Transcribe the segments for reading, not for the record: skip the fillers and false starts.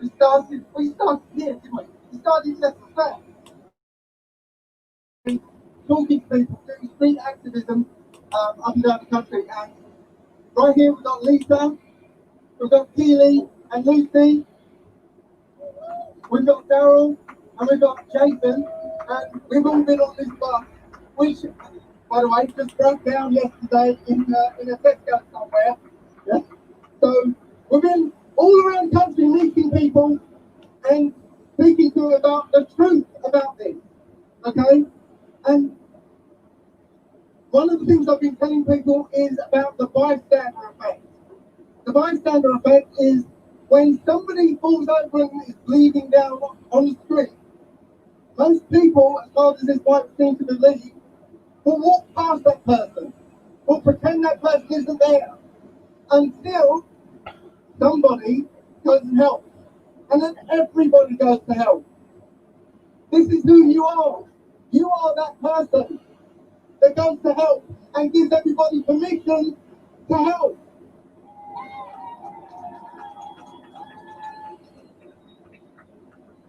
We started here, didn't we? We started Leicester Square. Talking to people, doing street activism up and down the country. And right here we've got Lisa, we've got Keely and Lucy, we've got Daryl, and we've got Jason, and we've all been on this bus, which, by the way, just broke down yesterday in a Tesco somewhere. Yeah? So we've been all around the country meeting people and speaking to them about the truth about this. Okay? And one of the things I've been telling people is about the bystander effect. The bystander effect is when somebody falls over and is bleeding down on the street. Most people, as far as this might seem to believe, will walk past that person, will pretend that person isn't there, until somebody goes and helps. And then everybody goes to help. This is who you are. You are that person that goes to help and gives everybody permission to help.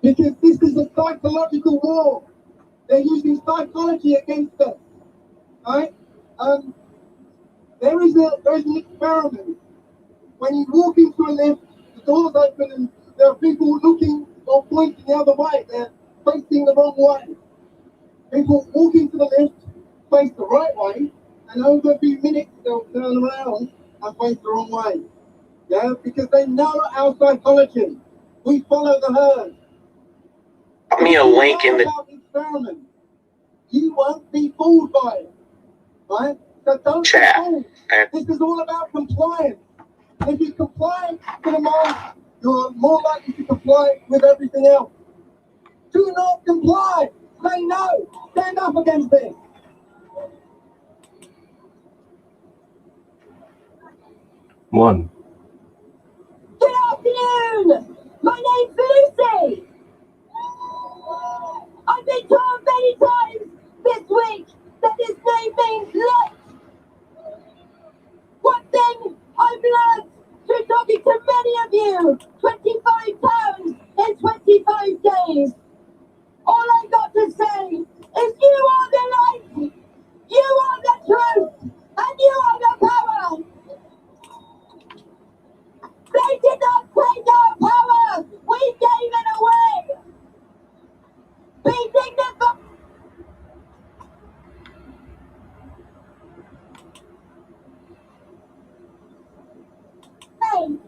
Because this is a psychological war. They're using psychology against us. Right? There is an experiment. When you walk into a lift, the door's open and there are people looking or pointing the other way. They're facing the wrong way. People walk into the lift, face the right way, and over a few minutes they'll turn around and face the wrong way. Yeah, because they know our psychology. We follow the herd. Put me a link in the experiment. You won't be fooled by it. Right? So don't chat. be fooled. This is all about compliance. If you comply to the mask, you're more likely to comply with everything else. Do not comply. Say no. Stand up against this. One. Good afternoon. My name's Lucy. I've been told many times this week that this name means light. One thing I've learned through talking to many of you, 25 pounds in 25 days. All I've got to say is you are the light, you are the truth, and you are the power. They did not take our power, we gave it away. Be dignified. Say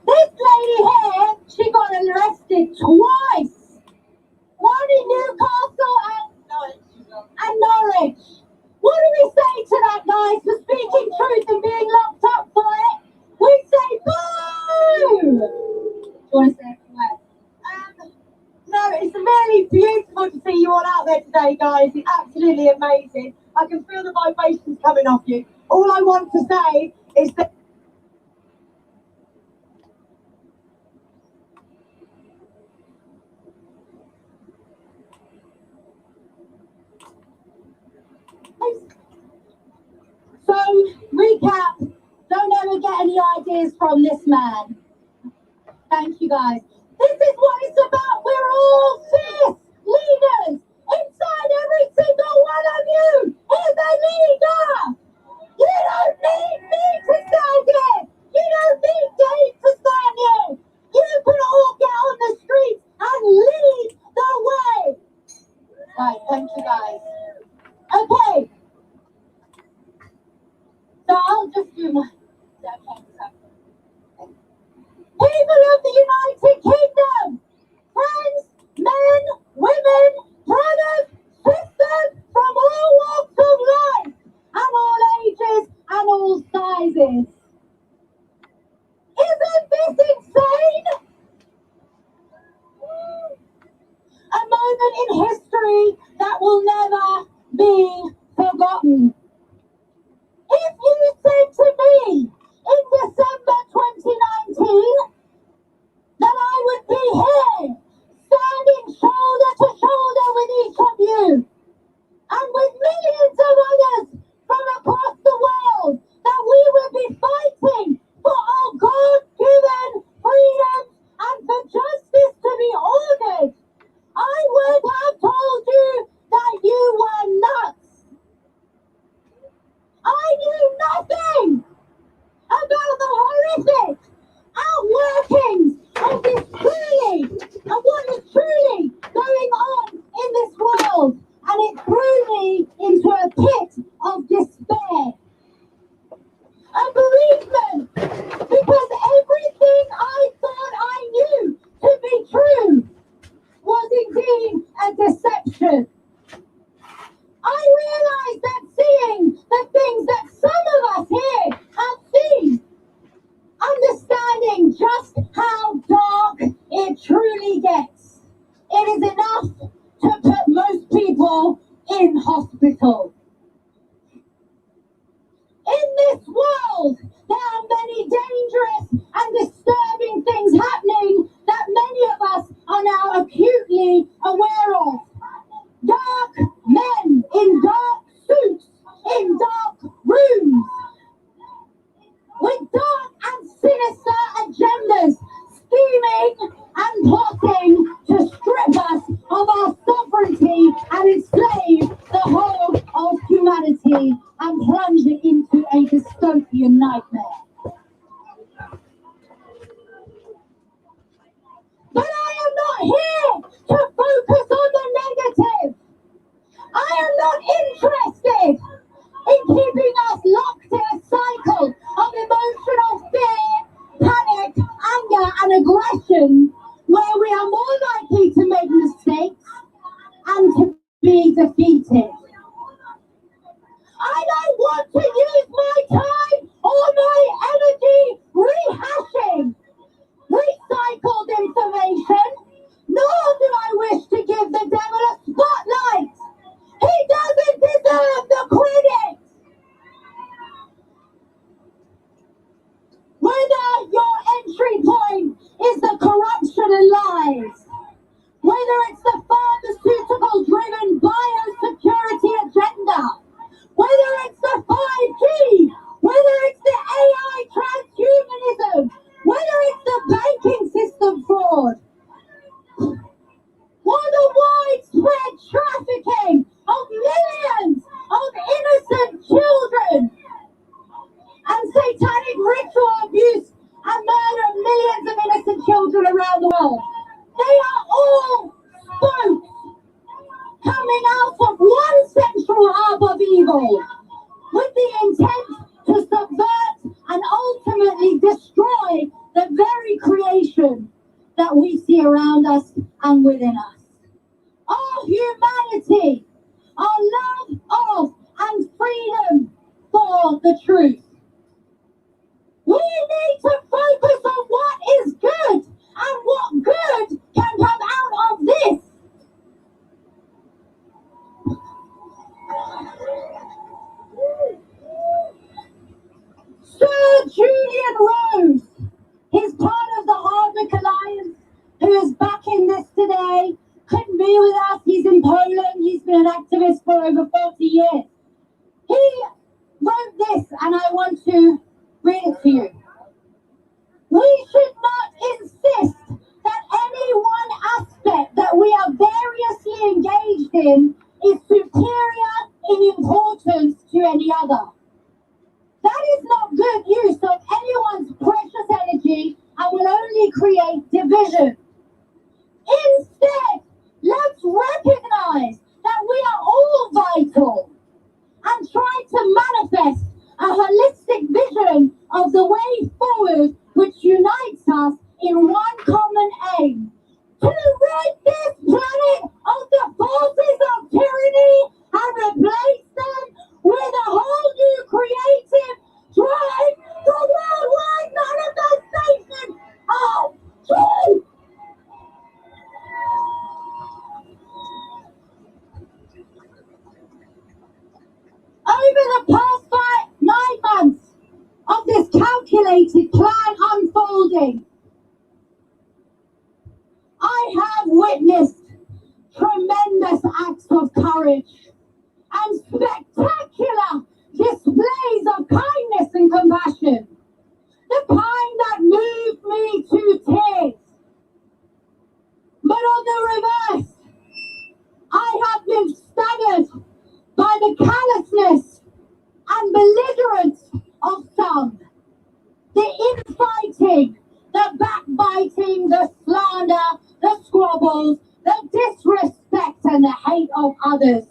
This lady here, she got arrested twice. One in Newcastle and Norwich. What do we say to that, guys, for speaking truth and being locked up for it? We say boo! Do you want to say it? No, it's really beautiful to see you all out there today, guys. It's absolutely amazing. I can feel the vibrations coming off you. All I want to say is that so, recap, don't ever get any ideas from this man. Thank you, guys. This is what it's about. We're all fierce leaders. Inside every single one of you is a leader. You don't need me to stand here. You don't need Dave to stand here. You can all get on the streets and lead the way. Right, thank you, guys. Okay. So I'll just do my... People of the United Kingdom, friends, men, women, brothers, sisters from all walks of life, and all ages and all sizes. Isn't this insane? A moment in history that will never be forgotten. If you said to me in December 2019 that I would be here, standing shoulder to shoulder with each of you, and with millions of others from across the world, that we will a bereavement, because everything I thought I knew to be true was indeed a deception. I realized that seeing the things that some of us here have seen, understanding just how dark it truly gets, it is enough to put most people in hospital. In this world, there are many dangerous and disturbing things happening that many of us are now acutely aware of. Dark men in dark suits, in dark rooms, with dark and sinister agendas, scheming and plotting to strip us of our sovereignty and enslave the whole of humanity and plunge it into a dystopian nightmare. But I am not here to focus on the negative. I am not interested in keeping us locked in a cycle of emotional fear, panic, anger, and aggression, where we are more likely to make mistakes and to be defeated. I don't want to use my time or my energy rehashing recycled information, nor do I wish to give the devil a spotlight. He doesn't deserve the credit. Whether your entry point is the corruption and lies, whether it's the pharmaceutical-driven biosecurity agenda, whether it's the 5G, whether it's the AI transhumanism, whether it's the banking system fraud, or the widespread trafficking of millions of innocent children, and satanic ritual abuse and murder of millions of innocent children around the world. They are all spokes coming out of one central hub of evil, with the intent to subvert and ultimately destroy the very creation that we see around us and within us. Our humanity, our love of and freedom for the truth. We need to focus on what is good and what good can come out of this. Sir Julian Rose, he's part of the Handbook Alliance, who is backing this today. Couldn't be with us. He's in Poland. He's been an activist for over 40 years. He wrote this, and I want to read it to you. We should not insist that any one aspect that we are variously engaged in is superior in importance to any other. That is not good use of anyone's precious energy and will only create division. Instead, let's recognize that we are all vital and try to manifest a holistic vision of the way forward which unites us in one common aim: to rid this planet of the forces of tyranny and replace them with a whole new creative drive for worldwide manifestation of truth. Over the past 9 months of this calculated plan unfolding, I have witnessed tremendous acts of courage and spectacular displays of kindness and compassion, the kind that moved me to tears. But on the reverse, I have been staggered by the callousness and belligerence of some, the infighting, the backbiting, the slander, the squabbles, the disrespect and the hate of others.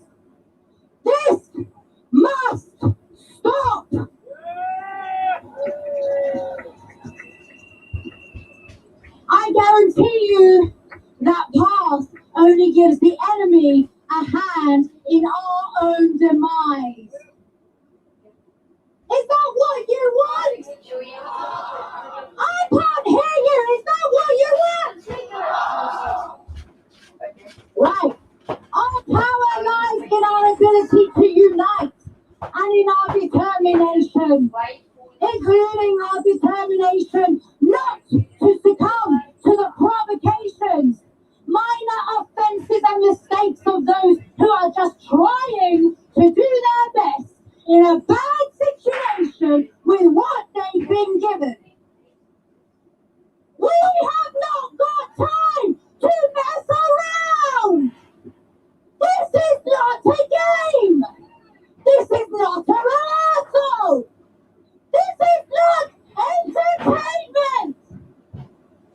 This must stop. guarantee you that path only gives the enemy a hand in our own demise. Is that what you want? I can't hear you. Is that what you want? Right. Our power lies in our ability to unite and in our determination, including our determination not to succumb to the provocations, minor offences and mistakes of those who are just trying to do their best in a bad situation with what they've been given. We have not got time to mess around. This is not a game. This is not a rehearsal. This is not entertainment.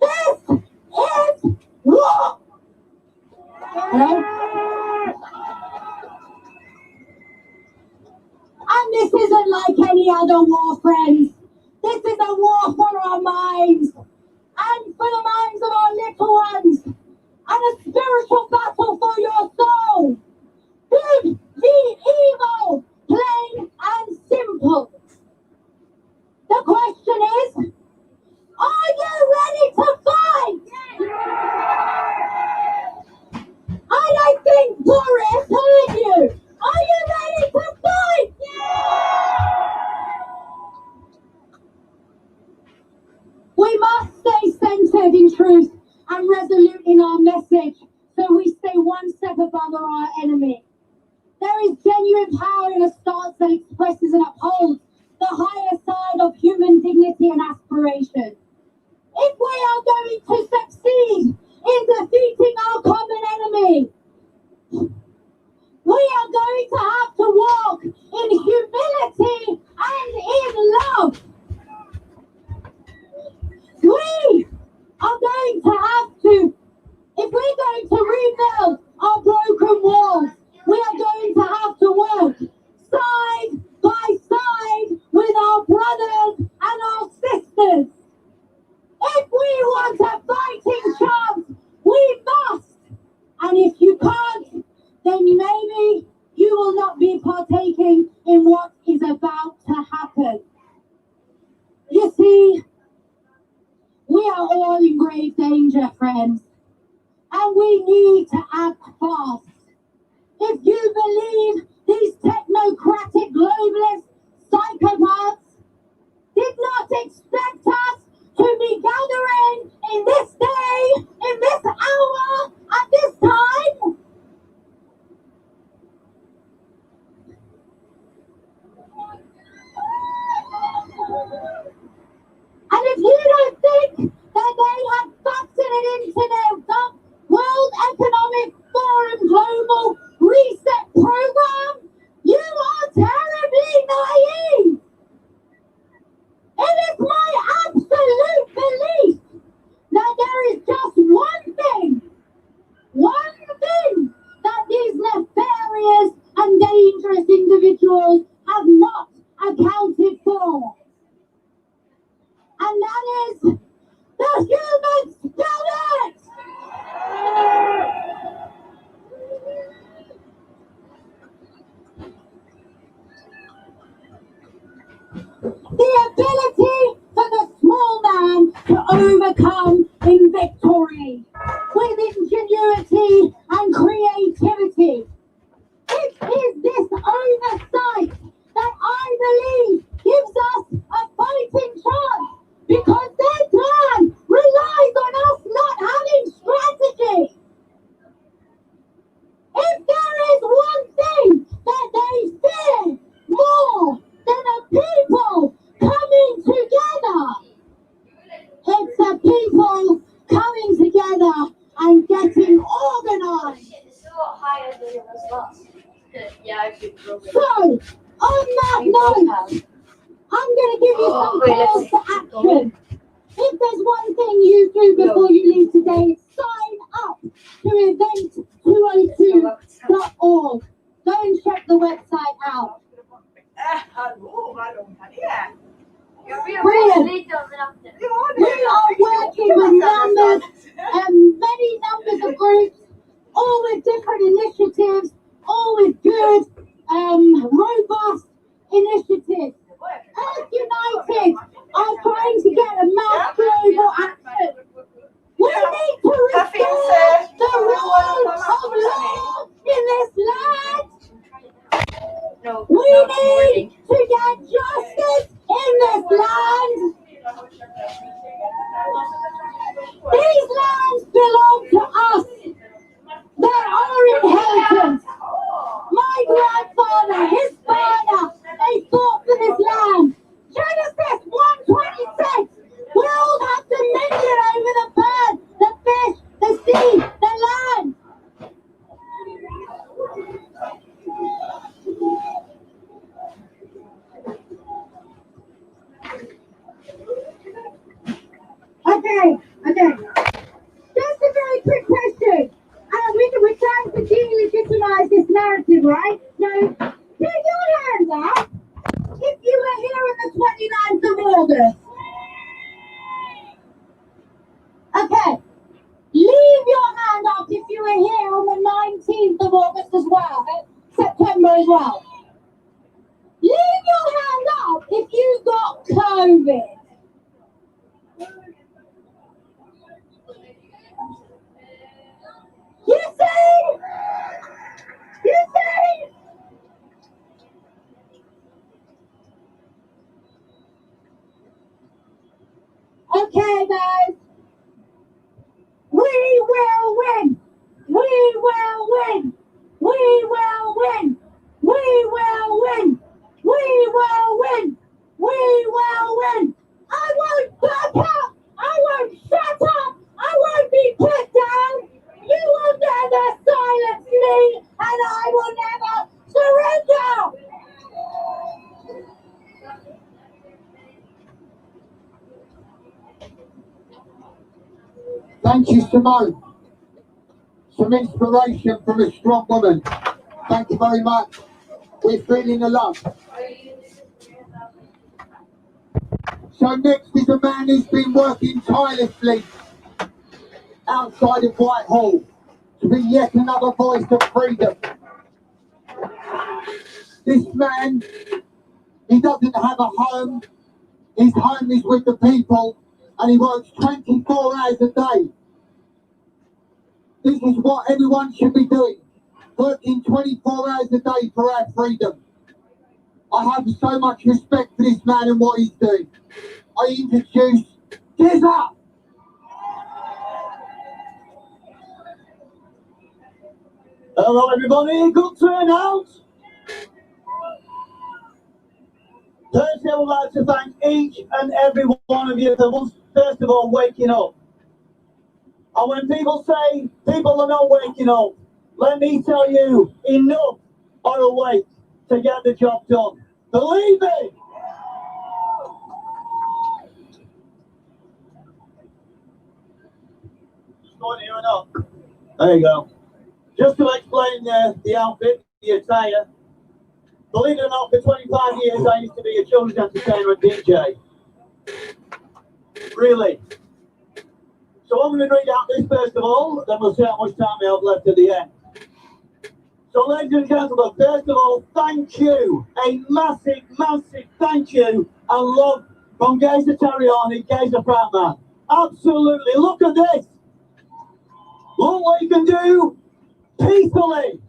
This is war. Hello? And this isn't like any other war, friends. This is a war for our minds and for the minds of our little ones, and a spiritual battle for your soul. Good v evil, plain and simple. The question is, are you ready to fight? I don't think Boris heard you. Are you ready to fight? We must stay centered in truth and resolute in our message, so we stay one step above our enemy. There is genuine power in a stance that expresses and upholds the higher side of human dignity and aspiration. If we are going to succeed in defeating our common enemy, we are going to have to walk in humility and in love. We are going to have to, if we're going to rebuild our broken walls, we are going to have to work side by side with our brothers and our sisters. If we want a fighting chance, we must. And if you can't, then maybe you will not be partaking in what is about to happen. You see, we are all in grave danger, friends, and we need to act fast. If you believe these technocratic globalist psychopaths did not expect us to be gathering in this day, in this hour, at this time, and if you don't think that they had factored it into their World Economic Forum Global Reset Program, you are terribly naive. It is my absolute belief that there is just one thing that these nefarious and dangerous individuals have not accounted for. And that is the human spirit. The ability for the small man to overcome in victory with ingenuity and creativity. It is this oversight that I believe gives us a fighting chance, because their plan relies on us not having strategy. If there is one thing that they fear more than a people coming together, it's the people coming together and getting organized. It's a lot higher than it was last. Yeah, I should probably. So, on that note, I'm going to give you some calls to action. If there's one thing you do before you leave today, it's sign up to event202.org. Go and check the website out. Brilliant. We are working with numbers and many numbers of groups, all with different initiatives, all with good, robust initiatives. Earth United are trying to get a mass global action. We need to restore the rule of law in this land. We need to get justice in this land. These lands belong to us. They're our inheritance. My grandfather, his father, they fought for this land. Genesis 1:26. We all have dominion over the bird, the fish, the sea, the land. Okay. Just a very quick question. We're trying to delegitimize this narrative, right? Now, put your hands up if you were here on the 29th of August. Okay. Leave your hand up if you were here on the 19th of August as well. September as well. Leave your hand up if you got COVID. You see? You see? Okay, guys. We will win. We will win. We will win. We will win. We will win. We will win. I won't back up. I won't shut up. I won't be put down. You will never silence me, and I will never surrender. Thank you, Simone. Some inspiration from a strong woman. Thank you very much. We're feeling the love. So next is a man who's been working tirelessly outside of Whitehall to be yet another voice of freedom. This man, he doesn't have a home. His home is with the people, and he works 24 hours a day. This is what everyone should be doing, working 24 hours a day for our freedom. I have so much respect for this man and what he's doing. I introduce Gizza. Hello everybody, good turnout. Firstly, I would like to thank each and every one of you for first of all waking up. And when people say people are not waking up, let me tell you, enough are awake to get the job done. Believe me. Going here enough. There you go. Just to explain the outfit, the attire. Believe it or not, for 25 years I used to be a children's entertainer and DJ. Really. So I'm going to read out this first of all, then we'll see how much time we have left at the end. So ladies and gentlemen, first of all, thank you. A massive, massive thank you and love from Geza Tariani, Geza Prattman. Absolutely. Look at this. Look what you can do peacefully.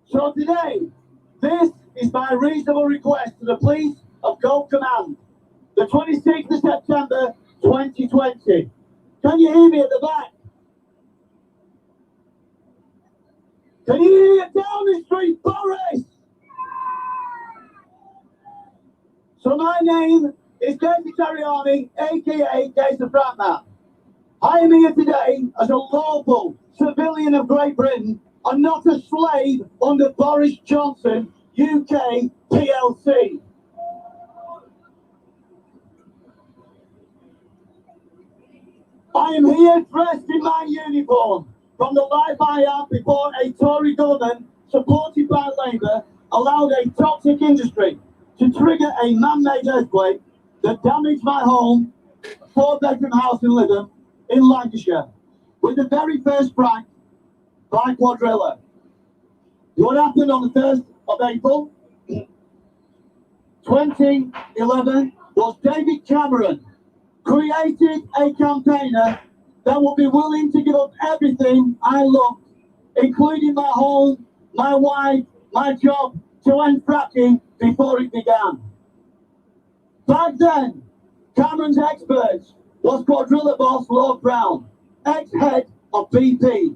So today, this is my reasonable request to the police of Gold Command, the 26th of September 2020. Can you hear me at the back? Can you hear Downing Street, Boris? So my name is Geza Tariani, aka Geza Prattman. I am here today as a lawful civilian of Great Britain and not a slave under Boris Johnson, UK PLC. I am here dressed in my uniform from the life I have before a Tory government supported by Labour allowed a toxic industry to trigger a man-made earthquake that damaged my home, 4-bedroom house in Lytham, in Lancashire, with the very first strike by Quadrilla. What happened on the 1st of April 2011 was David Cameron created a campaigner that would be willing to give up everything I loved, including my home, my wife, my job, to end fracking before it began. Back then, Cameron's experts was Quadrilla boss Lord Brown, ex-head of BP,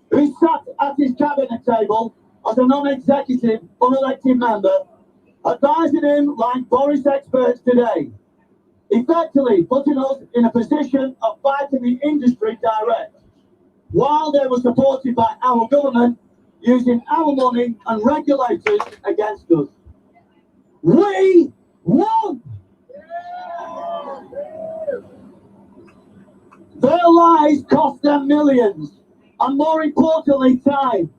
who sat at his cabinet table as a non-executive, unelected member, advising him like Boris experts today, effectively putting us in a position of fighting the industry direct, while they were supported by our government using our money and regulators against us. We won! Their lies cost them millions, and more importantly, time,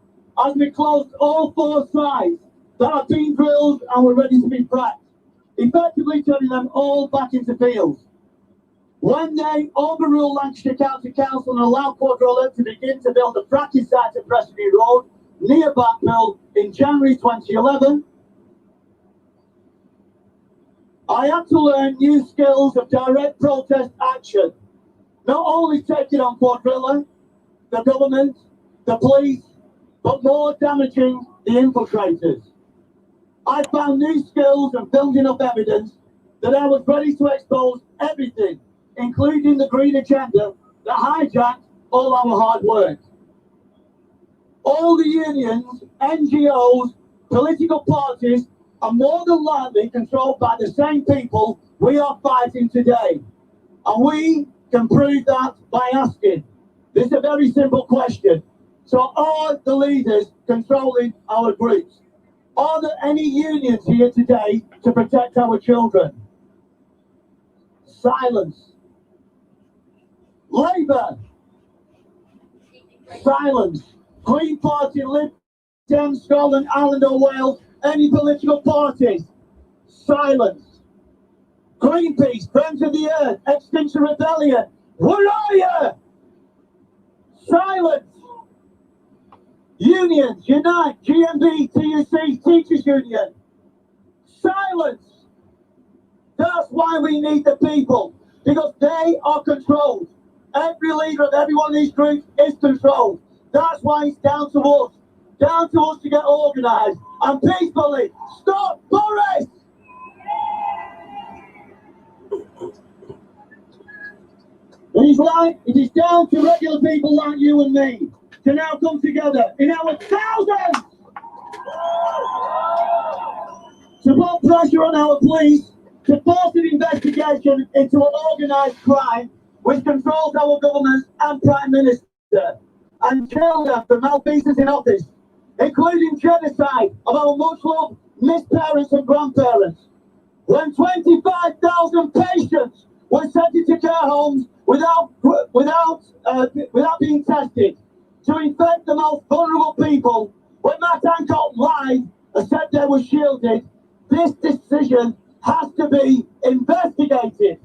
as we closed all 4 sites that had been drilled and were ready to be fracked, effectively turning them all back into fields. When they overruled Lancashire County Council and allowed Quadrilla to begin to build a fracking site at Prestonby Road, near Blackpool, in January 2011, I had to learn new skills of direct protest action, not only taking on Quadrilla, the government, the police, but more damaging the infiltrators. I found new skills and building up evidence that I was ready to expose everything, including the green agenda that hijacked all our hard work. All the unions, NGOs, political parties are more than likely controlled by the same people we are fighting today. And we can prove that by asking. This is a very simple question. So are the leaders controlling our groups? Are there any unions here today to protect our children? Silence. Labour. Silence. Green Party, Lib Dem, Scotland, Ireland or Wales, any political parties? Silence. Greenpeace, Friends of the Earth, Extinction Rebellion, where are you? Silence. Unions, Unite, GMB, TUC, Teachers Union. Silence. That's why we need the people, because they are controlled. Every leader of every one of these groups is controlled. That's why it's down to us to get organised and peacefully stop Boris. And he's like, it is down to regular people like you and me to now come together in our thousands to put pressure on our police to force an investigation into an organised crime which controls our government and Prime Minister, and jail them for malfeasance in office, including genocide of our much-loved missed parents and grandparents. When 25,000 patients were sent into care homes without being tested to infect the most vulnerable people, when Matt Hancock lied and said they were shielded, this decision has to be investigated.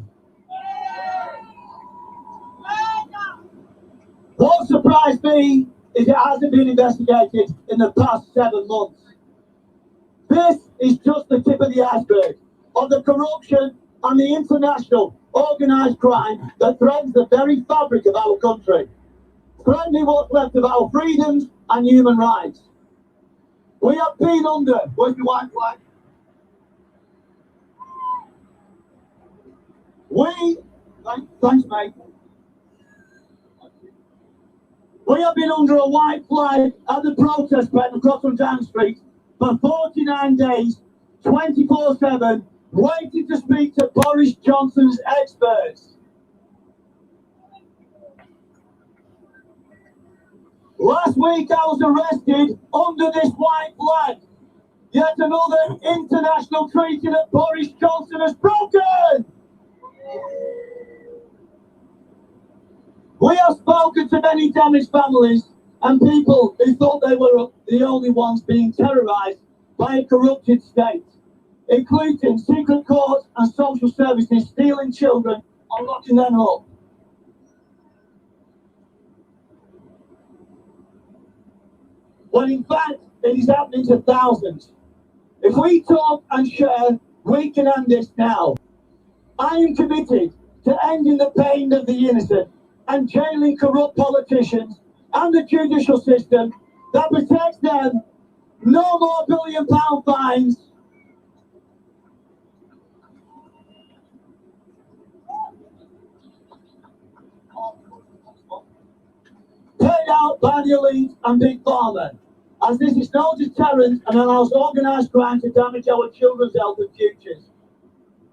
What surprised me is it hasn't been investigated in the past 7 months. This is just the tip of the iceberg of the corruption and the international organised crime that threatens the very fabric of our country, threatening what's left of our freedoms and human rights. We have been under, where's the white flag? Thanks mate. We have been under a white flag at the protest pen across from Down Street for 49 days, 24/7, waiting to speak to Boris Johnson's experts. Last week I was arrested under this white flag. Yet another international treaty that Boris Johnson has broken. We have spoken to many damaged families and people who thought they were the only ones being terrorised by a corrupted state. including secret courts and social services stealing children and locking them up. When in fact it is happening to thousands. If we talk and share, we can end this now. I am committed to ending the pain of the innocent and jailing corrupt politicians and the judicial system that protects them. No more billion-pound fines. Paid out by the elite and big pharma, as this is no deterrent and allows organised crime to damage our children's health and futures.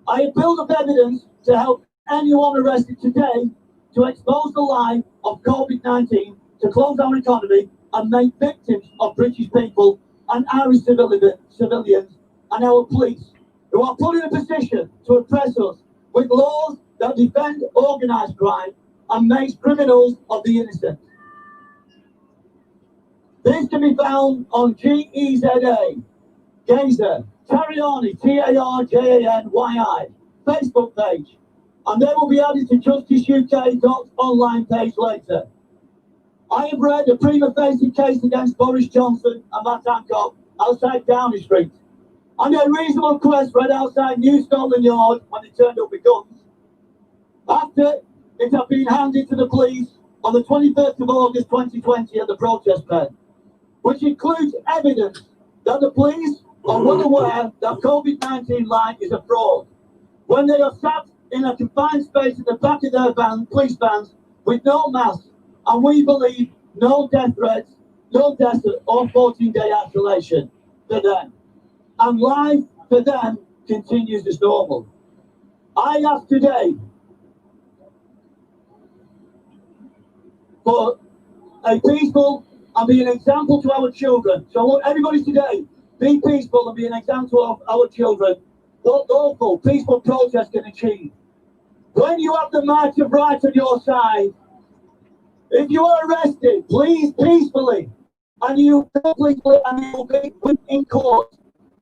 I have built up evidence to help anyone arrested today to expose the lie of COVID-19, to close our economy and make victims of British people and Irish civilians and our police, who are put in a position to oppress us with laws that defend organised crime and make criminals of the innocent. This can be found on GEZA, Gazer, Tariani, Tarjany, Facebook page, and they will be added to JusticeUK.online page later. I have read a prima facie case against Boris Johnson and Matt Hancock outside Downing Street, and a reasonable request read outside New Scotland Yard when they turned up with guns. After it had been handed to the police on the 21st of August 2020 at the protest pen, which includes evidence that the police are well aware that COVID-19 line is a fraud, when they are sat in a confined space at the back of their police vans with no masks, and we believe no death threats, no deaths or 14-day isolation for them. And life for them continues as normal. I ask today for a peaceful and be an example to our children. So I want everybody today, be peaceful and be an example of our children. What lawful, peaceful protest can achieve. When you have the march of right on your side, if you are arrested, please peacefully, and you will be in court.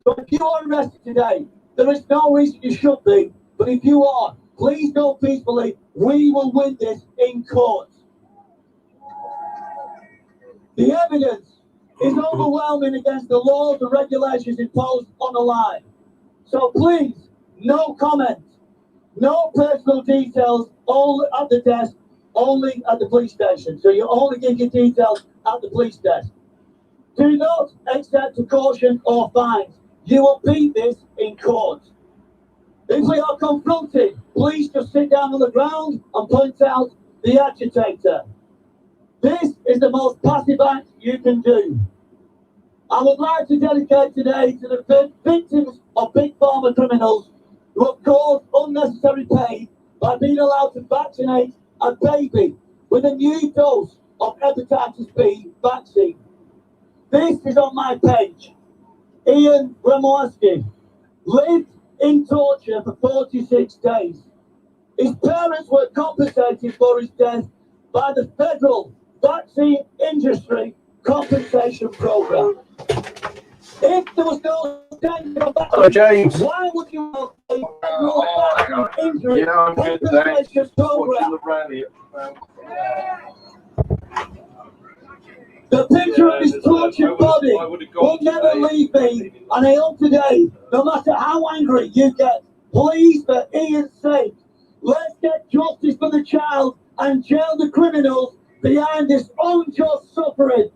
So if you are arrested today, there is no reason you should be, but if you are, please go peacefully. We will win this in court. The evidence is overwhelming against the laws and regulations imposed on the line. So please, no comment, no personal details, all at the desk, only at the police station. So you only give your details at the police desk. Do not accept a caution or fines. You will beat this in court. If we are confronted, please just sit down on the ground and point out the agitator. This is the most passive act you can do. I would like to dedicate today to the victims of big pharma criminals who have caused unnecessary pain by being allowed to vaccinate a baby with a new dose of hepatitis B vaccine. This is on my page. Ian Gromowski lived in torture for 46 days. His parents were compensated for his death by the federal vaccine industry compensation program. If there was no danger of Hello, James. why would you have a federal vaccine injury compensation program? The picture of his tortured body will never leave me, and I hope today, no matter how angry you get, please, for Ian's sake, let's get justice for the child and jail the criminals behind this unjust suffering.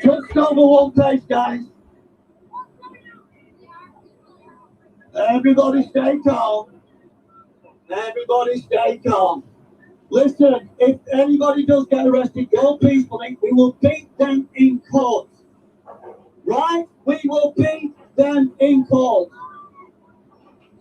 Just over one page, guys. Everybody stay calm. Everybody stay calm. Listen, if anybody does get arrested, go peacefully. We will beat them in court. Right? We will beat them in court.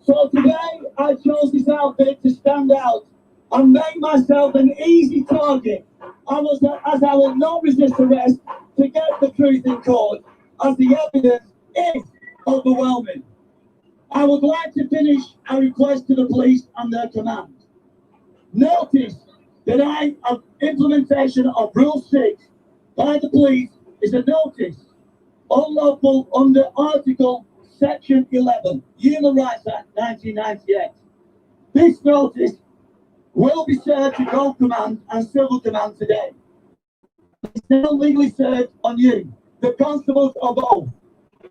So today, I chose this outfit to stand out and make myself an easy target, as I will not resist arrest to get the truth in court, as the evidence is overwhelming. I would like to finish a request to the police and their command. Notice that I have implementation of Rule 6 by the police is a notice unlawful under Article Section 11, Human Rights Act 1998. This notice will be served to Gold Command and Civil Command today. It's now legally served on you, the constables of all.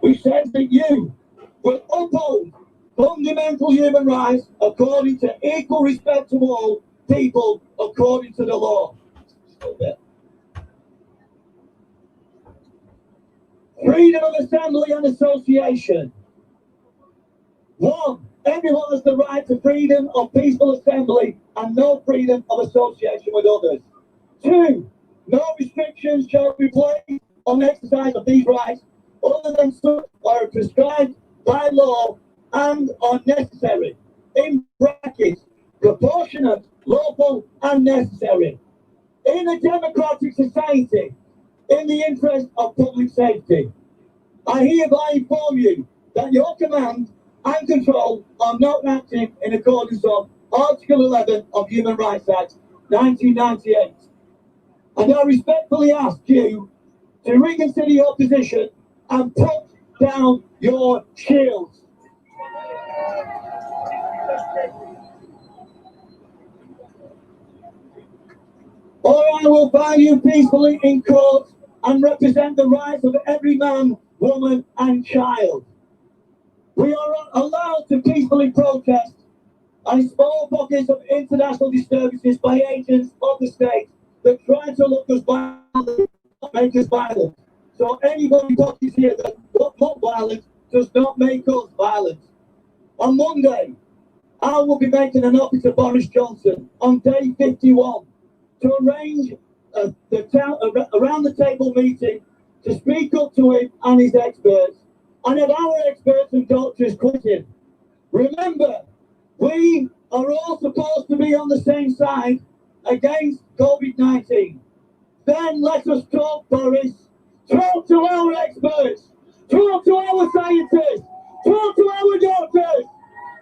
We said that you will uphold fundamental human rights according to equal respect to all people according to the law. Freedom of assembly and association. 1. Everyone has the right to freedom of peaceful assembly and no freedom of association with others. 2. No restrictions shall be placed on the exercise of these rights other than such are prescribed by law and are necessary. In brackets, proportionate, lawful, and necessary. In a democratic society, in the interest of public safety, I hereby inform you that your command and control are not active in accordance with Article 11 of Human Rights Act 1998. And I respectfully ask you to reconsider your position and put down your shields. Or I will find you peacefully in court and represent the rights of every man, woman, and child. We are allowed to peacefully protest and small pockets of international disturbances by agents of the state that try to look us violent, make us violent. So anybody watches here that look violent does not make us violent. On Monday, I will be making an offer to Boris Johnson on day 51 to arrange around the table meeting to speak up to him and his experts, and have our experts and doctors quit him. Remember, we are all supposed to be on the same side against COVID-19. Then let us talk, Boris. Talk to our experts. Talk to our scientists. Talk to our doctors.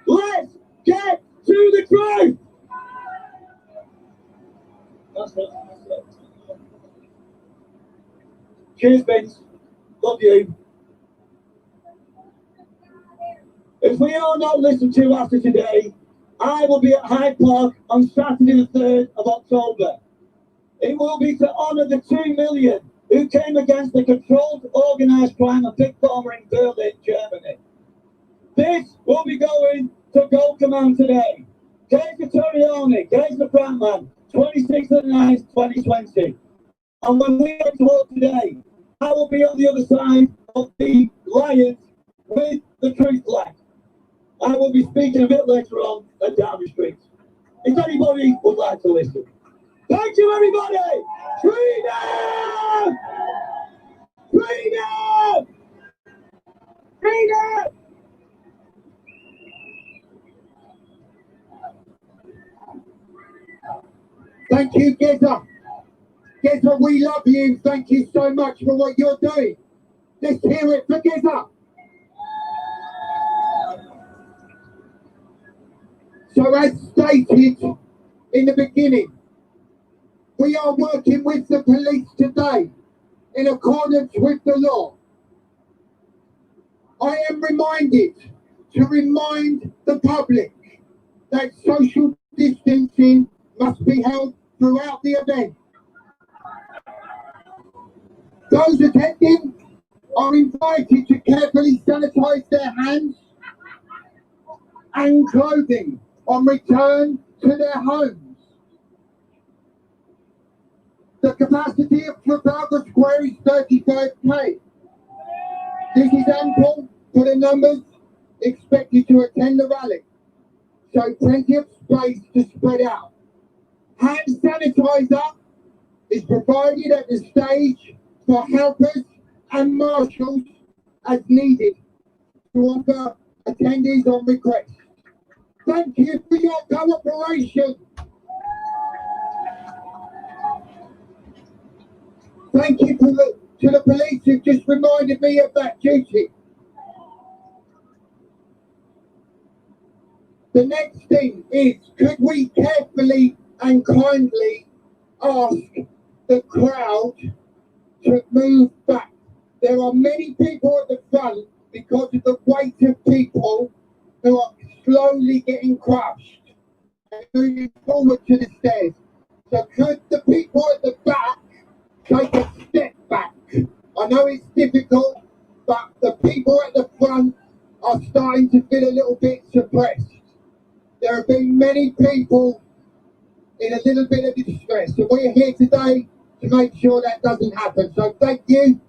Let's get to the truth. That's it. Cheers, Vince. Love you. If we are not listened to after today, I will be at Hyde Park on Saturday the 3rd of October. It will be to honour the 2 million who came against the controlled organised crime of Big Pharma in Berlin, Germany. This will be going to Gold Command today. Kaiser Toriani, Kaiser Brandman, 26th of the 9th, 2020. And when we go to work today, I will be on the other side of the lions with the truth flag. I will be speaking a bit later on at Derby Street. If anybody would like to listen. Thank you, everybody! Freedom! Freedom! Freedom! Thank you, Geza. Geza, we love you. Thank you so much for what you're doing. Let's hear it for Geza. So as stated in the beginning, we are working with the police today in accordance with the law. I am reminded to remind the public that social distancing must be held throughout the event. Those attending are invited to carefully sanitize their hands and clothing on return to their homes. The capacity of Trafalgar Square is 35k. This is ample for the numbers expected to attend the rally, so plenty of space to spread out. Hand sanitizer is provided at the stage for helpers and marshals as needed to offer attendees on request. Thank you for your cooperation. Thank you to the police who just reminded me of that duty. The next thing is, could we carefully and kindly ask the crowd to move back. There are many people at the front because of the weight of people who are slowly getting crushed and moving forward to the stairs. So could the people at the back take a step back? I know it's difficult, but the people at the front are starting to feel a little bit suppressed. There have been many people in a little bit of distress, and we're here today to make sure that doesn't happen. So thank you.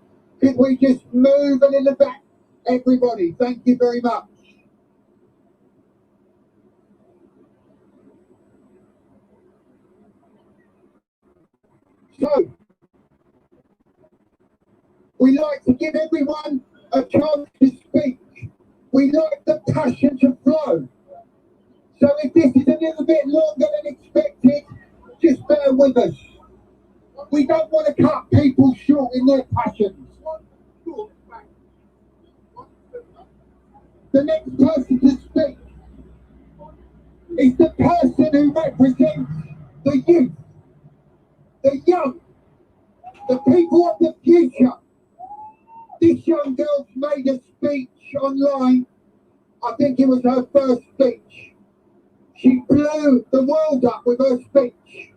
Could we just move a little bit, everybody? Thank you very much. So, we like to give everyone a chance to speak. We like the passion to flow. So if this is a little bit longer than expected, just bear with us. We don't want to cut people short in their passions. The next person to speak is the person who represents the youth, the young, the people of the future. This young girl made a speech online. I think it was her first speech. She blew the world up with her speech.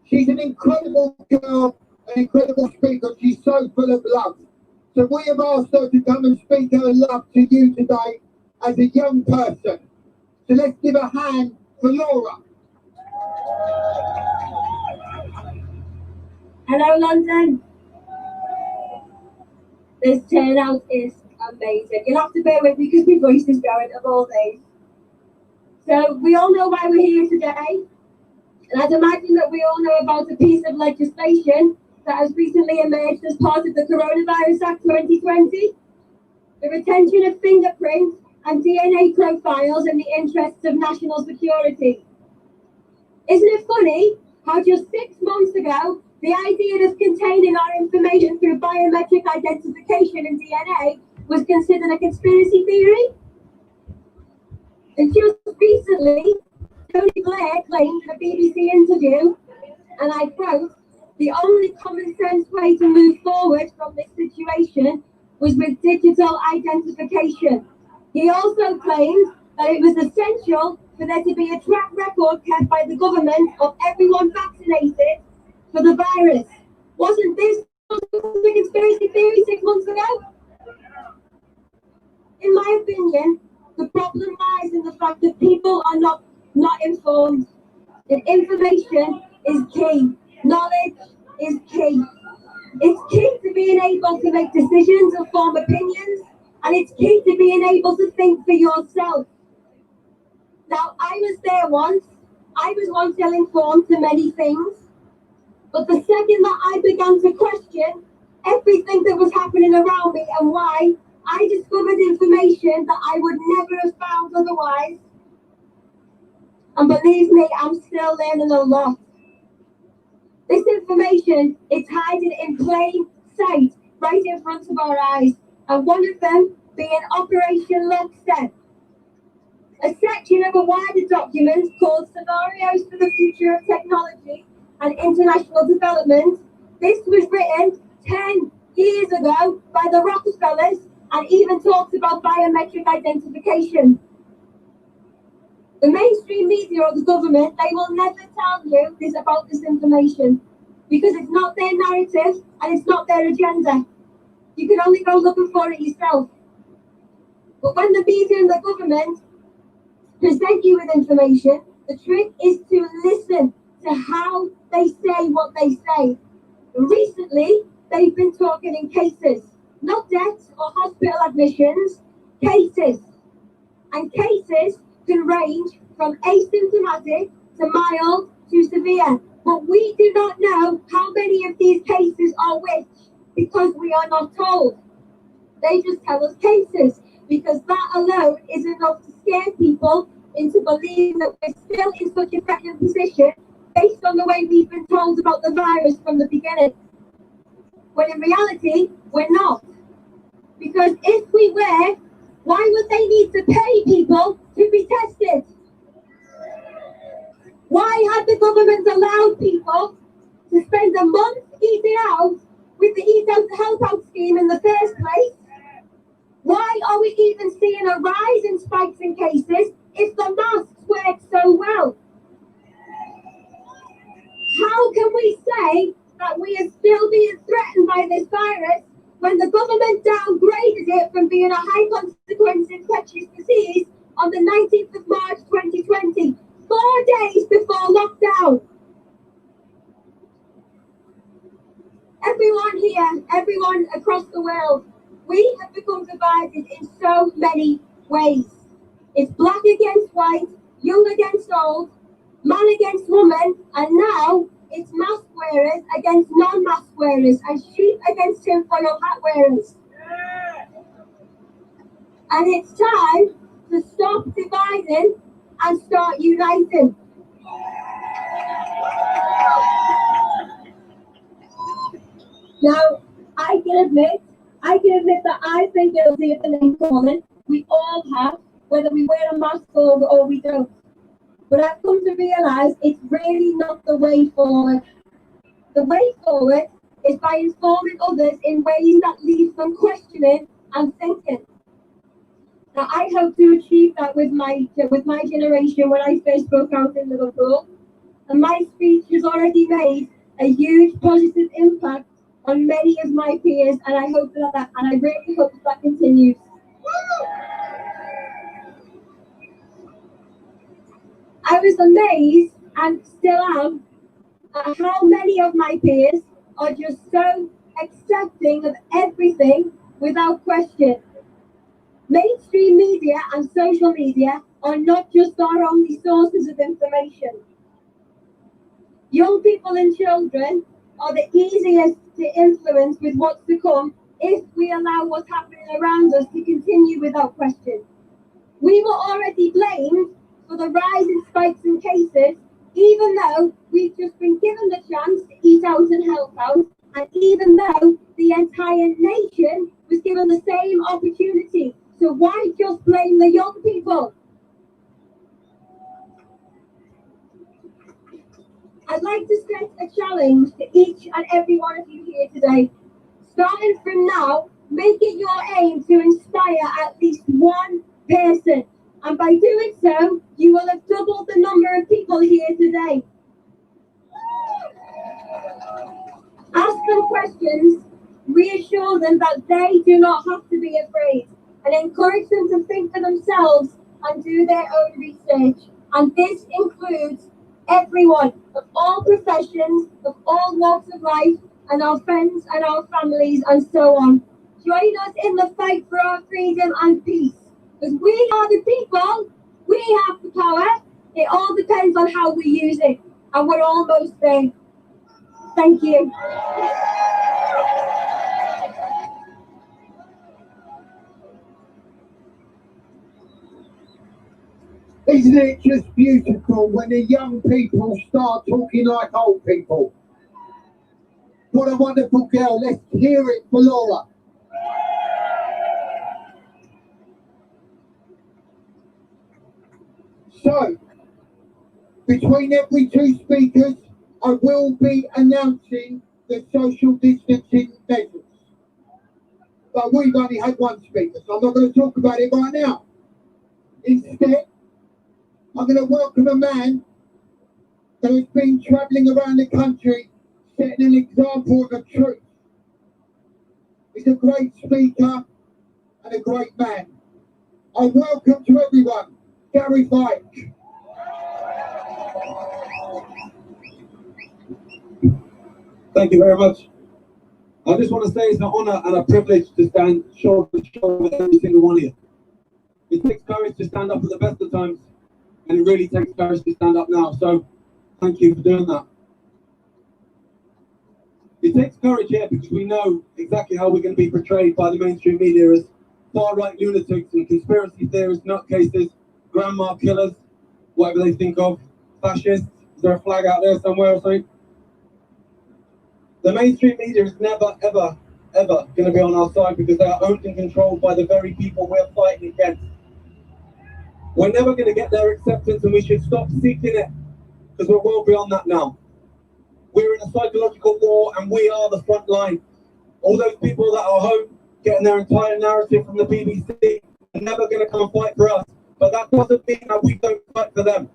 She's an incredible girl, an incredible speaker. She's so full of love. So we have asked her to come and speak her love to you today as a young person. So let's give a hand for Laura. Hello, London. This turnout is amazing. You'll have to bear with me because my voice is going of all days. So we all know why we're here today. And I'd imagine that we all know about a piece of legislation that has recently emerged as part of the Coronavirus Act 2020. The retention of fingerprints and DNA profiles in the interests of national security. Isn't it funny how just 6 months ago, the idea of containing our information through biometric identification and DNA was considered a conspiracy theory? And just recently, Tony Blair claimed in a BBC interview, and I quote, "The only common sense way to move forward from this situation was with digital identification." He also claimed that it was essential for there to be a track record kept by the government of everyone vaccinated for the virus. Wasn't this a conspiracy theory 6 months ago? In my opinion, the problem lies in the fact that people are not informed. And information is key. Knowledge is key. It's key to being able to make decisions and form opinions, and it's key to being able to think for yourself. Now, I was there once. I was once ill-informed to many things. But the second that I began to question everything that was happening around me and why, I discovered information that I would never have found otherwise. And believe me, I'm still learning a lot. This information is hiding in plain sight right in front of our eyes. And one of them being Operation Lockstep. A section of a wider document called Scenarios for the Future of Technology and International Development. This was written 10 years ago by the Rockefellers and even talks about biometric identification. The mainstream media or the government, they will never tell you this about this information because it's not their narrative and it's not their agenda. You can only go looking for it yourself. But when the media and the government present you with information, the trick is to listen to how they say what they say. Recently, they've been talking in cases, not deaths or hospital admissions, cases. And cases can range from asymptomatic to mild to severe. But we do not know how many of these cases are which because we are not told. They just tell us cases because that alone is enough to scare people into believing that we're still in such a threatened position based on the way we've been told about the virus from the beginning. When in reality, we're not. Because if we were, why would they need to pay people to be tested? Why had the government allowed people to spend a month eating out with the Eat Out to Help Out scheme in the first place? Why are we even seeing a rise in spikes in cases if the masks work so well? How can we say that we are still being threatened by this virus when the government downgraded it from being a high consequence infectious disease on the 19th of March 2020, 4 days before lockdown? Everyone here, everyone across the world, we have become divided in so many ways. It's black against white, young against old, man against woman, and now it's mask wearers against non-mask wearers, and sheep against tinfoil hat wearers. And it's time to stop dividing and start uniting. Now, I can admit that I've been guilty of the name calling. We all have, whether we wear a mask or we don't. But I've come to realise it's really not the way forward. The way forward is by informing others in ways that leave them questioning and thinking. Now, I hope to achieve that with my generation when I first spoke out in Liverpool. And my speech has already made a huge positive impact on many of my peers, and I really hope that continues. I was amazed, and still am, at how many of my peers are just so accepting of everything without question. Mainstream media and social media are not just our only sources of information. Young people and children are the easiest to influence with what's to come if we allow what's happening around us to continue without question. We were already blamed for the rise in spikes in cases, even though we've just been given the chance to eat out and help out, and even though the entire nation was given the same opportunity. So why just blame the young people? I'd like to set a challenge to each and every one of you here today. Starting from now, make it your aim to inspire at least one person. And by doing so, you will have doubled the number of people here today. Ask them questions, reassure them that they do not have to be afraid, and encourage them to think for themselves and do their own research. And this includes everyone of all professions, of all walks of life, and our friends and our families and so on. Join us in the fight for our freedom and peace. Because we are the people, we have the power. It all depends on how we use it. And we're almost there. Thank you. Isn't it just beautiful when the young people start talking like old people? What a wonderful girl. Let's hear it for Laura. So, between every two speakers, I will be announcing the social distancing measures. But we've only had one speaker, so I'm not going to talk about it right now. Instead, I'm going to welcome a man that has been travelling around the country setting an example of the truth. He's a great speaker and a great man. I welcome to everyone, Gary Fike. Thank you very much. I just want to say it's an honour and a privilege to stand shoulder to shoulder with every single one of you. It takes courage to stand up at the best of times, and it really takes courage to stand up now. So, thank you for doing that. It takes courage here because we know exactly how we're going to be portrayed by the mainstream media as far-right lunatics and conspiracy theorists, nutcases, grandma killers, whatever they think of, fascists. Is there a flag out there somewhere or something? The mainstream media is never, ever, ever going to be on our side because they are owned and controlled by the very people we're fighting against. We're never going to get their acceptance, and we should stop seeking it because we're well beyond that now. We're in a psychological war, and we are the front line. All those people that are home getting their entire narrative from the BBC are never going to come and fight for us. But that doesn't mean that we don't fight for them.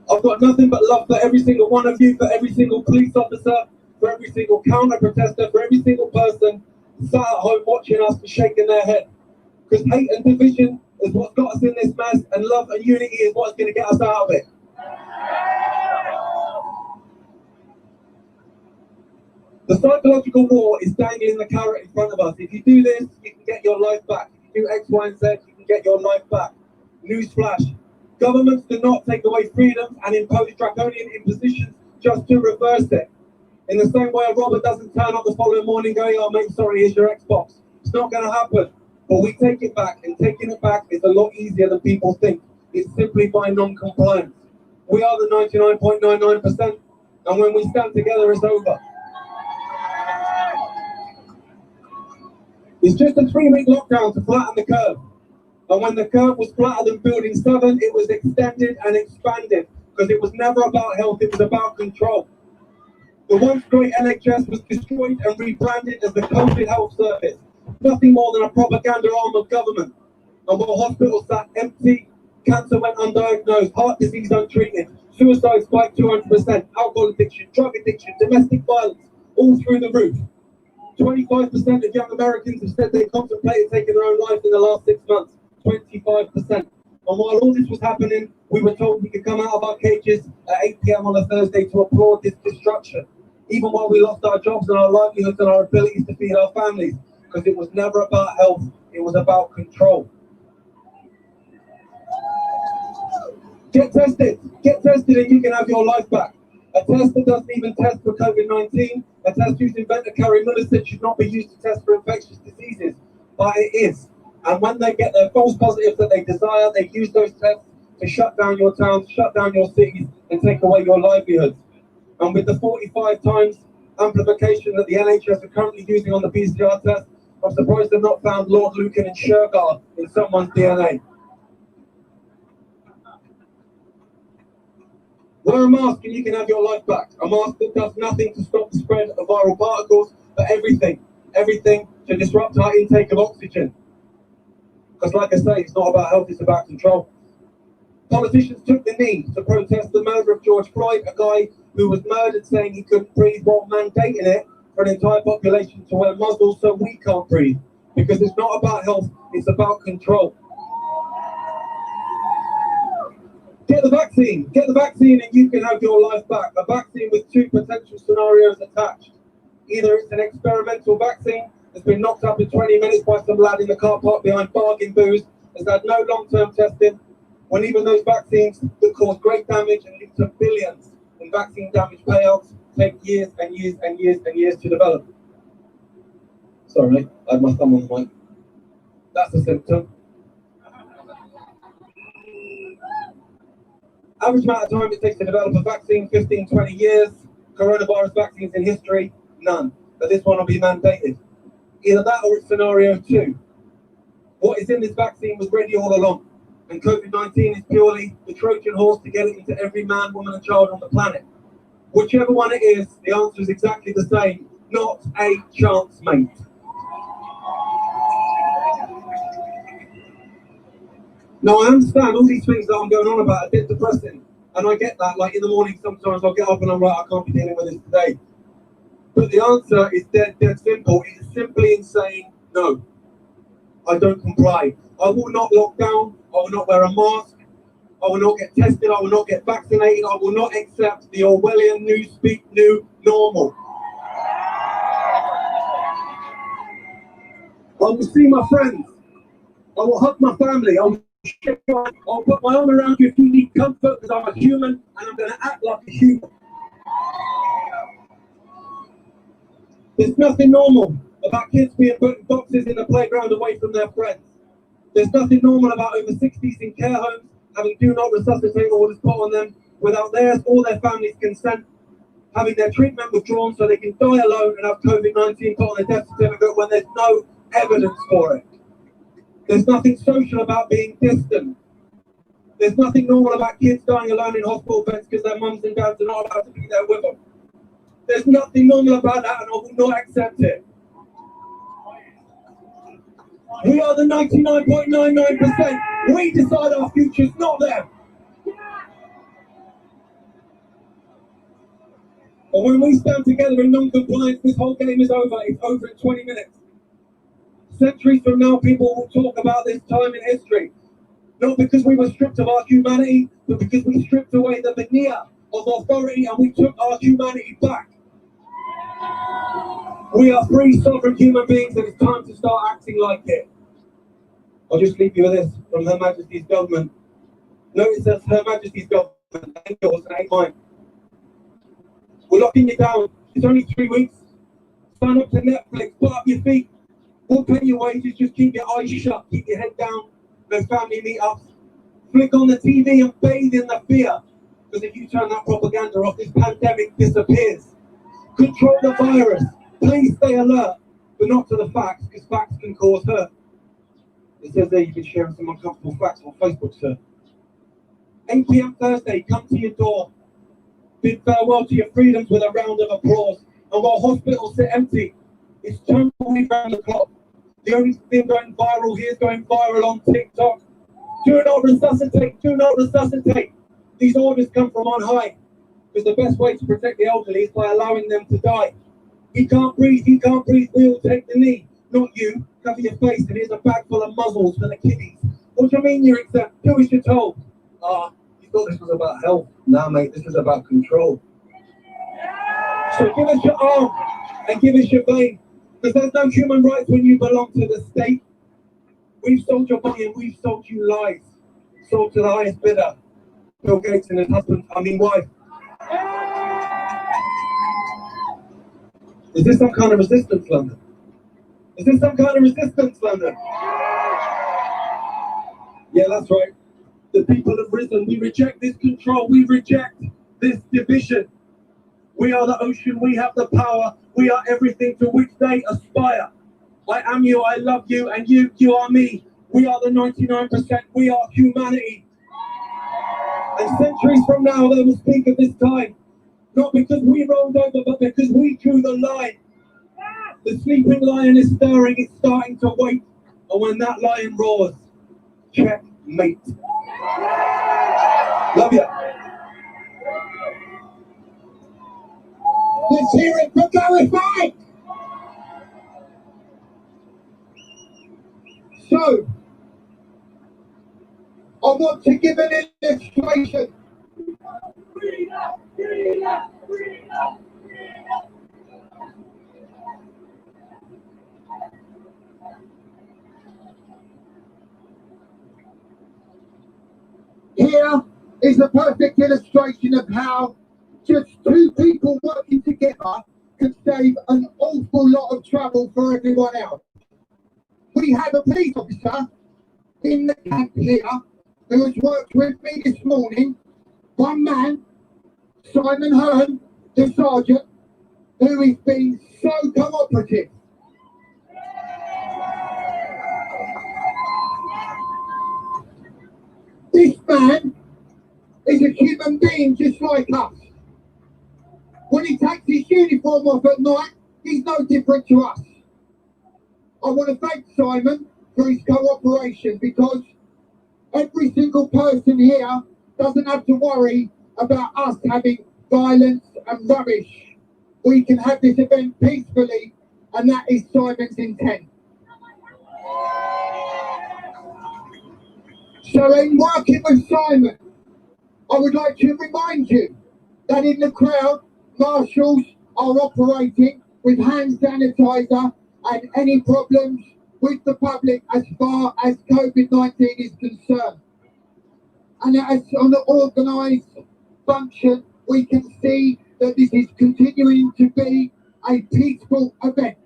I've got nothing but love for every single one of you, for every single police officer, for every single counter-protester, for every single person sat at home watching us and shaking their head. Because hate and division is what's got us in this mess, and love and unity is what's going to get us out of it. The psychological war is dangling the carrot in front of us. If you do this, you can get your life back. If you do X, Y, and Z, you can get your life back. Newsflash. Governments do not take away freedoms and impose draconian impositions just to reverse it. In the same way a robber doesn't turn up the following morning going, oh mate, sorry, here's your Xbox. It's not going to happen. But we take it back, and taking it back is a lot easier than people think. It's simply by non-compliance. We are the 99.99%, and when we stand together, it's over. It's just a 3-week lockdown to flatten the curve. And when the curve was flatter than Building 7, it was extended and expanded, because it was never about health, it was about control. The once great NHS was destroyed and rebranded as the COVID Health Service, nothing more than a propaganda arm of government. And while hospitals sat empty, cancer went undiagnosed, heart disease untreated, suicide spiked 200%, alcohol addiction, drug addiction, domestic violence, all through the roof. 25% of young Americans have said they contemplated taking their own life in the last 6 months. 25%. And while all this was happening, we were told we could come out of our cages at 8 p.m. on a Thursday to applaud this destruction, even while we lost our jobs and our livelihoods and our abilities to feed our families, because it was never about health, it was about control. Get tested and you can have your life back. A test that doesn't even test for COVID-19, a test used in veterinary medicine should not be used to test for infectious diseases, but it is. And when they get their false positives that they desire, they use those tests to shut down your towns, shut down your cities, and take away your livelihoods. And with the 45 times amplification that the NHS are currently using on the PCR test, I'm surprised they've not found Lord Lucan and Shergar in someone's DNA. Wear a mask and you can have your life back. A mask that does nothing to stop the spread of viral particles, but everything to disrupt our intake of oxygen. Because like I say, it's not about health, it's about control. Politicians took the knee to protest the murder of George Floyd, a guy who was murdered saying he couldn't breathe, while mandating it for an entire population to wear muzzles so we can't breathe. Because it's not about health, it's about control. Get the vaccine and you can have your life back. A vaccine with 2 potential scenarios attached. Either it's an experimental vaccine that's been knocked up in 20 minutes by some lad in the car park behind bargain booze, has had no long-term testing, when even those vaccines that cause great damage and lead to billions in vaccine damage payouts take years and years and years and years to develop. Sorry, I had my thumb on the mic. That's a symptom. Average amount of time it takes to develop a vaccine, 15, 20 years. Coronavirus vaccines in history, none. But this one will be mandated. Either that or it's scenario 2. What is in this vaccine was ready all along. And COVID-19 is purely the Trojan horse to get it into every man, woman and child on the planet. Whichever one it is, the answer is exactly the same. Not a chance, mate. Now, I understand all these things that I'm going on about are a bit depressing. And I get that, like in the morning, sometimes I'll get up and I'm like, I can't be dealing with this today. But the answer is dead simple. It is simply in saying, no, I don't comply. I will not lock down. I will not wear a mask. I will not get tested. I will not get vaccinated. I will not accept the Orwellian new normal. I will see my friends. I will hug my family. I will shake your hand. I'll put my arm around you if you need comfort, because I'm a human and I'm going to act like a human. There's nothing normal about kids being put in boxes in the playground away from their friends. There's nothing normal about over 60s in care homes having do not resuscitate orders put on them without theirs or their family's consent, having their treatment withdrawn so they can die alone and have COVID-19 put on their death certificate when there's no evidence for it. There's nothing social about being distant. There's nothing normal about kids dying alone in hospital beds because their mums and dads are not allowed to be there with them. There's nothing normal about that, and I will not accept it. We are the 99.99%. We decide our futures, not them. But when we stand together in non-compliance, this whole game is over. It's over in 20 minutes. Centuries from now, people will talk about this time in history. Not because we were stripped of our humanity, but because we stripped away the veneer of authority and we took our humanity back. We are free, sovereign human beings, and it's time to start acting like it. I'll just leave you with this from Her Majesty's government. Notice that Her Majesty's government ain't yours and ain't mine. We're locking you down. It's only 3 weeks. Sign up to Netflix, put up your feet. We'll pay your wages, just keep your eyes shut, keep your head down. No family meetups. Flick on the TV and bathe in the fear. Because if you turn that propaganda off, this pandemic disappears. Control the virus. Please stay alert, but not to the facts, because facts can cause hurt. It says there you've been sharing some uncomfortable facts on Facebook, sir. 8 PM Thursday, come to your door. Bid farewell to your freedoms with a round of applause. And while hospitals sit empty, it's tumbleweed round the clock. The only thing going viral here is going viral on TikTok. Do not resuscitate, do not resuscitate. These orders come from on high. Because the best way to protect the elderly is by allowing them to die. He can't breathe, we all take the knee. Not you, cover your face, and here's a bag full of muzzles for the kiddies. What do you mean you're exempt? Do as you're told. You thought this was about health. Nah, mate, this is about control. So give us your arm and give us your vein. Because there's no human rights when you belong to the state. We've sold your body and we've sold you lies. Sold to the highest bidder. Bill Gates and his wife. Is this some kind of resistance, London? Is this some kind of resistance, London? Yeah, that's right. The people have risen. We reject this control. We reject this division. We are the ocean. We have the power. We are everything to which they aspire. I am you. I love you. And you are me. We are the 99%. We are humanity. And centuries from now, they will speak of this time. Not because we rolled over, but because we drew the line. The sleeping lion is stirring. It's starting to wake. And when that lion roars, checkmate. Love you. Let's hear it for Clarify. So, I want to give an illustration. Here is a perfect illustration of how just two people working together can save an awful lot of trouble for everyone else. We have a police officer in the camp here who has worked with me this morning. One man, Simon Hearn, the sergeant, who has been so cooperative. This man is a human being just like us. When he takes his uniform off at night, he's no different to us. I want to thank Simon for his cooperation, because every single person here doesn't have to worry about us having violence and rubbish. We can have this event peacefully, and that is Simon's intent. So in working with Simon, I would like to remind you that in the crowd, marshals are operating with hand sanitizer and any problems with the public as far as COVID-19 is concerned. And as on the organised function, we can see that this is continuing to be a peaceful event.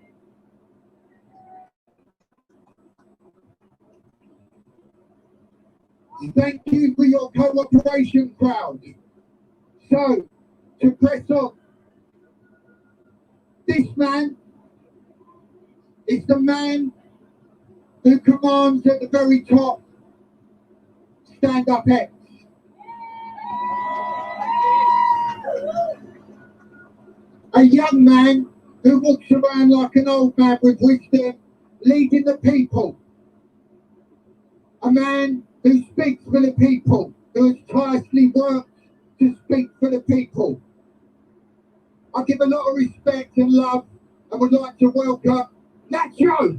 Thank you for your cooperation, crowd. So, to press on, this man is the man who commands at the very top, Stand Up X. A young man who walks around like an old man with wisdom, leading the people. A man who speaks for the people, who has tirelessly worked to speak for the people. I give a lot of respect and love and would like to welcome Nacho.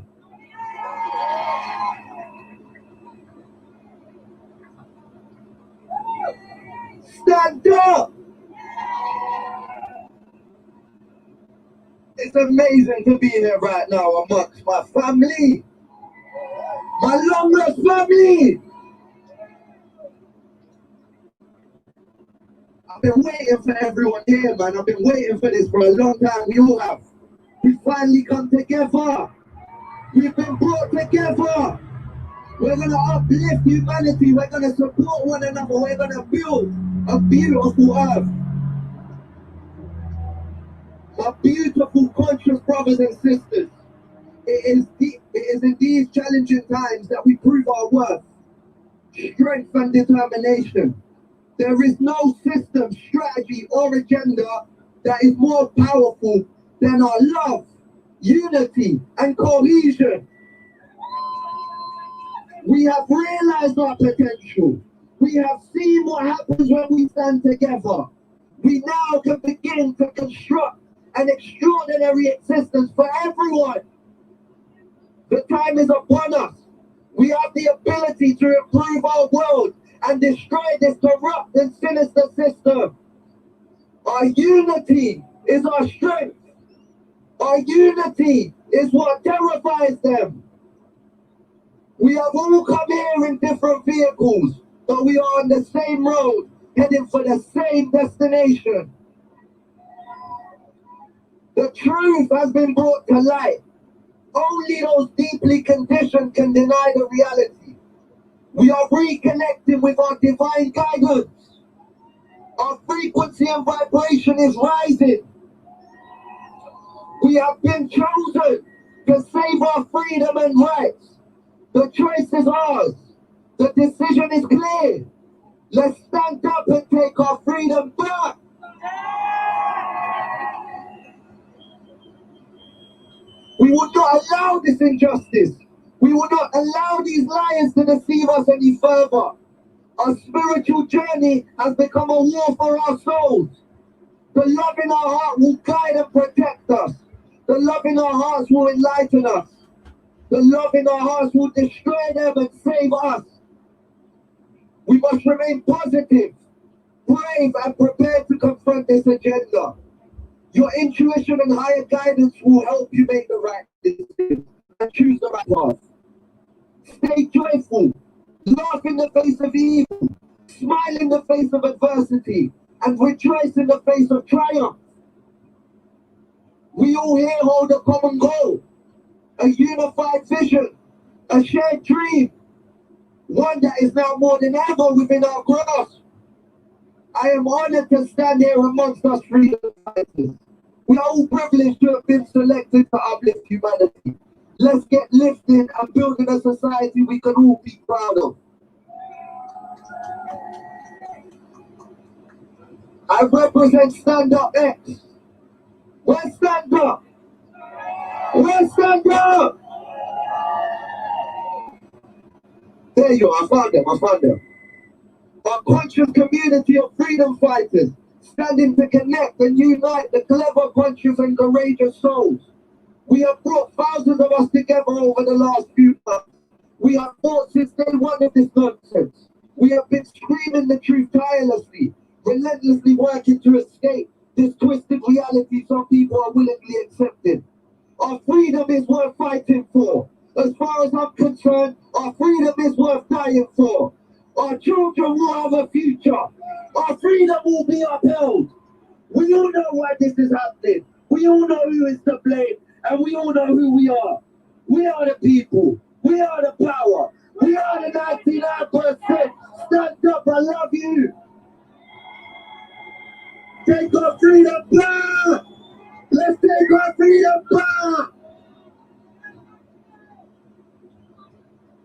Stand up! It's amazing to be here right now amongst my family, my long lost family. I've been waiting for everyone here, man. I've been waiting for this for a long time. We all have. We finally come together. We've been brought together. We're going to uplift humanity. We're going to support one another. We're going to build a beautiful earth. My beautiful, conscious brothers and sisters, it is in these challenging times that we prove our worth, strength and determination. There is no system, strategy or agenda that is more powerful than our love, unity and cohesion. We have realized our potential. We have seen what happens when we stand together. We now can begin to construct an extraordinary existence for everyone. The time is upon us. We have the ability to improve our world and destroy this corrupt and sinister system. Our unity is our strength. Our unity is what terrifies them. We have all come here in different vehicles, but we are on the same road, heading for the same destination. The truth has been brought to light. Only those deeply conditioned can deny the reality. We are reconnecting with our divine guidance. Our frequency and vibration is rising. We have been chosen to save our freedom and rights. The choice is ours. The decision is clear. Let's stand up and take our freedom back. We will not allow this injustice. We will not allow these liars to deceive us any further. Our spiritual journey has become a war for our souls. The love in our heart will guide and protect us. The love in our hearts will enlighten us. The love in our hearts will destroy them and save us. We must remain positive, brave, and prepared to confront this agenda. Your intuition and higher guidance will help you make the right decision and choose the right path. Stay joyful, laugh in the face of evil, smile in the face of adversity, and rejoice in the face of triumph. We all here hold a common goal, a unified vision, a shared dream, one that is now more than ever within our grasp. I am honored to stand here amongst us freedom fighters. We are all privileged to have been selected to uplift humanity. Let's get lifted and building a society we can all be proud of. I represent Stand Up X. Where's Stand Up? Where's Stand Up? There you are, I found them. Our conscious community of freedom fighters, standing to connect and unite the clever, conscious and courageous souls. We have brought thousands of us together over the last few months. We have fought since day one of this nonsense. We have been screaming the truth tirelessly, relentlessly working to escape this twisted reality some people are willingly accepting. Our freedom is worth fighting for. As far as I'm concerned, our freedom is worth dying for. Our children will have a future. Our freedom will be upheld. We all know why this is happening. We all know who is to blame. And we all know who we are. We are the people. We are the power. We are the 99%. Stand up, I love you. Take our freedom back. Let's take our freedom back.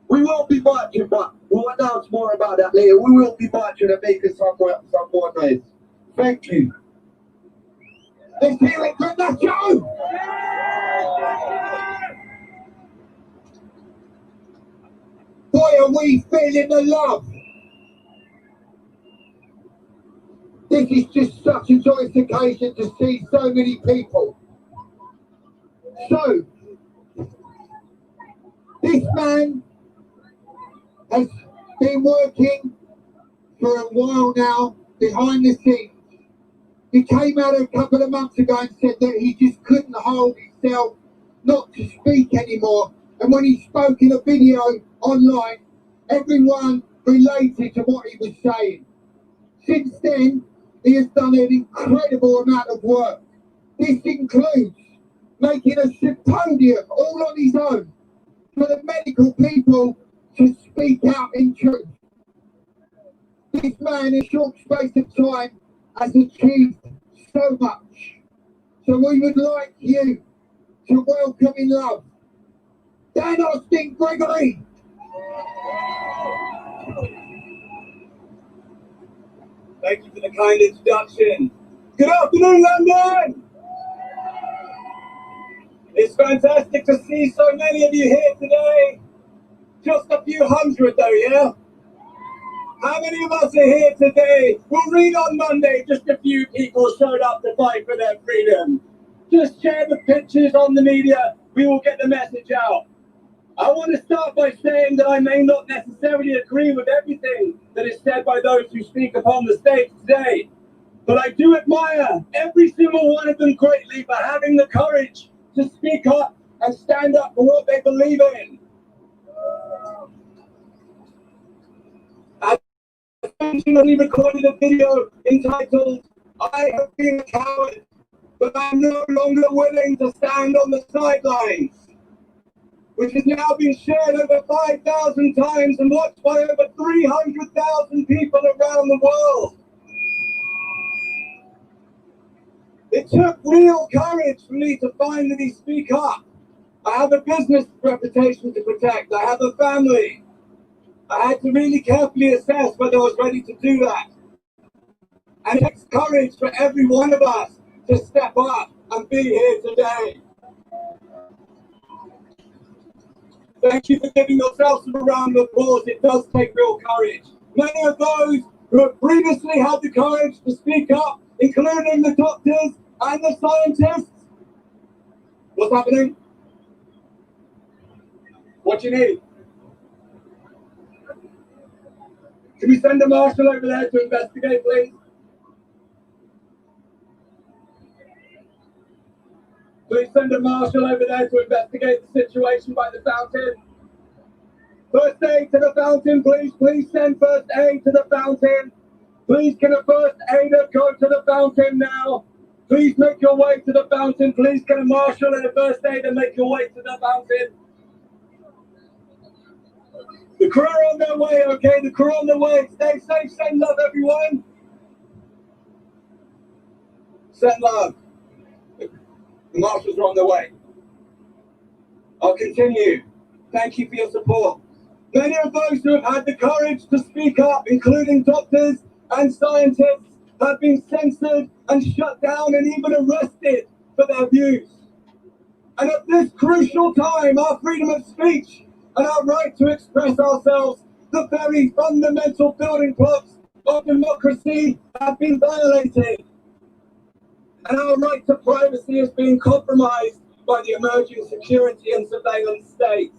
We will be marching, but we'll announce more about that later. We will be marching and making some more noise. Thank you. Let's hear it from the show. Boy, are we feeling the love. This is just such a joyous occasion to see so many people. So, this man has been working for a while now behind the scenes. He came out a couple of months ago and said that he just couldn't hold himself not to speak anymore. And when he spoke in a video online, everyone related to what he was saying. Since then, he has done an incredible amount of work. This includes making a symposium all on his own for the medical people to speak out in truth. This man in a short space of time has achieved so much. So we would like you to welcome in love Dan Austin Gregory. Thank you for the kind introduction. Good afternoon, London! It's fantastic to see so many of you here today. Just a few hundred though, yeah? How many of us are here today? We'll read on Monday just a few people showed up to fight for their freedom. Just share the pictures on the media. We will get the message out. I want to start by saying that I may not necessarily agree with everything that is said by those who speak upon the stage today, but I do admire every single one of them greatly for having the courage to speak up and stand up for what they believe in. I recently recorded a video entitled, "I have been a coward, but I'm no longer willing to stand on the sidelines," which has now been shared over 5,000 times and watched by over 300,000 people around the world. It took real courage for me to finally speak up. I have a business reputation to protect. I have a family. I had to really carefully assess whether I was ready to do that. And it takes courage for every one of us to step up and be here today. Thank you for giving yourselves a round of applause. It does take real courage. Many of those who have previously had the courage to speak up, including the doctors and the scientists. What's happening? What do you need? Can we send a marshal over there to investigate, please? Please send a marshal over there to investigate the situation by the fountain. First aid to the fountain, please. Please send first aid to the fountain. Please, can a first aider go to the fountain now? Please make your way to the fountain. Please, can a marshal and a first aider make your way to the fountain? The crew are on their way, okay? The crew on their way. Stay safe, send love, everyone. Send love. The marshals are on their way. I'll continue. Thank you for your support. Many of those who have had the courage to speak up, including doctors and scientists, have been censored and shut down and even arrested for their views. And at this crucial time, our freedom of speech and our right to express ourselves, the very fundamental building blocks of democracy, have been violated. And our right to privacy is being compromised by the emerging security and surveillance state.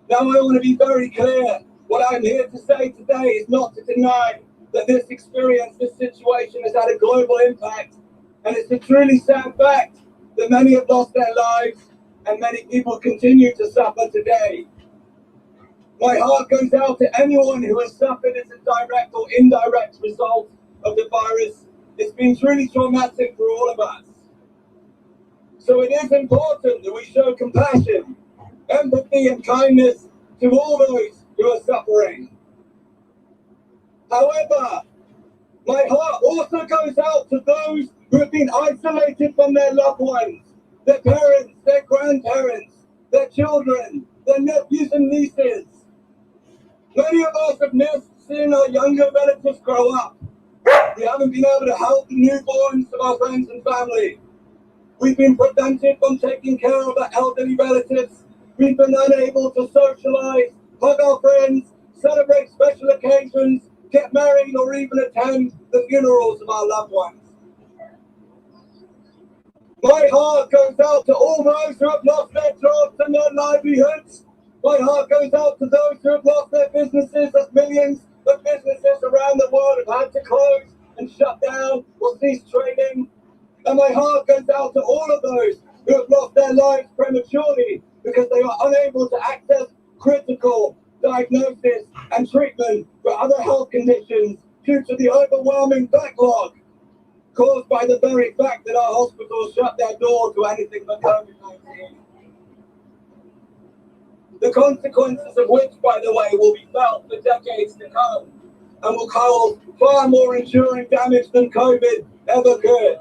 Now, I want to be very clear. What I'm here to say today is not to deny that this experience, this situation has had a global impact. And it's a truly sad fact that many have lost their lives and many people continue to suffer today. My heart goes out to anyone who has suffered as a direct or indirect result of the virus. It's been truly traumatic for all of us. So it is important that we show compassion, empathy and kindness to all those who are suffering. However, my heart also goes out to those who have been isolated from their loved ones, their parents, their grandparents, their children, their nephews and nieces. Many of us have missed seeing our younger relatives grow up, We haven't been able to help the newborns of our friends and family. We've been prevented from taking care of our elderly relatives. We've been unable to socialize, hug our friends, celebrate special occasions, get married, or even attend the funerals of our loved ones. My heart goes out to all those who have lost their jobs and their livelihoods. My heart goes out to those who have lost their businesses, as millions of businesses around the world have had to close and shut down or cease trading. And my heart goes out to all of those who have lost their lives prematurely because they are unable to access critical diagnosis and treatment for other health conditions due to the overwhelming backlog caused by the very fact that our hospitals shut their doors to anything but COVID-19. The consequences of which, by the way, will be felt for decades to come and will cause far more enduring damage than COVID ever could.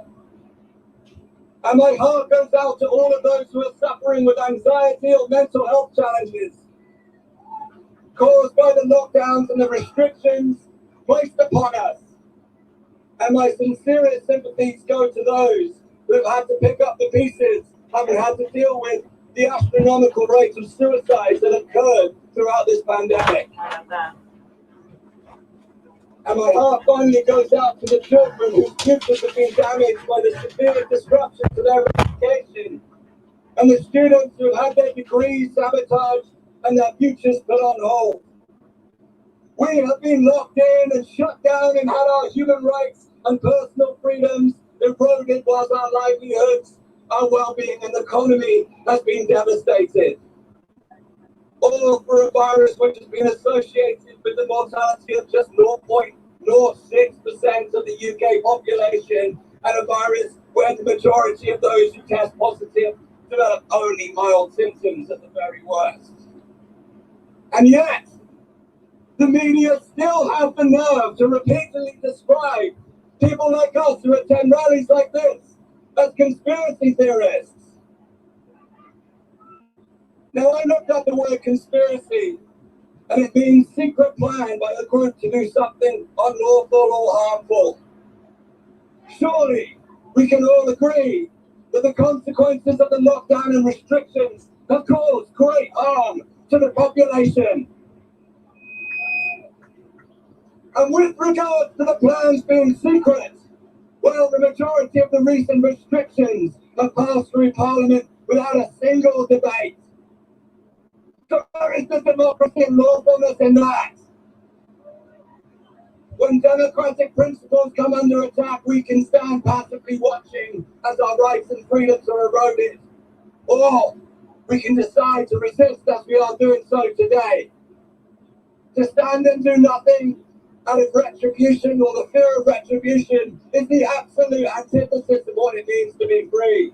And my heart goes out to all of those who are suffering with anxiety or mental health challenges caused by the lockdowns and the restrictions placed upon us. And my sincerest sympathies go to those who have had to pick up the pieces, having had to deal with the astronomical rate of suicides that occurred throughout this pandemic. And my heart finally goes out to the children whose futures have been damaged by the severe disruption to their education, and the students who have had their degrees sabotaged and their futures put on hold. We have been locked in and shut down and had our human rights and personal freedoms eroded whilst our livelihoods, our well-being and economy has been devastated. All for a virus which has been associated with the mortality of just 0.06% of the UK population, and a virus where the majority of those who test positive develop only mild symptoms at the very worst. And yet, the media still have the nerve to repeatedly describe people like us who attend rallies like this as conspiracy theorists. Now, I looked at the word conspiracy, and it means secret plan by a group to do something unlawful or harmful. Surely, we can all agree that the consequences of the lockdown and restrictions have caused great harm to the population. And with regards to the plans being secret, well, the majority of the recent restrictions have passed through Parliament without a single debate. So where is the democracy and lawfulness in that? When democratic principles come under attack, we can stand passively watching as our rights and freedoms are eroded. Or we can decide to resist as we are doing so today. To stand and do nothing out of retribution or the fear of retribution is the absolute antithesis of what it means to be free.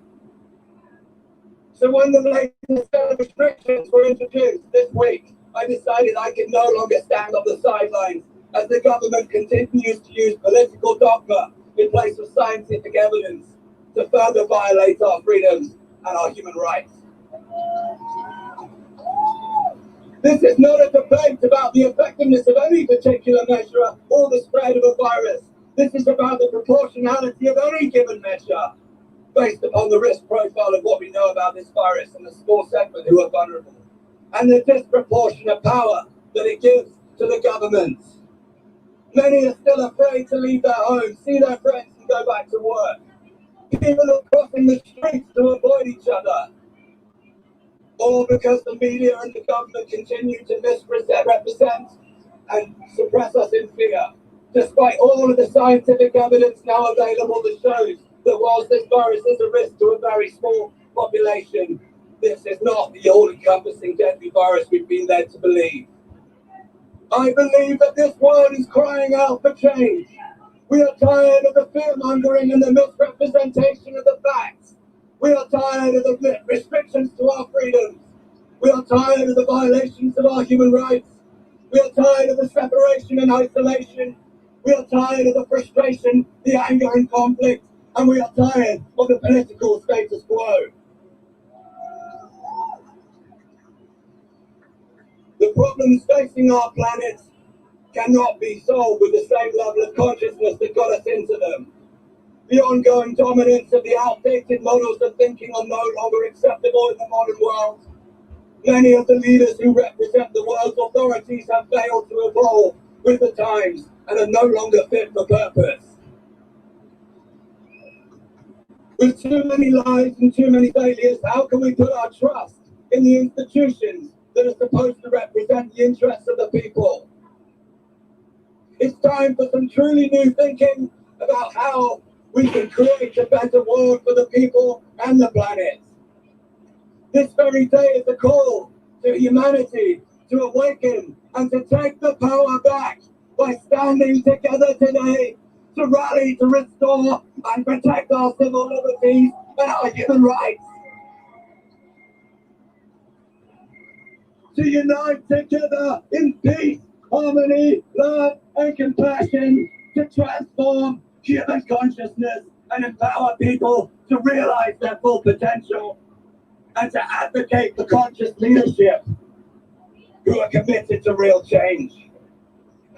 So when the latest set of restrictions were introduced this week, I decided I could no longer stand on the sidelines as the government continues to use political dogma in place of scientific evidence to further violate our freedoms and our human rights. This is not a debate about the effectiveness of any particular measure or the spread of a virus. This is about the proportionality of any given measure based upon the risk profile of what we know about this virus and the small segment who are vulnerable, and the disproportionate power that it gives to the governments. Many are still afraid to leave their homes, see their friends and go back to work. People are crossing the streets to avoid each other. All because the media and the government continue to misrepresent and suppress us in fear, despite all of the scientific evidence now available that shows that whilst this virus is a risk to a very small population, this is not the all-encompassing deadly virus we've been led to believe. I believe that this world is crying out for change. We are tired of the fear-mongering and the misrepresentation of the facts. We are tired of the restrictions to our freedoms. We are tired of the violations of our human rights. We are tired of the separation and isolation. We are tired of the frustration, the anger and conflict. And we are tired of the political status quo. The problems facing our planet cannot be solved with the same level of consciousness that got us into them. The ongoing dominance of the outdated models of thinking are no longer acceptable in the modern world. Many of the leaders who represent the world's authorities have failed to evolve with the times and are no longer fit for purpose. With too many lies and too many failures, how can we put our trust in the institutions that are supposed to represent the interests of the people? It's time for some truly new thinking about how we can create a better world for the people and the planet. This very day is a call to humanity to awaken and to take the power back by standing together today to rally to restore and protect our civil liberties and our human rights. To unite together in peace, harmony, love and compassion to transform human consciousness and empower people to realize their full potential, and to advocate for conscious leadership who are committed to real change,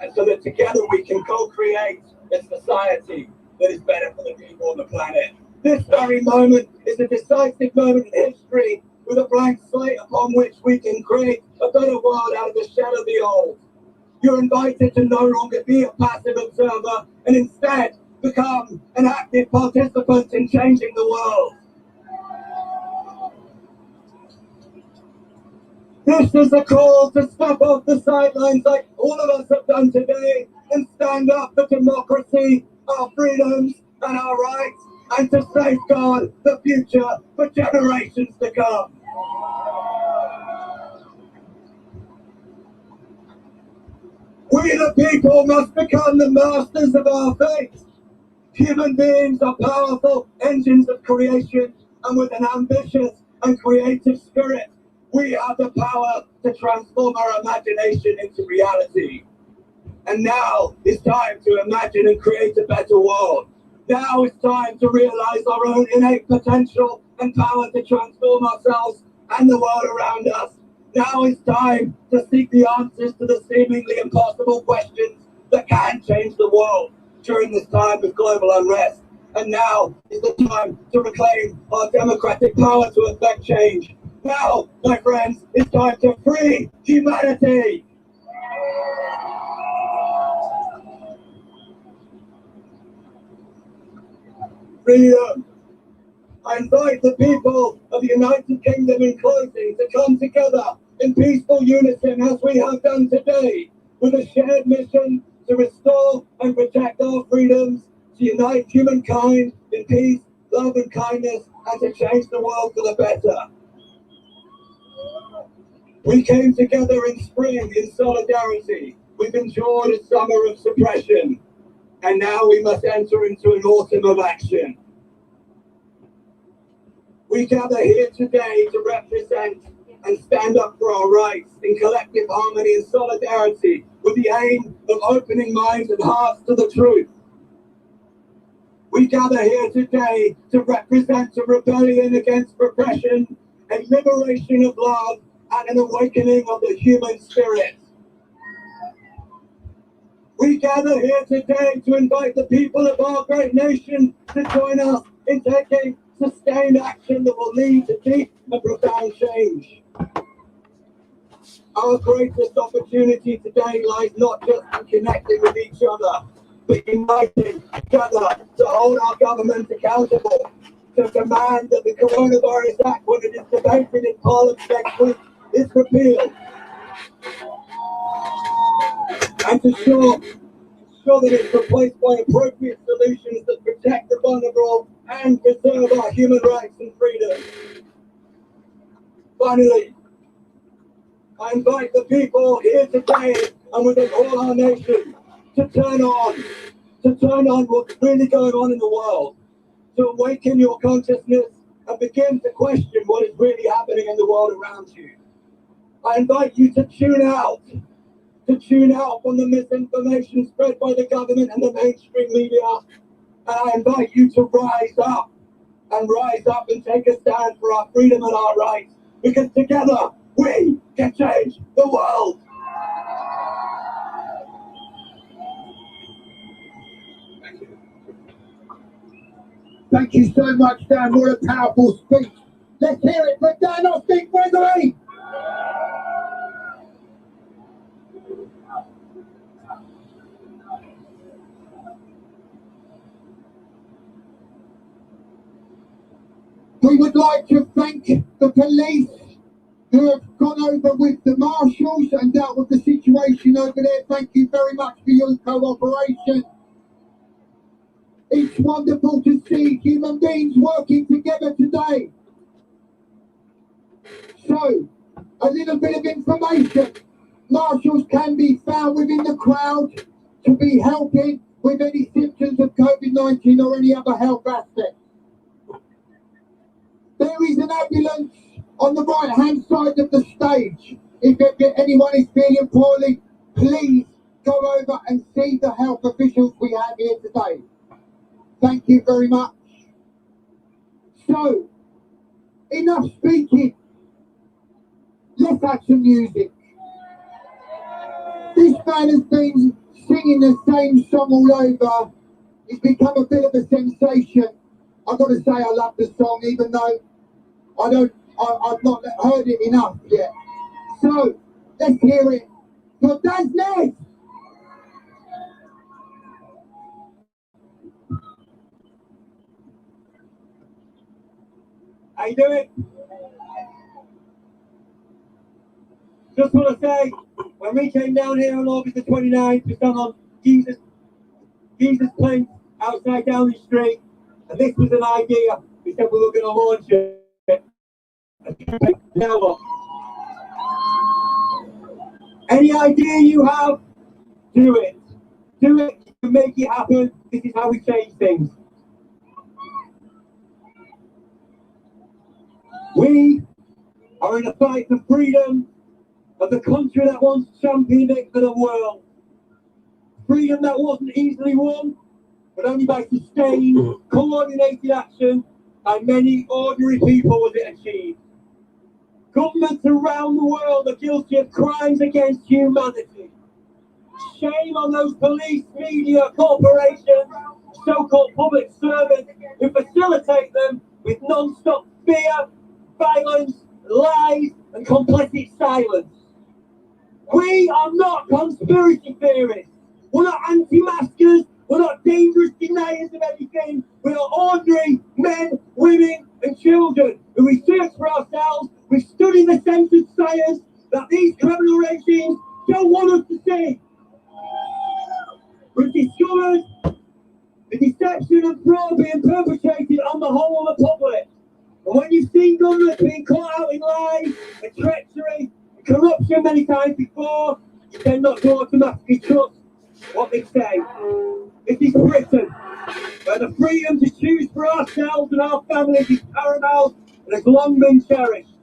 and so that together we can co-create a society that is better for the people on the planet. This very moment is a decisive moment in history with a blank slate upon which we can create a better world out of the shell of the old. You're invited to no longer be a passive observer and instead become an active participant in changing the world. This is a call to step off the sidelines like all of us have done today and stand up for democracy, our freedoms and our rights, and to safeguard the future for generations to come. We the people must become the masters of our fate. Human beings are powerful engines of creation, and with an ambitious and creative spirit, we have the power to transform our imagination into reality. And now it's time to imagine and create a better world. Now it's time to realize our own innate potential and power to transform ourselves and the world around us. Now it's time to seek the answers to the seemingly impossible questions that can change the world during this time of global unrest. And now is the time to reclaim our democratic power to effect change. Now, my friends, it's time to free humanity! Freedom! I invite the people of the United Kingdom in closing to come together in peaceful unison as we have done today, with a shared mission to restore and protect our freedoms, to unite humankind in peace, love and kindness, and to change the world for the better. We came together in spring in solidarity. We've endured a summer of suppression, and now we must enter into an autumn of action. We gather here today to represent and stand up for our rights in collective harmony and solidarity, with the aim of opening minds and hearts to the truth. We gather here today to represent a rebellion against repression, a liberation of love, and an awakening of the human spirit. We gather here today to invite the people of our great nation to join us in taking sustained action that will lead to deep and profound change. Our greatest opportunity today lies not just in connecting with each other, but uniting together to hold our government accountable, to demand that the Coronavirus Act, when it is debated in Parliament next week, is repealed, and to ensure that it's replaced by appropriate solutions that protect the vulnerable and preserve our human rights and freedoms. Finally, I invite the people here today and within all our nation to turn on what's really going on in the world, to awaken your consciousness and begin to question what is really happening in the world around you. I invite you to tune out from the misinformation spread by the government and the mainstream media. And I invite you to rise up and take a stand for our freedom and our rights, because together we can change the world. Thank you so much, Dan. What a powerful speech. Let's hear it for Dan Austin Gregory. We would like to thank the police who have gone over with the marshals and dealt with the situation over there. Thank you very much for your cooperation. It's wonderful to see human beings working together today. So, a little bit of information. Marshals can be found within the crowd to be helping with any symptoms of COVID-19 or any other health aspect. There is an ambulance on the right-hand side of the stage. If anyone is feeling poorly, please go over and see the health officials we have here today. Thank you very much. So, enough speaking. Let's have some music. This man has been singing the same song all over. It's become a bit of a sensation. I've got to say I love the song, even though I've not heard it enough yet. So, let's hear it for Dan's Ned. How you doing? Just want to say, when we came down here on August the 29th, we stand on Jesus plinth outside Downing Street, and this was an idea. We said we were going to launch it. Now what? Any idea you have, do it. Do it, you can make it happen. This is how we change things. We are in a fight for freedom of the country that once championed it for the world. Freedom that wasn't easily won, but only by sustained, coordinated action by many ordinary people was it achieved. Governments around the world are guilty of crimes against humanity. Shame on those police, media, corporations, so-called public servants who facilitate them with non-stop fear, violence, lies, and complicit silence. We are not conspiracy theorists. We're not anti-maskers. We're not dangerous deniers of anything. We are ordinary men, women, and children who research for ourselves. We study the censored science that these criminal regimes don't want us to see. We've discovered the deception and fraud being perpetrated on the whole of the public. And when you've seen governments being caught out in lies and treachery and corruption many times before, you tend not to automatically trust what they say. This is Britain, where the freedom to choose for ourselves and our families is paramount and has long been cherished.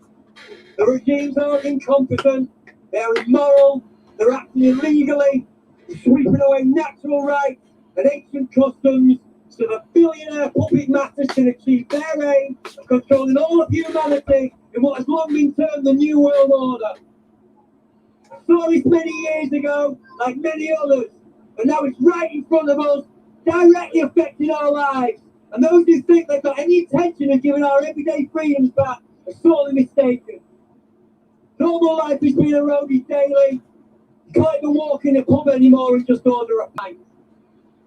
The regimes are incompetent, they are immoral, they're acting illegally, they're sweeping away natural rights and ancient customs so the billionaire puppet masters can achieve their aim of controlling all of humanity in what has long been termed the New World Order. I saw this many years ago, like many others, and now it's right in front of us, directly affecting our lives. And those who think they've got any intention of giving our everyday freedoms back are sorely mistaken. Normal life is being eroded daily. You can't even walk in a pub anymore and just order a pint.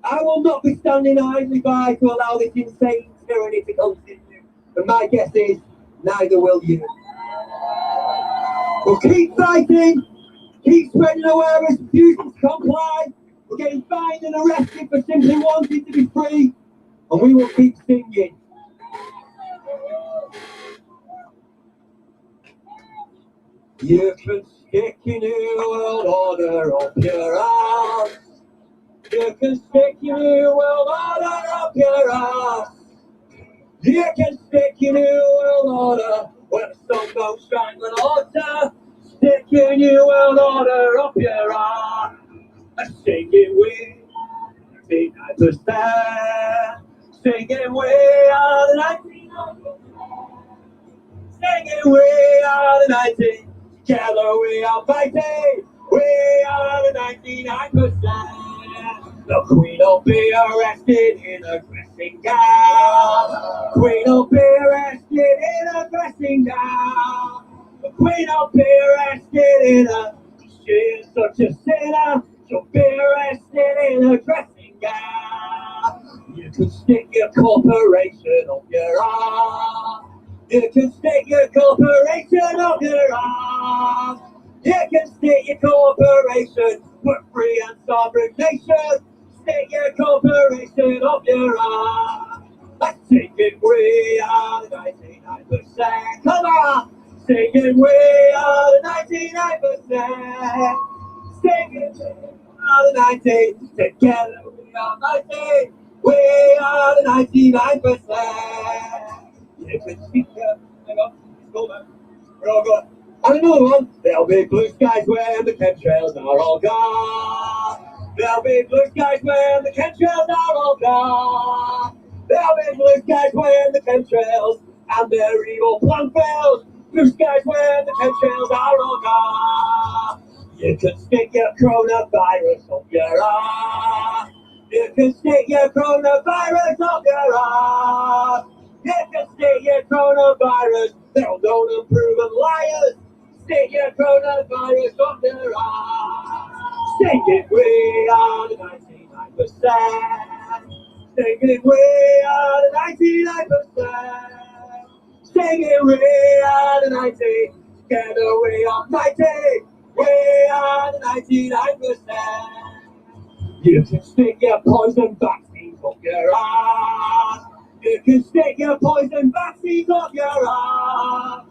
I will not be standing idly by to allow this insane tyranny to continue. And my guess is, neither will you. We'll keep fighting, keep spreading awareness, refusing to comply. We're getting fined and arrested for simply wanting to be free. And we will keep singing. You can stick your new world order up your ass. You can stick your new world order up your ass. You can stick your new world order when the sun goes strangling water. Stick your new world order up your ass. And sing it with 99%. Sing it way out of the 99%. Sing it way out of the 90. Together we are fighting. We are the 99%. The Queen will be arrested in aggressive dressing gown. Queen will be arrested in a dressing gown. The Queen will be arrested in a. She is such a sinner. She'll be arrested in a dressing gown. You can stick your corporation on your arm. You can stick your corporation on your arm. You can stick your corporation. We're free and sovereign nation. Stick your corporation on your arm. Let's sing it, we are the 99%. Come on! Sing it, we are the 99%. Sing it, we are the 90. Together we are 90. We are the 99%. You can stick your. Hang on, it's cool, man. We're all good. And another one. There'll be blue skies when the chemtrails are all gone. There'll be blue skies when the chemtrails are all gone. There'll be blue skies when the chemtrails and their evil plan fails. Blue skies when the chemtrails are all gone. You can stick your coronavirus up your arm. You can stick your coronavirus up your arm. You can stick your coronavirus. They'll don't improve and liars. Stick your coronavirus up your arm. Stick it, we are the 99%. Stick it, we are the 99%. Stick it, we are the 90. Together we are 90. We are the 99%. You can stick your poison vaccines up your ass. You can stick your poison vaccines up your ass.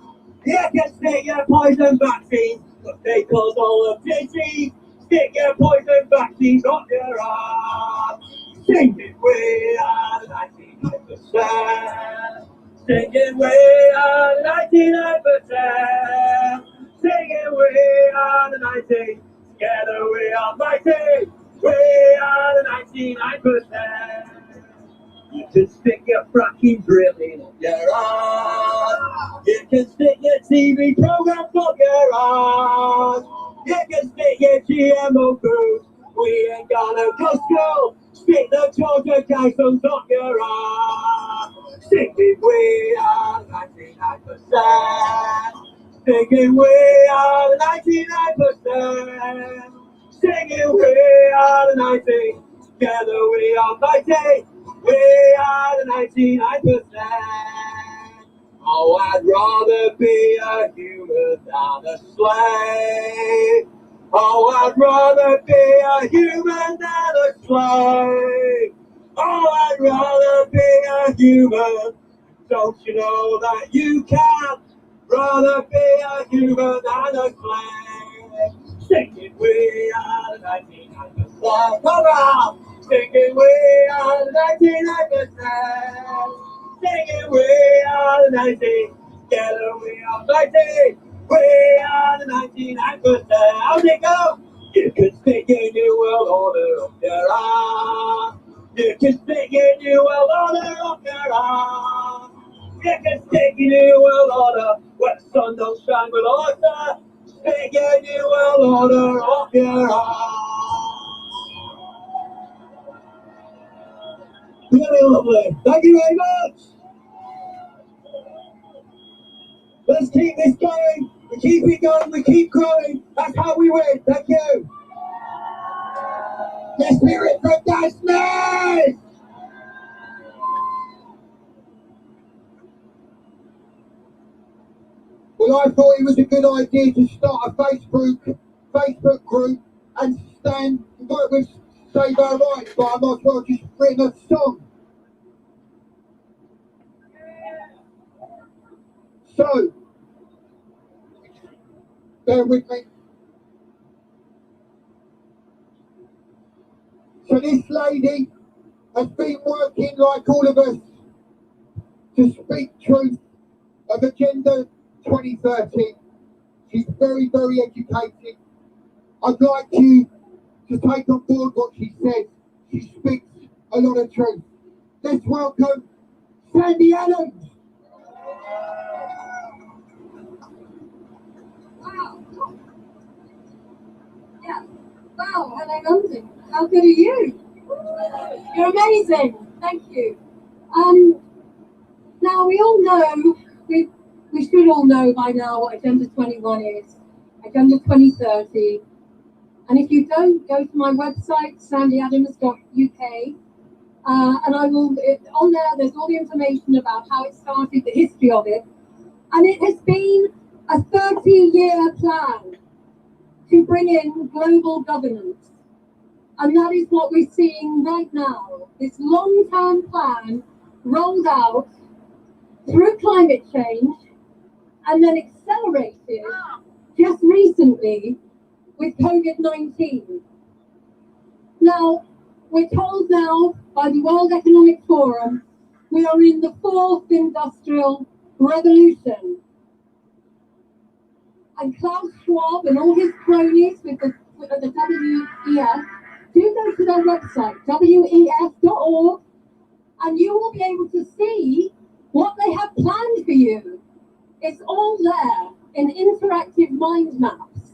You can stick your poison vaccines, but they cause all of disease. Stick your poison vaccines up your ass. Sing it, we are the 99%. Sing it, we are the 99%. Sing it, we are the 90. Together we are mighty. We are the 99%. You can stick your fracking drilling up your arse. You can stick your TV programs up your arse. You can stick your GMO foods. We ain't gonna go school. Stick the Georgia Jasons up your arse. Stick it, we are 99%. Stick it, we are the 99%. Sing it, we are the 90. Together we are mighty. We are the 99%. Oh, I'd rather be a human than a slave. Oh, I'd rather be a human than a slave. Oh, I'd rather be a human. Don't you know that you can rather be a human than a slave? Sing it, we are the 99%. Come on! Sing it, we are the 99%. Sing it, we are the 90. Together we are 90. We are the 99%. How's it go? You can stick your new world order up your arm. You can stick your new world order up your arm. You can stick your new world order where the sun don't shine with water. Stick your new world order up your arm. Very lovely. Thank you very much. Let's keep this going. We keep it going. We keep growing. That's how we win. Thank you. The spirit from Dashley. Well, I thought it was a good idea to start a Facebook group and stand work with Save Our Rights, but I might as well just written a song. So, bear with me. So this lady has been working like all of us to speak truth of Agenda 2030. She's very, very educated. I'd like you to take on board what she says. She speaks a lot of truth. Let's welcome Sandy Adams. Wow. Yeah. Wow, hello London. How good are you? You're amazing. Thank you. Now we all know, we should all know by now what Agenda 21 is, Agenda 2030. And if you don't, go to my website, sandyadams.uk, and I will, on there, there's all the information about how it started, the history of it. And it has been a 30-year plan to bring in global governance. And that is what we're seeing right now. This long-term plan rolled out through climate change and then accelerated just recently with COVID-19. Now, we're told now by the World Economic Forum we are in the fourth industrial revolution. And Klaus Schwab and all his cronies with the WEF, do go to their website, wef.org, and you will be able to see what they have planned for you. It's all there in interactive mind maps,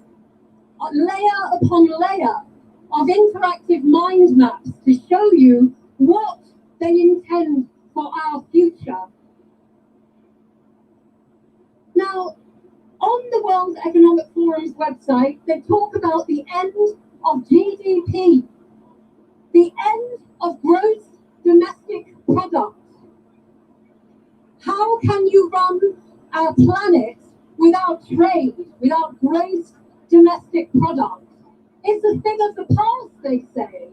layer upon layer of interactive mind maps to show you what they intend for our future. Now, on the World Economic Forum's website, they talk about the end of GDP, the end of gross domestic product. How can you run our planet without trade, without gross domestic product? It's a thing of the past, they say.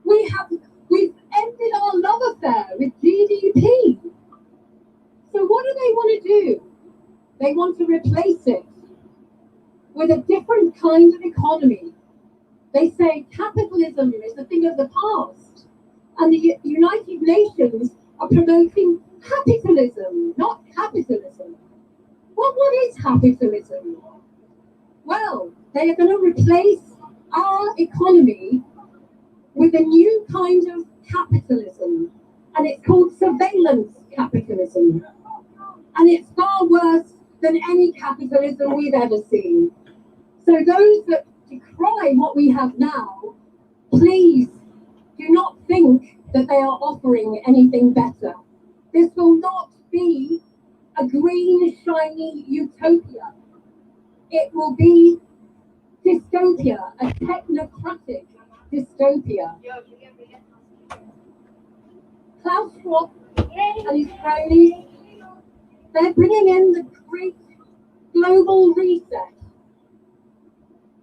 We've ended our love affair with GDP. So what do they want to do? They want to replace it with a different kind of economy. They say capitalism is a thing of the past, and the United Nations are promoting capitalism, not capitalism. Well, what is capitalism? Well, they are going to replace our economy with a new kind of capitalism, and it's called surveillance capitalism. And it's far worse than any capitalism we've ever seen. So those that decry what we have now, please do not think that they are offering anything better. This will not be a green, shiny utopia. It will be dystopia, a technocratic dystopia. Klaus Schwab and his cronies, they're bringing in the great global reset,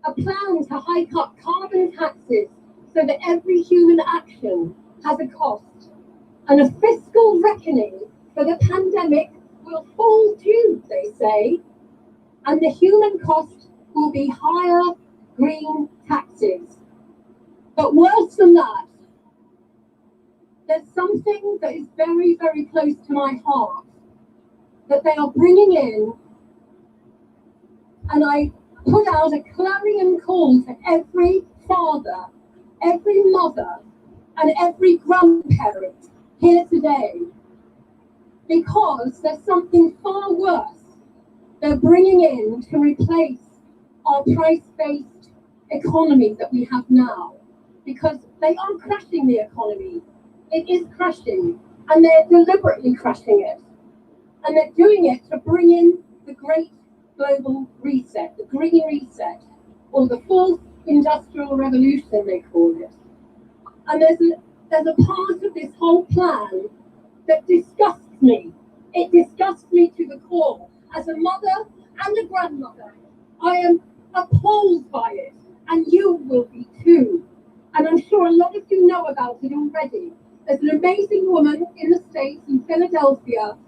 a plan to hike up carbon taxes so that every human action has a cost, and a fiscal reckoning for the pandemic will fall due, they say, and the human cost will be higher green taxes. But worse than that, there's something that is very, very close to my heart that they are bringing in, and I put out a clarion call to every father, every mother, and every grandparent here today, because there's something far worse they're bringing in to replace our price-based economy that we have now, because they are crashing the economy. It is crashing, and they're deliberately crashing it. And they're doing it to bring in the great global reset, the green reset, or the fourth industrial revolution, they call it. And there's a part of this whole plan that disgusts me. It disgusts me to the core. As a mother and a grandmother, I am appalled by it, and you will be too. And I'm sure a lot of you know about it already. There's an amazing woman in the States, in Philadelphia,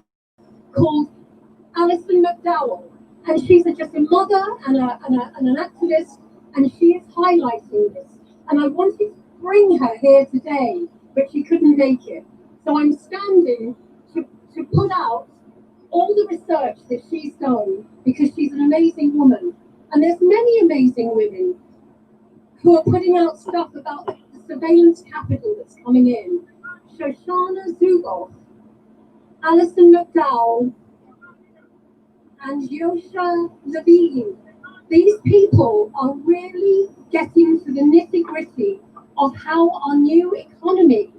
called Alison McDowell, and she's just a mother and an activist, and she is highlighting this. And I wanted to bring her here today, but she couldn't make it. So I'm standing to put out all the research that she's done, because she's an amazing woman. And there's many amazing women who are putting out stuff about the surveillance capital that's coming in. Shoshana Zuboff, Alison McDowell, and Yosha Levine. These people are really getting to the nitty-gritty of how our new economy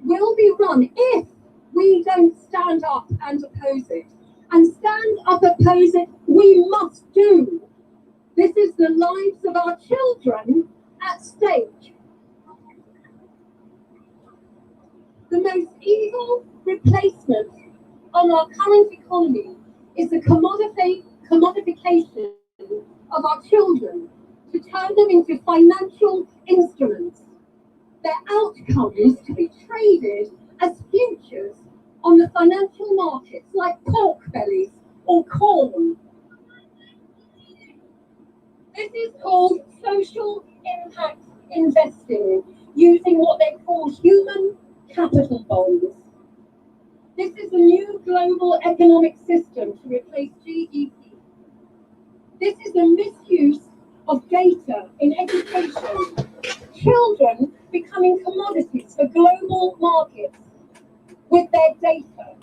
will be run if we don't stand up and oppose it. And stand up, oppose it, we must do. This is the lives of our children at stake. The most evil replacement on our current economy is the commodification of our children to turn them into financial instruments. Their outcomes to be traded as futures on the financial markets like pork bellies or corn. This is called social impact investing, using what they call human capital bonds. This is a new global economic system to replace GDP. This is a misuse of data in education. Children becoming commodities for global markets with their data.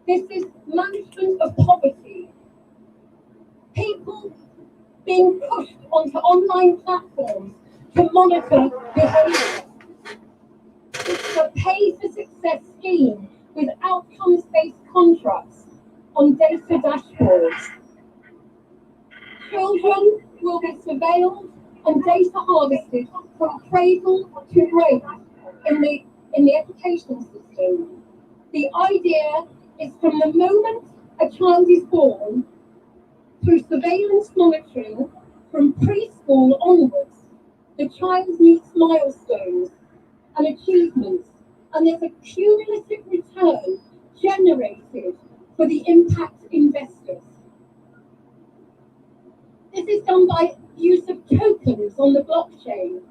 This is management of poverty. People being pushed onto online platforms to monitor behaviour. It's a pay-for-success scheme with outcomes-based contracts on data dashboards. Children will be surveilled and data harvested from cradle to grave in the education system. The idea is from the moment a child is born, through surveillance monitoring from preschool onwards, the child meets milestones and achievements, and there's a cumulative return generated for the impact investors. This is done by use of tokens on the blockchain.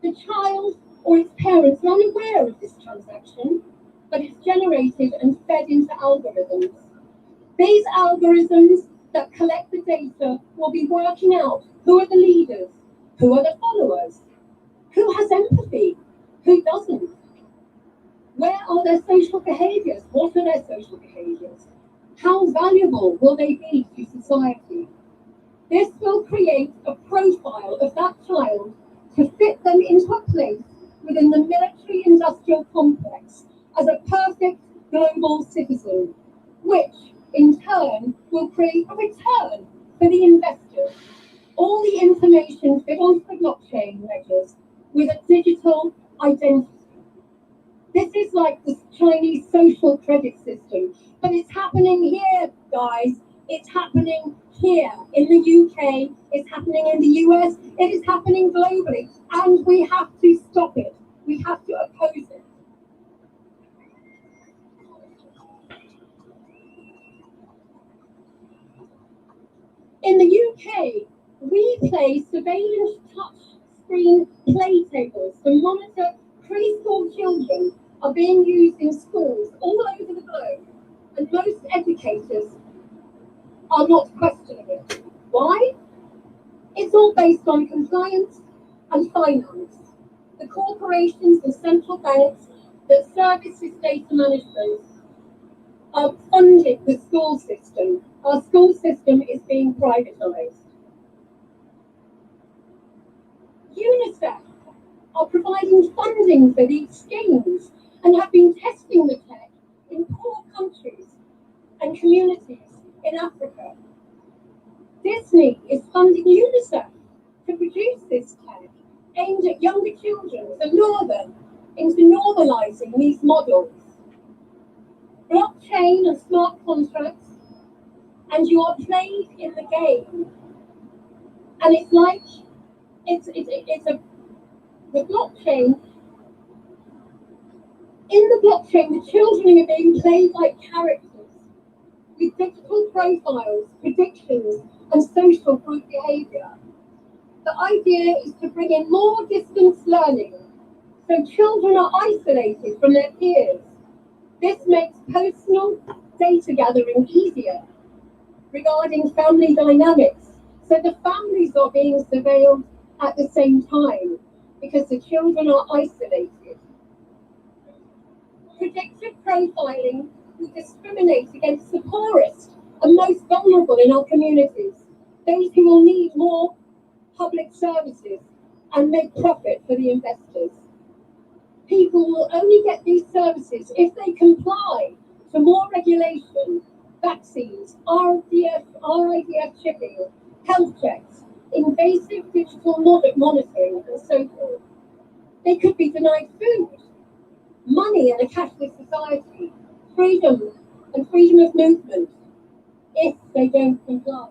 The child or its parents are unaware of this transaction, but it's generated and fed into algorithms. These algorithms that collect the data will be working out who are the leaders, who are the followers, who has empathy, who doesn't. Where are their social behaviours? What are their social behaviours? How valuable will they be to society? This will create a profile of that child to fit them into a place within the military-industrial complex as a perfect global citizen, which in turn will create a return for the investors. All the information fit onto the blockchain ledgers with a digital identity. This is like the Chinese social credit system, but it's happening here, guys. It's happening here in the UK, it's happening in the US, it is happening globally, and we have to stop it. We have to oppose it. In the UK, we play surveillance touchscreen play tables to monitor preschool children are being used in schools all over the globe, and most educators are not questioning it. Why? It's all based on compliance and finance. The corporations and central banks that service this data management are funding the school system. Our school system is being privatised. UNICEF are providing funding for these schemes and have been testing the tech in poor countries and communities in Africa. Disney is funding UNICEF to produce this tech aimed at younger children to lure them into normalising these models. Blockchain and smart contracts, and you are played in the game. And it's like, the blockchain, in the blockchain, the children are being played like characters with digital profiles, predictions, and social group behaviour. The idea is to bring in more distance learning, so children are isolated from their peers. This makes personal data gathering easier regarding family dynamics, so the families are being surveilled at the same time because the children are isolated. Predictive profiling will discriminate against the poorest and most vulnerable in our communities, those who will need more public services and make profit for the investors. people will only get these services if they comply to more regulation, vaccines, RIDF chipping, health checks, invasive digital monitoring, and so forth. They could be denied food, money in a cashless society, freedom and freedom of movement if they don't comply.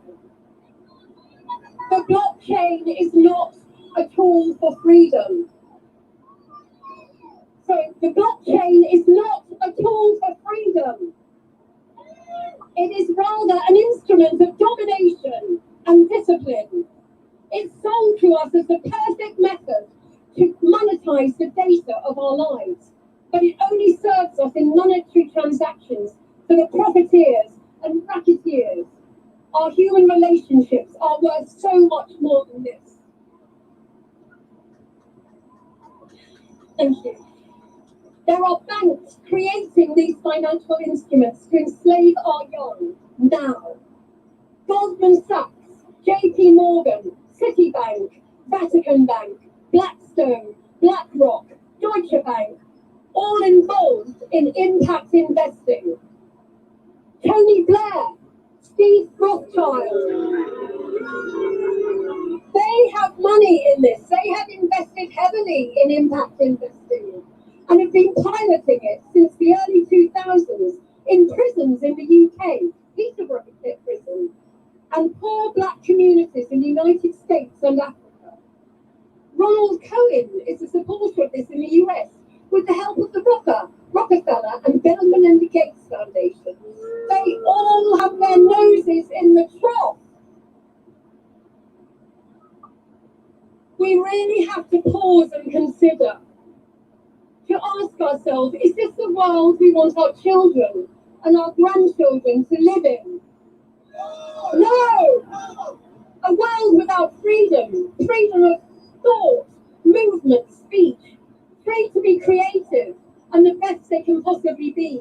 The blockchain is not a tool for freedom. So the blockchain is not a tool for freedom. It is rather an instrument of domination and discipline. It's sold to us as the perfect method to monetize the data of our lives, but it only serves us in monetary transactions for the profiteers and racketeers. Our human relationships are worth so much more than this. Thank you. There are banks creating these financial instruments to enslave our young now. Goldman Sachs, JP Morgan, Citibank, Vatican Bank, Blackstone, BlackRock, Deutsche Bank, all involved in impact investing. Tony Blair, Steve Rothschild, they have money in this. They have invested heavily in impact investing and have been piloting it since the early 2000s in prisons in the UK, Peterborough prison, and poor black communities in the United States and Africa. Ronald Cohen is a supporter of this in the US with the help of the Rockefeller and Bill and Melinda Gates Foundation. They all have their noses in the trough. We really have to pause and consider, to ask ourselves, is this the world we want our children and our grandchildren to live in? No! A world without freedom, freedom of thought, movement, speech, free to be creative and the best they can possibly be,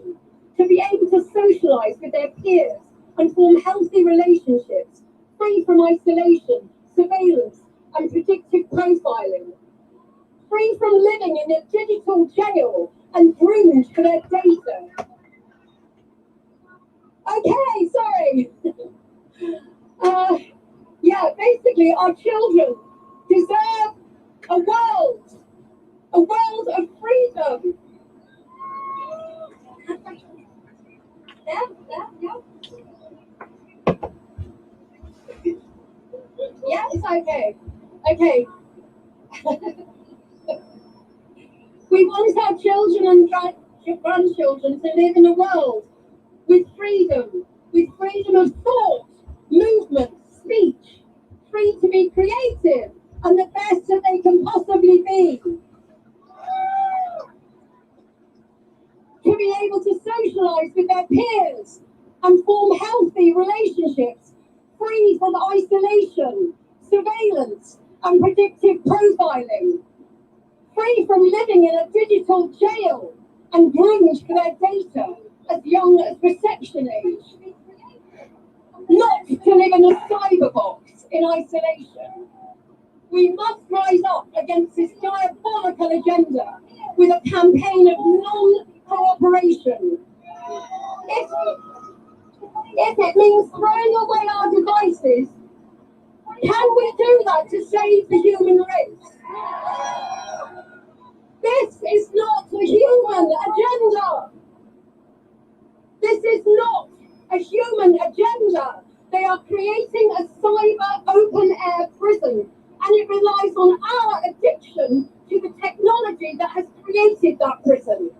to be able to socialise with their peers and form healthy relationships, free from isolation, surveillance and predictive profiling, free from living in a digital jail and groomed for their data. Okay, sorry. Basically our children deserve a world of freedom. Yeah, it's okay. Okay. We want our children and grandchildren to live in a world with freedom of thought, movement, speech, free to be creative and the best that they can possibly be. To be able to socialise with their peers and form healthy relationships, free from isolation, surveillance and predictive profiling, free from living in a digital jail and groomed for their data as young as reception age, not to live in a cyber box in isolation. We must rise up against this diabolical agenda with a campaign of non-cooperation. If it means throwing away our devices, can we do that to save the human race? This is not a human agenda. This is not a human agenda. They are creating a cyber open-air prison, and it relies on our addiction to the technology that has created that prison.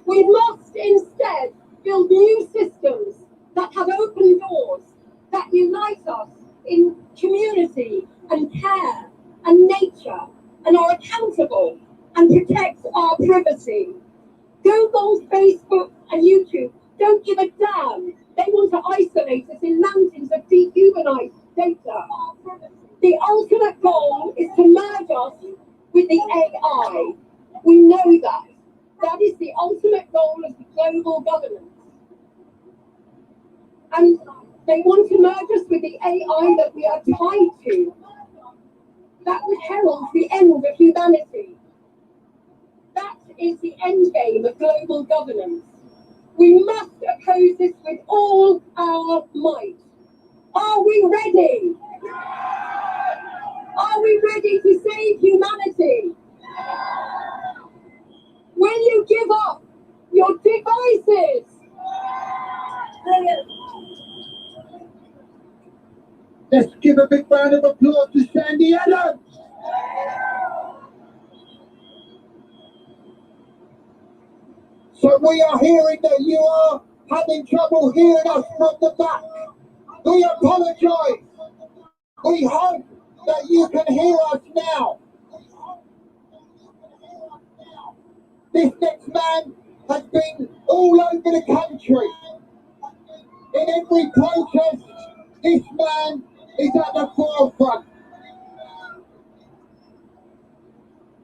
We must instead build new systems that have open doors, that unite us in community and care and nature, and are accountable and protect our privacy. Google, Facebook, and YouTube don't give a damn. They want to isolate us in mountains of dehumanized data. The ultimate goal is to merge us with the AI. We know that. That is the ultimate goal of the global governance. And they want to merge us with the AI that we are tied to. That would herald the end of humanity. is the end game of global governance. We must oppose this with all our might. Are we ready? Are we ready to save humanity? Will you give up your devices? Brilliant. Let's give a big round of applause to Sandy Adams. So we are hearing that you are having trouble hearing us from the back. We apologise. We hope that you can hear us now. This next man has been all over the country. In every protest, this man is at the forefront.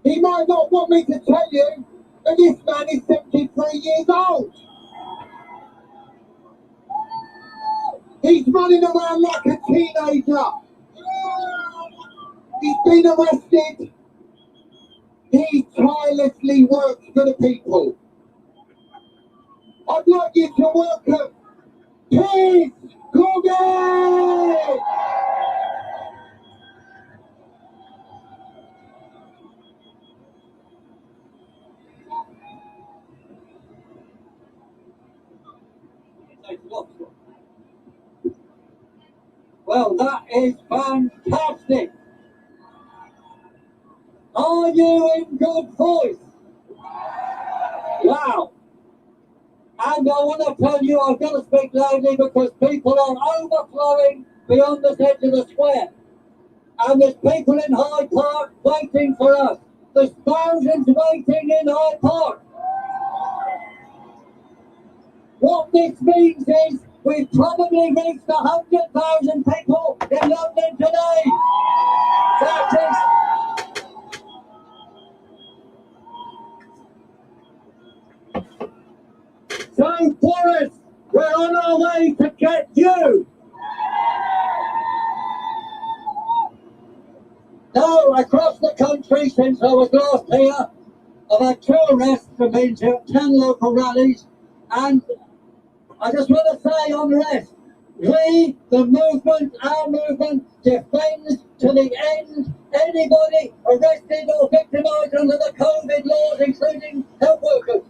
He might not want me to tell you, but this man is 73 years old. He's running around like a teenager. He's been arrested. He tirelessly works for the people. I'd like you to welcome Piers Corbett! Well, that is fantastic. Are you in good voice? Wow. And I want to tell you, I've got to speak loudly because people are overflowing beyond the edge of the square. And there's people in Hyde Park waiting for us. There's thousands waiting in Hyde Park. What this means is we've probably reached 100,000 people in London today. That is... So, Boris, we're on our way to get you. Now, across the country, since I was last here, I've had 2 arrests and been to 10 local rallies, and I just want to say on the rest, we, the movement, our movement, defends to the end anybody arrested or victimised under the COVID laws, including health workers.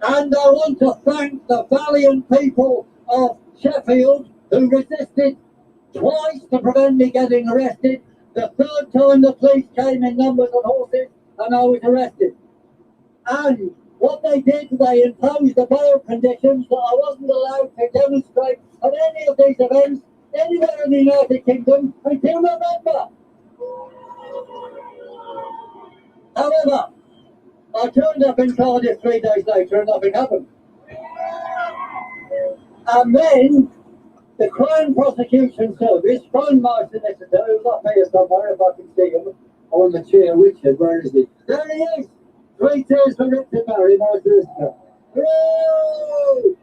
And I want to thank the valiant people of Sheffield who resisted twice to prevent me getting arrested. The 3rd time the police came in numbers on horses and I was arrested. And what they did, they imposed the bail conditions that I wasn't allowed to demonstrate at any of these events anywhere in the United Kingdom until November. However, I turned up in Cardiff 3 days later and nothing happened. And then the Crown Prosecution Service phoned my solicitor, who's up here somewhere, if I can see him, on the chair. Richard, where is he? There he is! 3 cheers for Richard Barry, my solicitor. Hooray!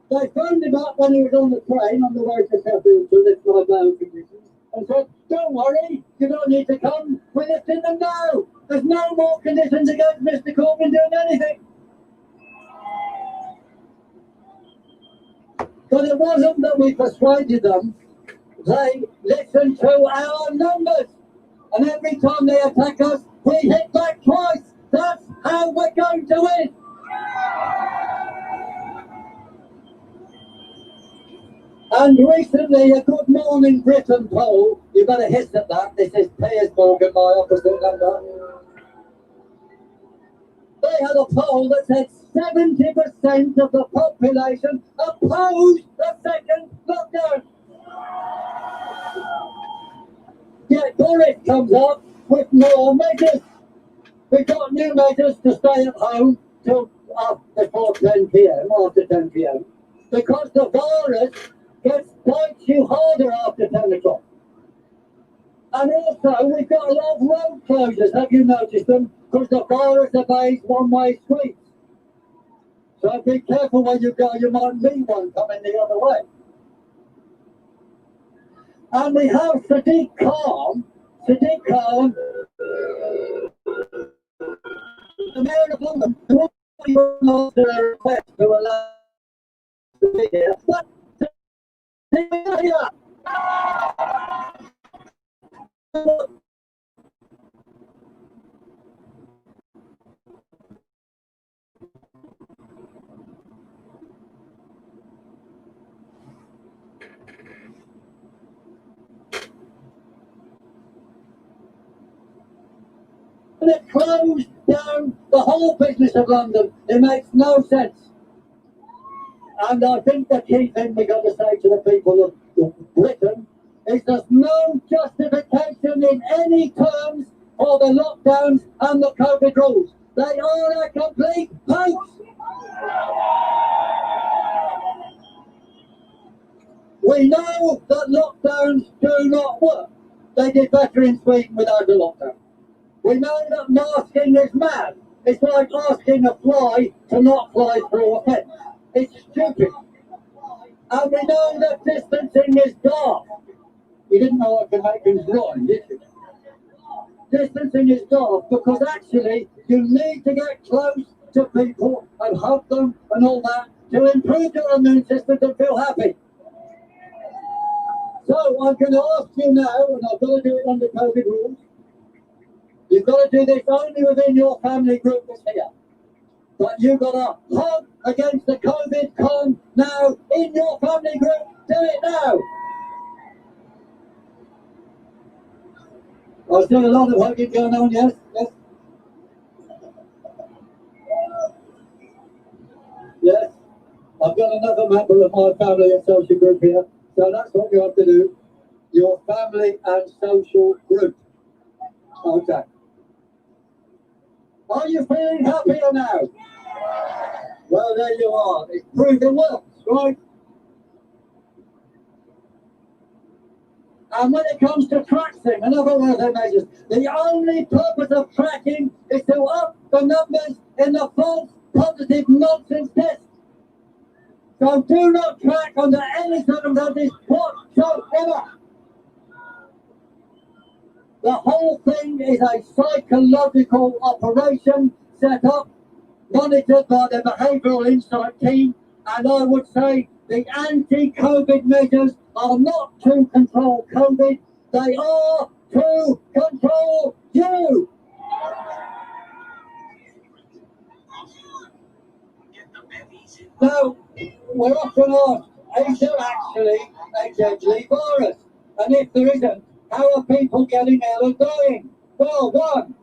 They phoned him up when he was on the train on the way to Sheffield to lift my bail conditions and said, don't worry, you don't need to come, we're lifting them now. There's no more conditions against Mr. Corbyn doing anything. But it wasn't that we persuaded them, they listened to our numbers. And every time they attack us, we hit back twice. That's how we're going to win. And recently, a Good Morning Britain poll, you better hiss at that, this is Piers Morgan, my opposite number. They had a poll that said 70% of the population opposed the second lockdown. Yet Boris comes up with more measures. We've got new measures to stay at home till before 10 p.m, after 10 p.m. Because the virus bites you harder after 10 o'clock. And also, we've got a lot of road closures, have you noticed them? Because the virus obeys one-way streets. So be careful where you go, you might meet one coming the other way. And we have Sadiq Khan Sadiq Khan, the Mayor of London, who wants to request to allow to be here. What? Here. And it closed down the whole business of London. It makes no sense. And I think the key thing we got to say to the people of Britain is there's no justification in any terms for the lockdowns and the COVID rules. They are a complete hoax. We know that lockdowns do not work. They did better in Sweden without a lockdown. We know that masking is mad. It's like asking a fly to not fly through a fence. It's stupid. And we know that distancing is daft. You didn't know I could make things blind, did you? Distancing is daft because actually you need to get close to people and hug them and all that to improve your immune system and feel happy. So I'm going to ask you now, and I've got to do it under COVID rules. You've got to do this only within your family group that's here. But you've got to hug against the COVID con now in your family group. Do it now. I see a lot of hugging going on, yes? Yes. Yes. I've got another member of my family and social group here. So that's what you have to do. Your family and social group. Okay. Are you feeling happier now? Well, there you are. It's proven works, right? And when it comes to tracking, another one of their measures, the only purpose of tracking is to up the numbers in the false positive nonsense test. So do not track under any circumstances whatsoever. The whole thing is a psychological operation set up, monitored by the behavioural insight team, and I would say the anti-COVID measures are not to control COVID, they are to control you. Now, we're often asked, is there actually a deadly virus? And if there isn't, how are people getting ill and dying? Well, one,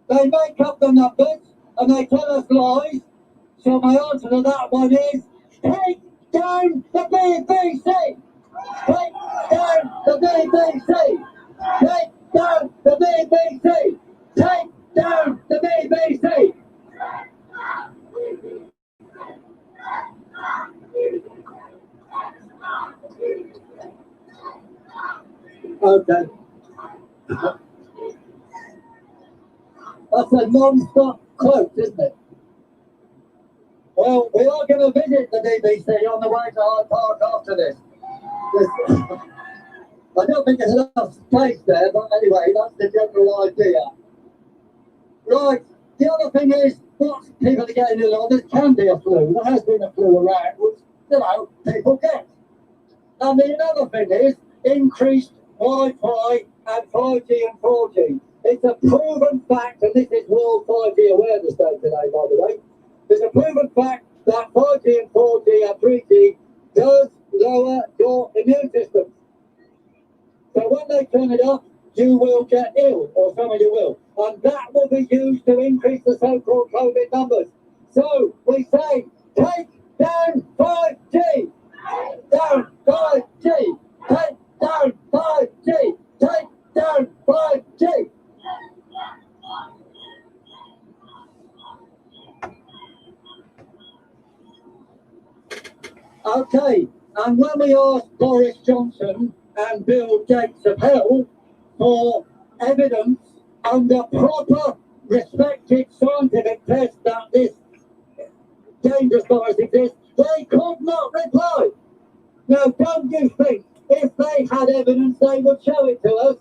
they make up the numbers and they tell us lies. So my answer to that one is, take down the BBC! Take down the BBC! Take down the BBC! Take down the BBC! Okay. That's a non-stop quote, isn't it? Well, we are going to visit the BBC on the way to Hyde Park after this. I don't think there's enough space there, but anyway, that's the general idea. Right, the other thing is, what people are getting ill on, there can be a flu. There has been a flu around, which, people get. And the other thing is, increased Wi-Fi and 5G and 4G. It's a proven fact, and this is World 5G Awareness Day today, by the way. It's a proven fact that 5G and 4G and 3G does lower your immune system. So when they turn it up, you will get ill, or some of you will. And that will be used to increase the so-called COVID numbers. So we say, take down 5G! Take down 5G! Take down 5G! Take down 5G! Okay, and when we asked Boris Johnson and Bill Gates of hell for evidence under proper, respected scientific tests that this dangerous virus exists, they could not reply. Now, don't you think if they had evidence, they would show it to us?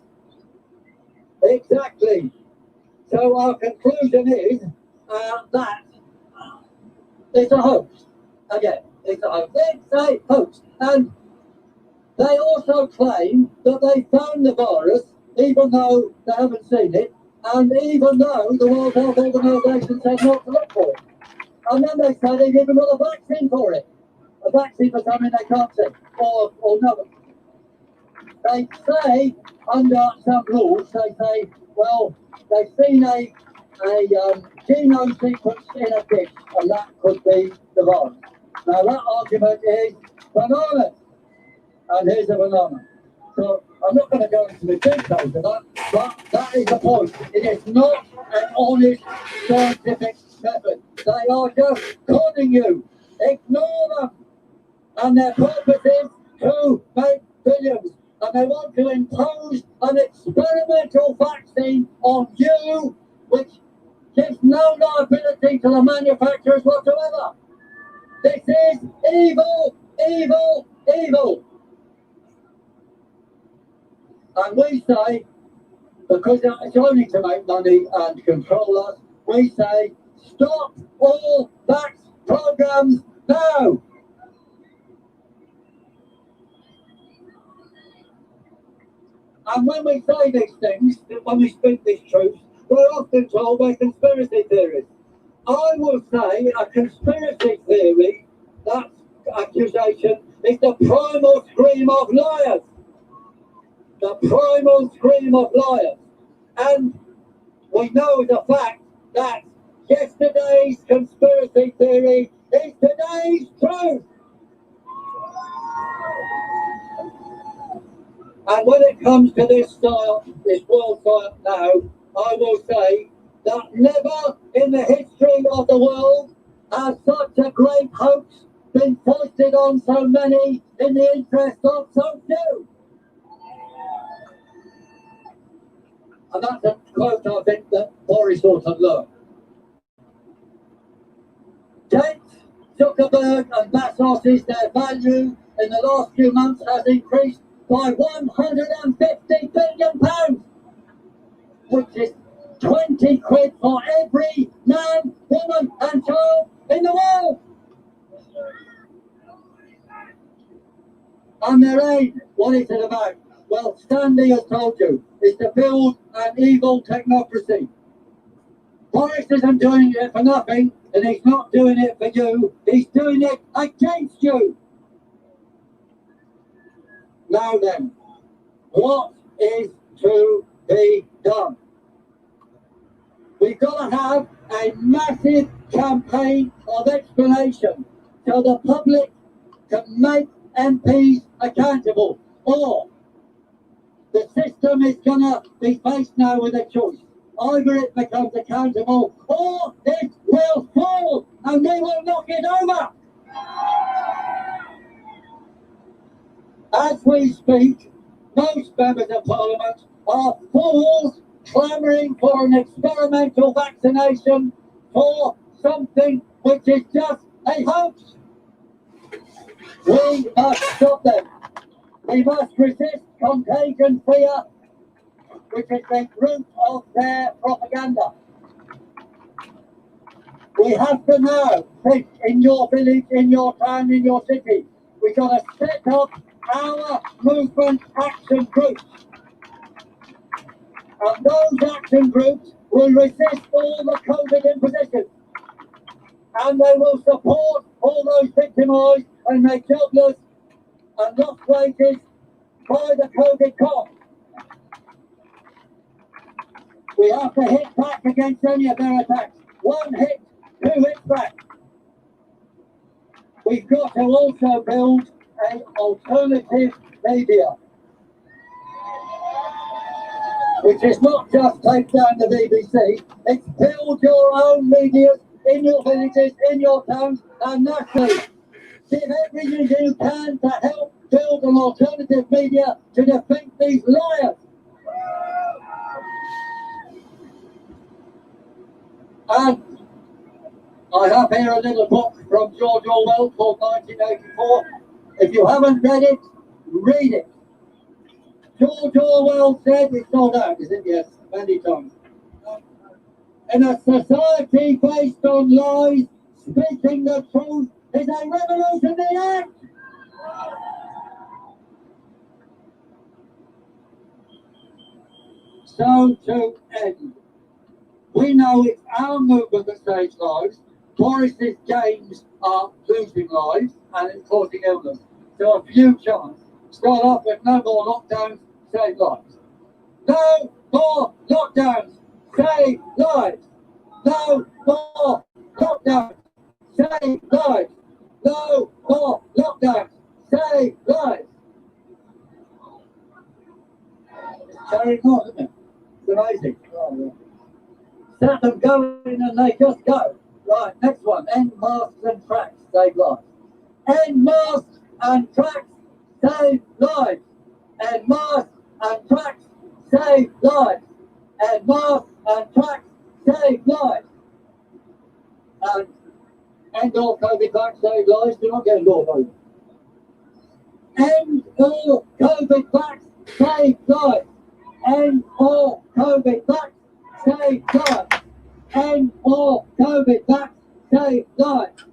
Exactly. So our conclusion is that it's a hoax. Again, it's a hoax. It's a hoax. And they also claim that they found the virus, even though they haven't seen it, and even though the World Health Organization said not to look for it. And then they say they've even got a vaccine for it. A vaccine for something they can't see, or no. They say, under some rules, they say, well, they've seen a genome sequence in a dish, and that could be the virus. Now that argument is bananas, and here's a banana. So I'm not going to go into the details of that, but that is the point. It is not an honest scientific method. They are just conning you. Ignore them. And their purpose is to make billions. And they want to impose an experimental vaccine on you, which gives no liability to the manufacturers whatsoever. This is evil, evil, evil. And we say, because it's only to make money and control us, we say, stop all vax programs now. And when we say these things, when we speak these truths, we're often told by conspiracy theorists. I will say a conspiracy theory, that accusation, is the primal scream of liars. The primal scream of liars. And we know the fact that yesterday's conspiracy theory is today's truth. And when it comes to this world science now, I will say that never in the history of the world has such a great hoax been foisted on so many in the interest of so few. And that's a quote I think that Boris ought to learn. Kate Zuckerberg and Bezos' their value in the last few months has increased by £150 billion, which is 20 quid for every man, woman and child in the world. And their aim, what is it about? Well, Stanley has told you, is to build an evil technocracy. Boris isn't doing it for nothing, and he's not doing it for you, he's doing it against you. Now then, what is to be done? We've got to have a massive campaign of explanation so the public can make MPs accountable, or the system is going to be faced now with a choice. Either it becomes accountable or it will fall and we will knock it over. As we speak, most members of Parliament are fools clamouring for an experimental vaccination for something which is just a hoax. We must stop them. We must resist contagion fear, which is the root of their propaganda. We have to now think in your village, in your town, in your city. We've got to set up our movement action groups. And those action groups will resist all the COVID impositions. And they will support all those victimised and made jobless and lost wages by the COVID cost. We have to hit back against any of their attacks. One hit, two hits back. We've got to also build an alternative media, which is not just take down the BBC, it's build your own media in your villages, in your towns, and nationally. Give everything you can to help build an alternative media to defeat these liars. And I have here a little book from George Orwell called 1984. If you haven't read it, read it. George Orwell said, it's sold out, is it? Yes. many times. In a society based on lies, speaking the truth is a revolutionary act. So to end, we know it's our movement that saves lives. Boris's games are losing lives and it's causing illness. So a few chance. Start off with no more lockdowns, save lives. No more lockdowns, save lives. No more lockdowns, save lives. No more lockdowns, save lives. It's carrying on, isn't it? It's amazing. Oh, yeah. Set them going and they just go. Right, next one. End masks and tracks, save lives. End masks and tracks, save lives. End masks and tracks, save lives. End masks and tracks, save lives. And end all COVID back, save lives. Do not get involved over. End all COVID back, save lives. End all COVID back, save lives. End all COVID back, save lives.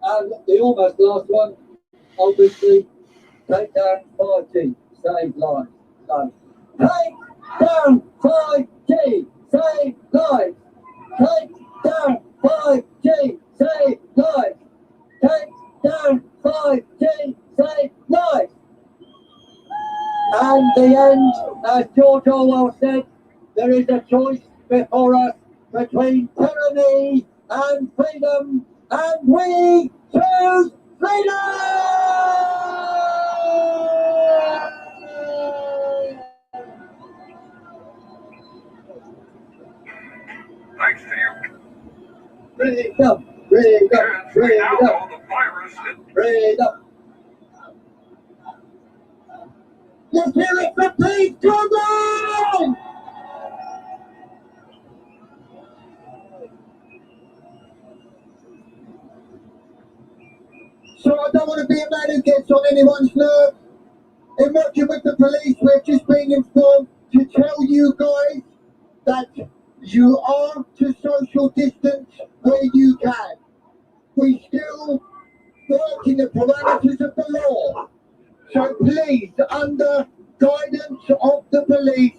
And the almost last one, obviously, take down 5G, save lives. So, take down 5G, save lives. Take down 5G, save lives. Take down 5G, save lives. And the end, as George Orwell said, there is a choice before us between tyranny and freedom, and we choose freedom! Thanks to you. Freedom, freedom, freedom, freedom. Let's hear it for Pete Jordan! So I don't want to be a man who gets on anyone's nerves. In working with the police, we're just being informed to tell you guys that you are to social distance where you can. We still work in the parameters of the law. So please, under guidance of the police,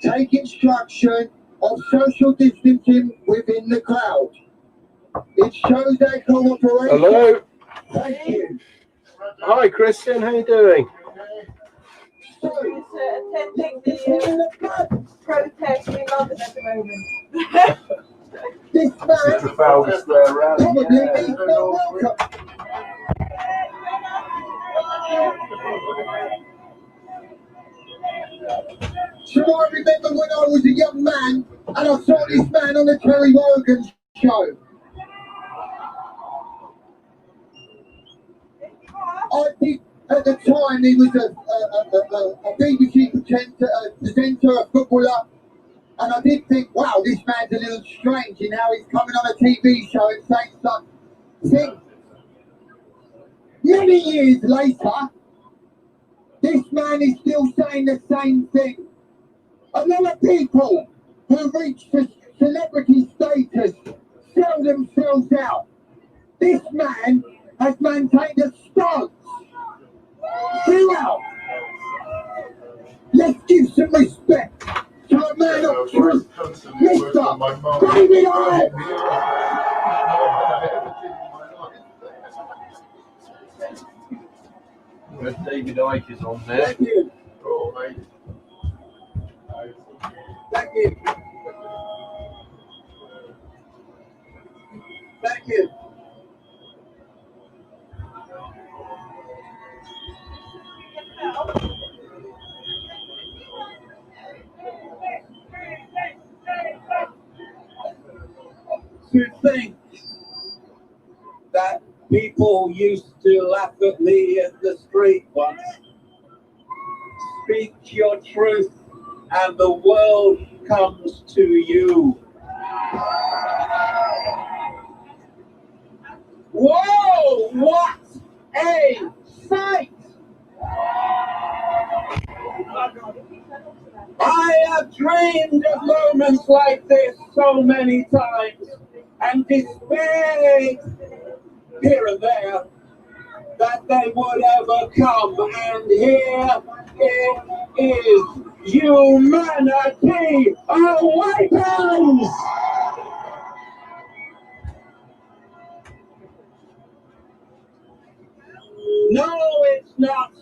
take instruction of social distancing within the crowd. It shows their cooperation. Hello. Thank you. Hi, Christian. How you doing? So, Attending the protest in London at the moment. this man Trafalgar Square rally. probably needs no welcome. So I remember when I was a young man and I saw this man on the Terry Wogan show. I think at the time he was a BBC presenter, a footballer, and I did think, wow, this man's a little strange in how he's coming on a TV show and saying such things. Many years later, this man is still saying the same thing. A lot of people who reach the celebrity status sell themselves out. This man has maintained a stance throughout. Let's give some respect to a man of truth, Mr. David Icke. David Icke is on there. Thank you. Thank you. Thank you. To think that people used to laugh at me in the street once. Speak your truth and the world comes to you. Whoa, what a sight! I have dreamed of moments like this so many times and despaired here and there that they would ever come, and here it is. Humanity awakens! No, it's not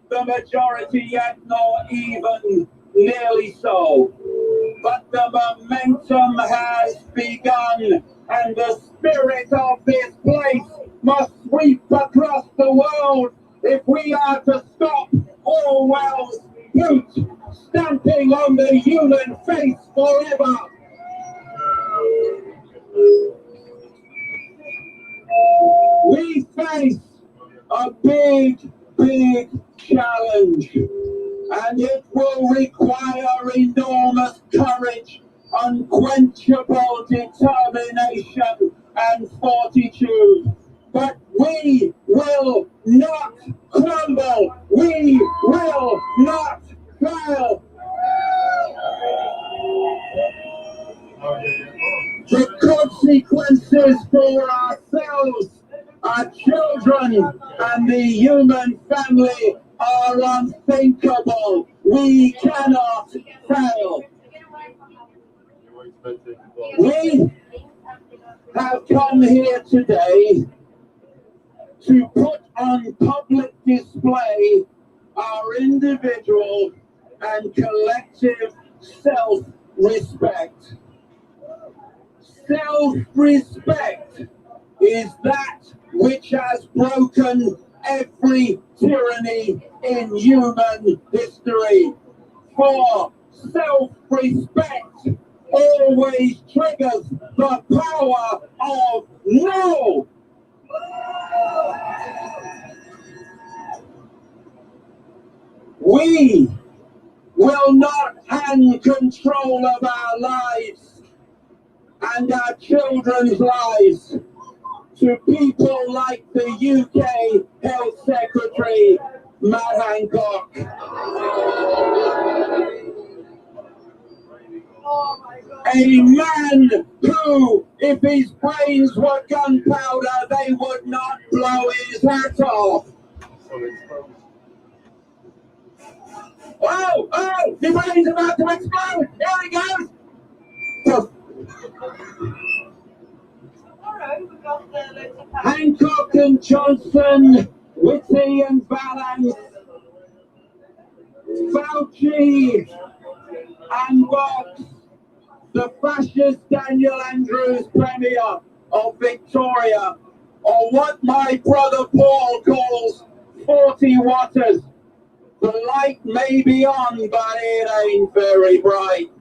the majority yet, nor even nearly so. But the momentum has begun, and the spirit of this place must sweep across the world if we are to stop Orwell's boot stamping on the human face forever. We face a big challenge, and it will require enormous courage, unquenchable determination, and fortitude. But we will not crumble. We will not fail. The consequences for ourselves, our children, and the human family are unthinkable. We cannot fail. We have come here today to put on public display our individual and collective self-respect. Self-respect is that which has broken every tyranny in human history. For self-respect always triggers the power of no. We will not hand control of our lives and our children's lives to people like the UK Health Secretary, Matt Hancock. A man who, if his brains were gunpowder, they would not blow his hat off. Oh, the brain's about to explode. There he goes. Hancock and Johnson, Whitty and Valance, Fauci and Box, the fascist Daniel Andrews, Premier of Victoria, or what my brother Paul calls 40 waters. The light may be on, but it ain't very bright.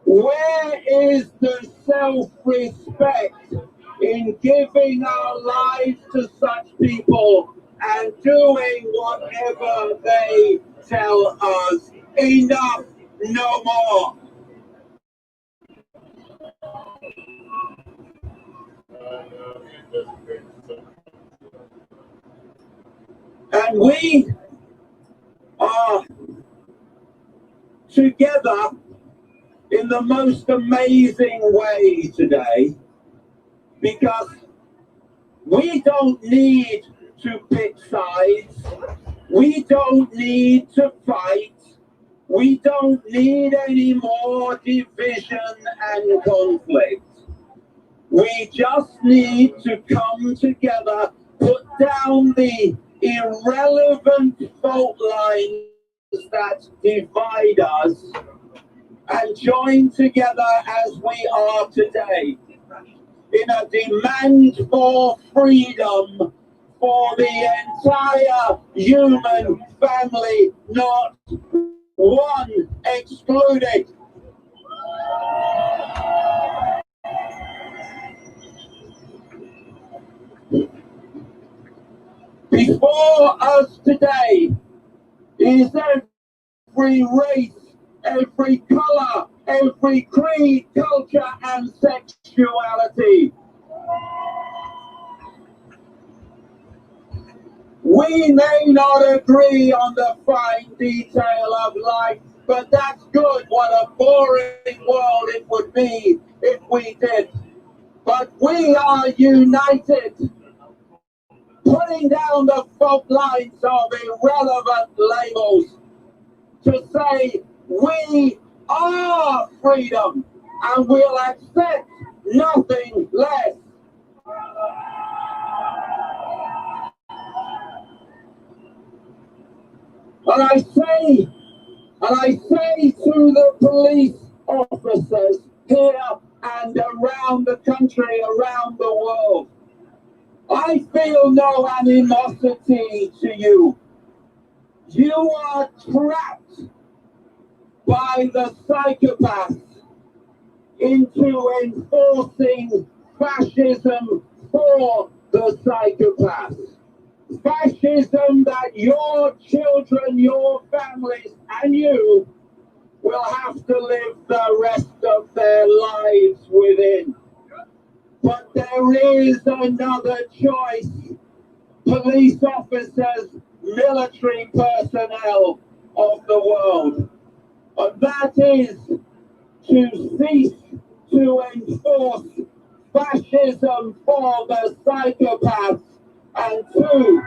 Where is the self-respect in giving our lives to such people and doing whatever they tell us? Enough, no more. And we are together in the most amazing way today, because we don't need to pick sides, we don't need to fight, we don't need any more division and conflict. We just need to come together, put down the irrelevant fault lines that divide us, and join together as we are today in a demand for freedom for the entire human family, not one excluded. Before us today is every race, every color, every creed, culture, and sexuality. We We may not agree on the fine detail of life, but that's good. What a boring world it would be if we did. But we are united, putting down the fault lines of irrelevant labels to say we are freedom and we'll accept nothing less. And I say to the police officers here and around the country, around the world, I feel no animosity to you. You are trapped by the psychopaths into enforcing fascism for the psychopaths. Fascism that your children, your families, and you will have to live the rest of their lives within. But there is another choice. Police officers, military personnel of the world. And that is to cease to enforce fascism for the psychopaths and to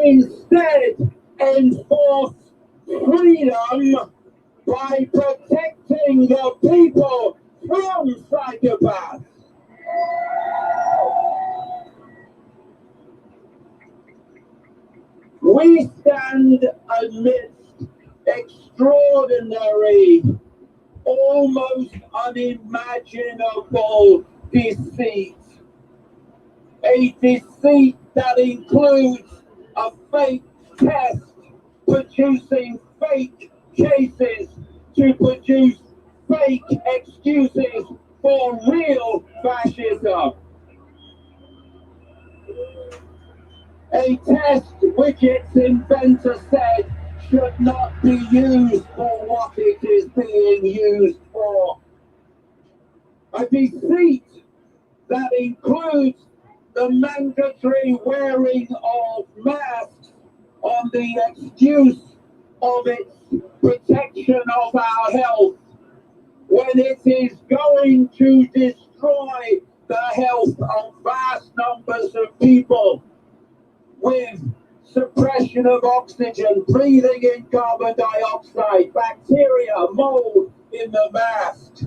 instead enforce freedom by protecting the people from psychopaths. We stand amidst extraordinary, almost unimaginable deceit. A deceit that includes a fake test producing fake cases to produce fake excuses for real fascism. A test which its inventor said should not be used for what it is being used for. A deceit that includes the mandatory wearing of masks on the excuse of its protection of our health, when it is going to destroy the health of vast numbers of people with suppression of oxygen, breathing in carbon dioxide, bacteria, mold in the mask.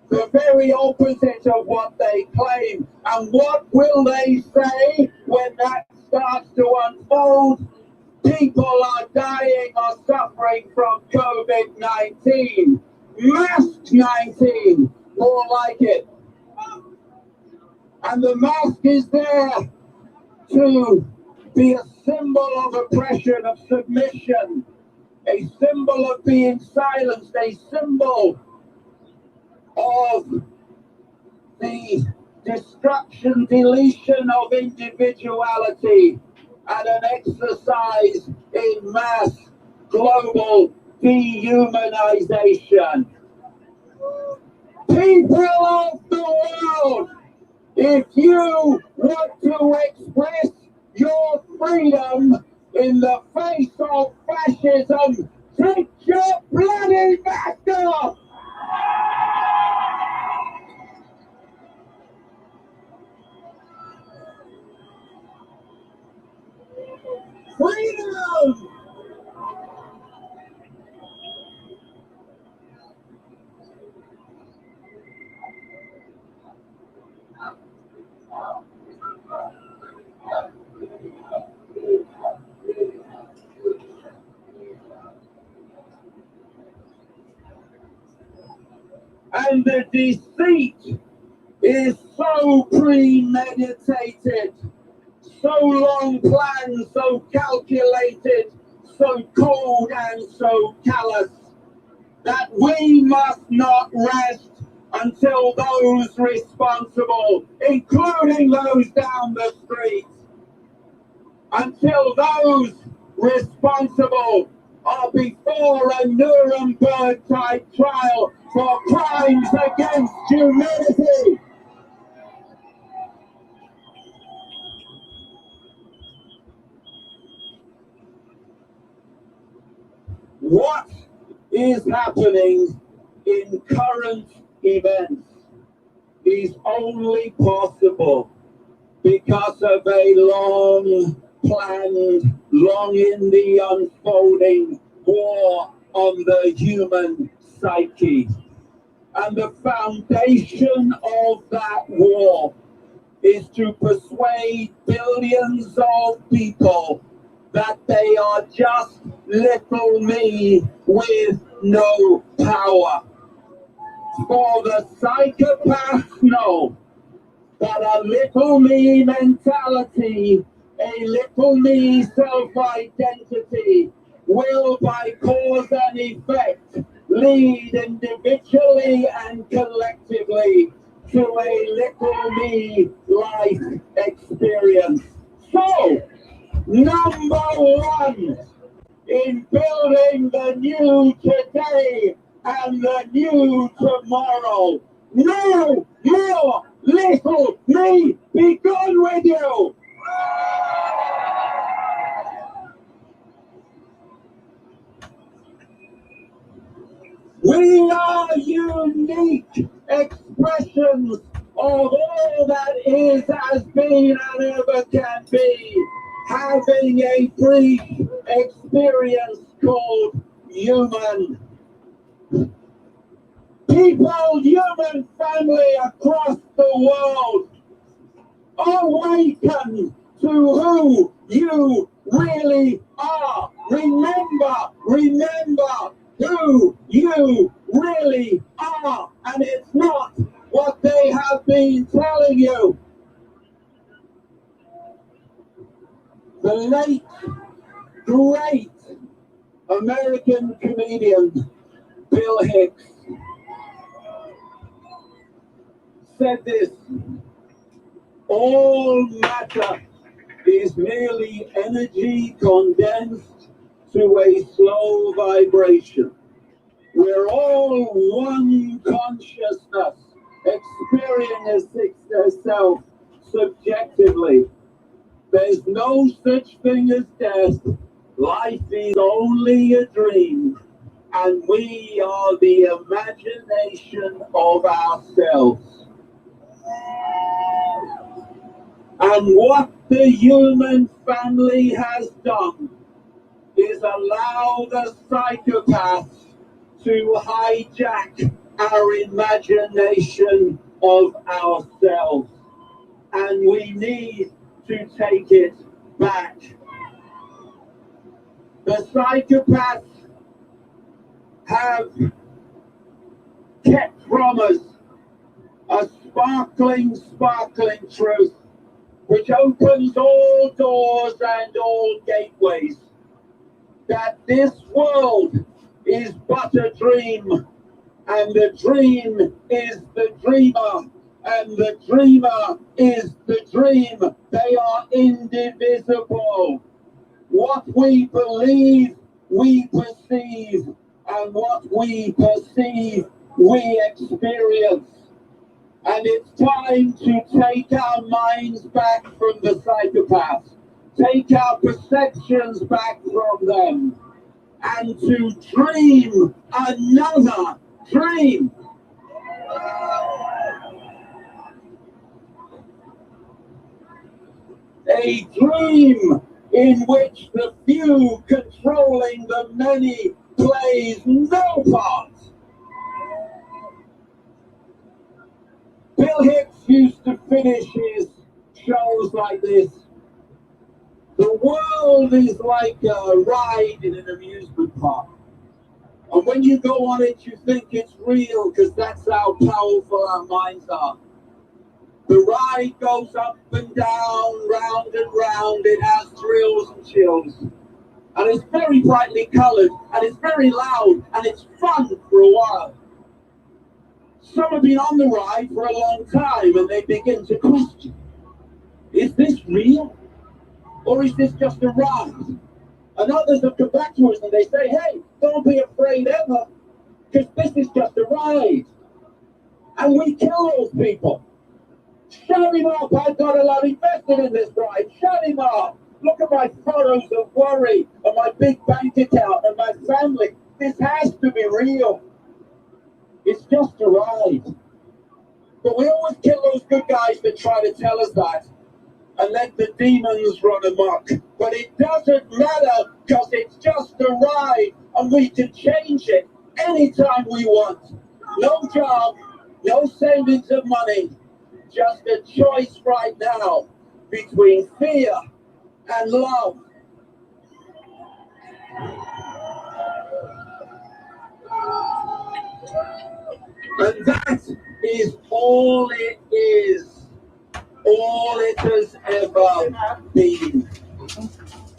The very opposite of what they claim. And what will they say when that starts to unfold? People are dying or suffering from COVID-19. Mask 19, more like it. And the mask is there to be a symbol of oppression, of submission, a symbol of being silenced, a symbol of the destruction, deletion of individuality, and an exercise in mass global dehumanization. People of the world, if you want to express your freedom in the face of fascism, take your bloody mask off! Freedom! And the deceit is so premeditated, so long planned, so calculated, so cold and so callous, that we must not rest until those responsible, including those down the street, until those responsible are before a Nuremberg-type trial for crimes against humanity. What is happening in current events is only possible because of a long planned, long in the unfolding war on the human psyche. And the foundation of that war is to persuade billions of people that they are just little me with no power. For the psychopaths know that a little me mentality, a little me self-identity will, by cause and effect, lead individually and collectively to a little me life experience. So, number one, in building the new today and the new tomorrow, no more little me, be gone with you. We are unique expressions of all that is, has been, and ever can be, having a brief experience called human. People, human family across the world, awaken to who you really are. Remember who you really are. And it's not what they have been telling you. The late, great American comedian Bill Hicks said this: all matter is merely energy condensed to a slow vibration. We're all one consciousness, experiencing itself subjectively. There's no such thing as death. Life is only a dream, and we are the imagination of ourselves. And what the human family has done is allow the psychopaths to hijack our imagination of ourselves. And we need to take it back. The psychopaths have kept from us a sparkling truth, which opens all doors and all gateways, that this world is but a dream, and the dream is the dreamer, and the dreamer is the dream. They are indivisible. What we believe, we perceive, and what we perceive, we experience. And it's time to take our minds back from the psychopaths, take our perceptions back from them, and to dream another dream. A dream in which the few controlling the many plays no part. Bill Hicks used to finish his shows like this: the world is like a ride in an amusement park. And when you go on it, you think it's real, because that's how powerful our minds are. The ride goes up and down, round and round. It has thrills and chills. And it's very brightly colored, and it's very loud, and it's fun for a while. Some have been on the ride for a long time, and they begin to question, is this real? Or is this just a ride? And others have come back to us and they say, hey, don't be afraid ever, because this is just a ride. And we kill those people. Shut him up, I've got a lot invested in this ride. Shut him up. Look at my furrows of worry and my big bank account and my family. This has to be real. It's just a ride. But we always kill those good guys that try to tell us that and let the demons run amok. But it doesn't matter because it's just a ride and we can change it anytime we want. No job, no savings of money, just a choice right now between fear and love. And that is all it is. All it has ever been.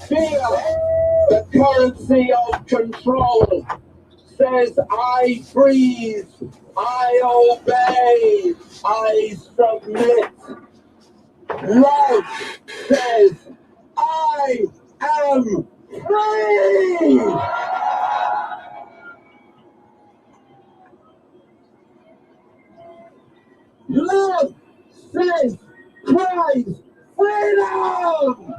Fear, the currency of control, says I freeze, I obey, I submit. Love says I am free. Love says, cries, freedom!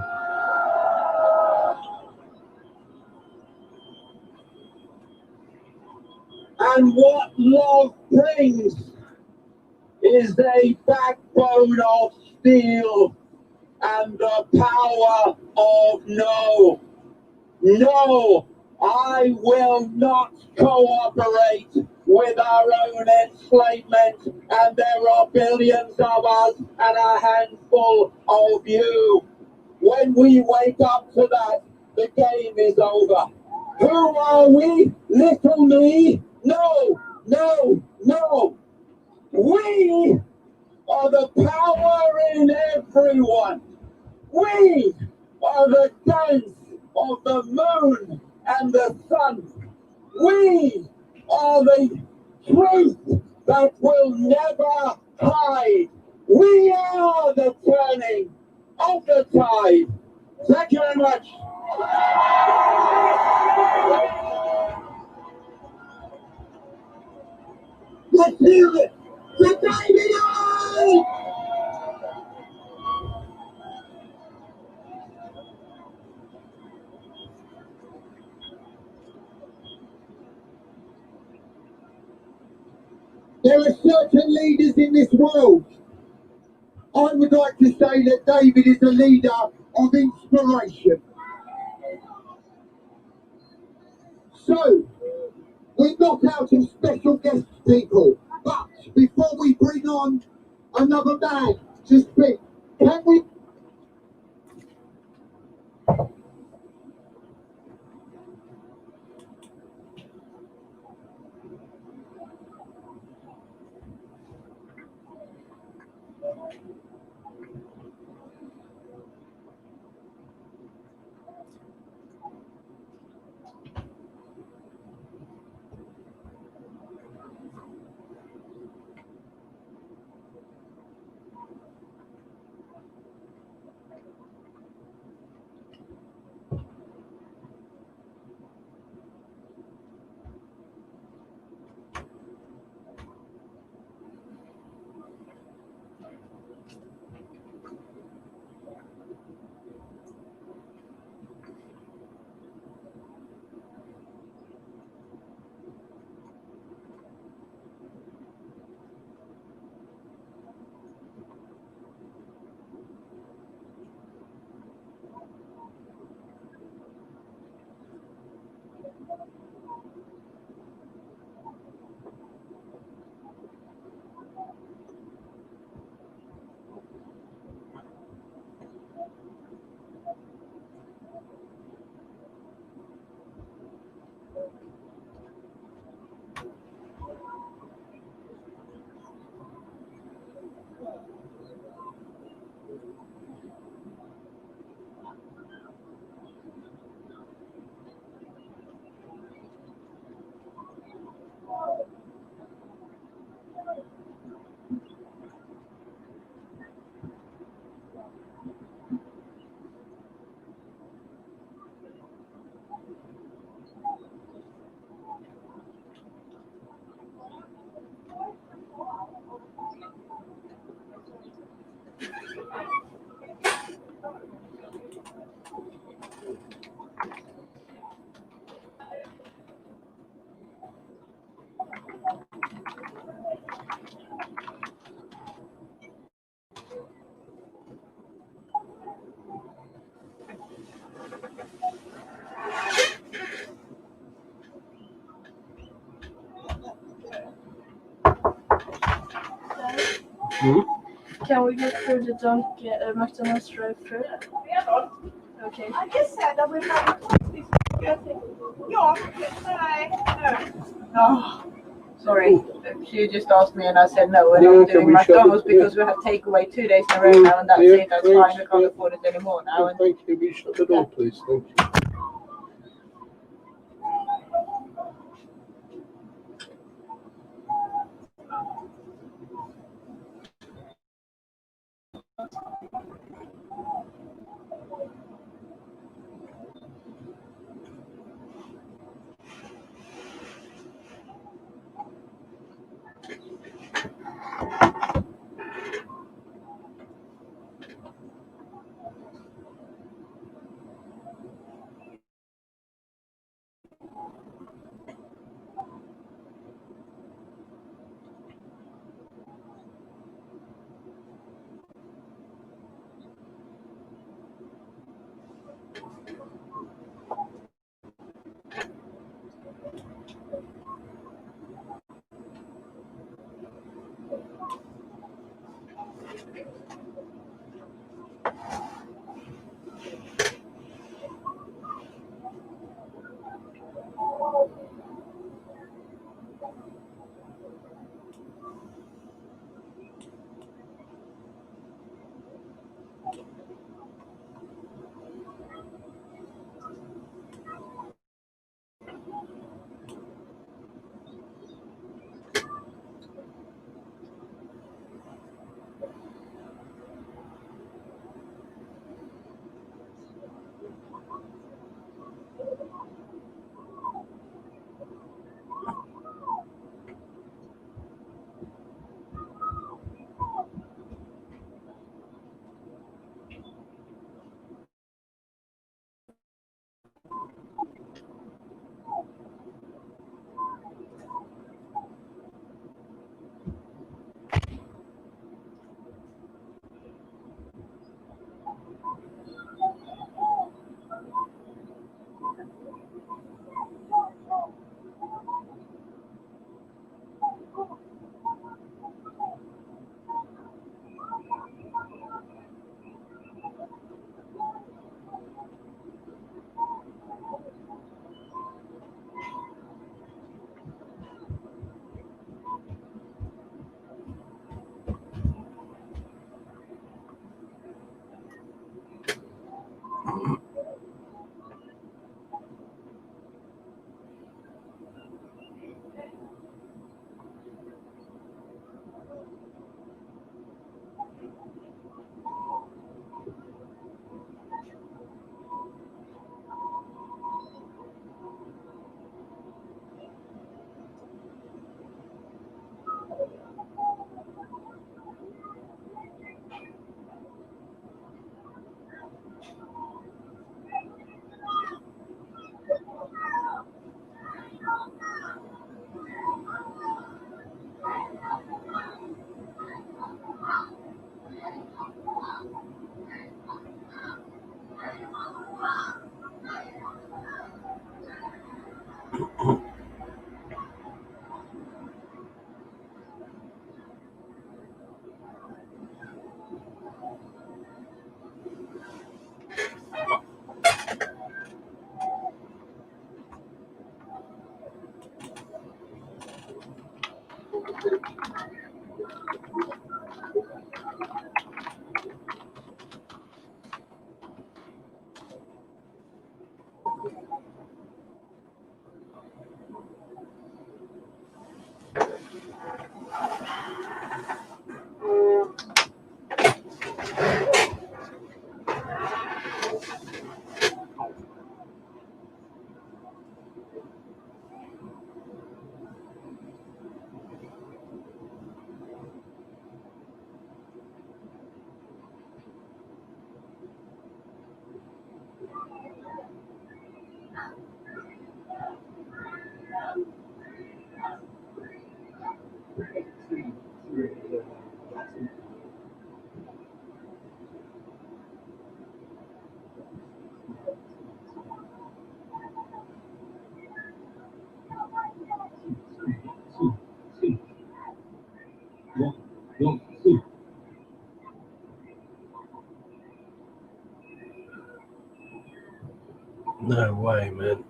And what love brings is a backbone of steel and the power of no. No, I will not cooperate with our own enslavement, and there are billions of us and a handful of you. When we wake up to that, the game is over. Who are we? Little me? No, no, no. We are the power in everyone. We are the dance of the moon and the sun. We are the truth that will never hide. We are the turning of the tide. Thank you very much. Let's do it. The David! There are certain leaders in this world. I would like to say that David is a leader of inspiration. So, we're not out of special guest people, but before we bring on another man to speak, can we... Can we get through the McDonald's drive-through? Okay. I just said that we have Oh, sorry. She just asked me and I said no, we're not doing McDonald's because we have takeaway 2 days in a row now and that's it, that's fine, we can't afford it anymore now. And Thank you. Will you shut the door, please? Thank you. No way, man.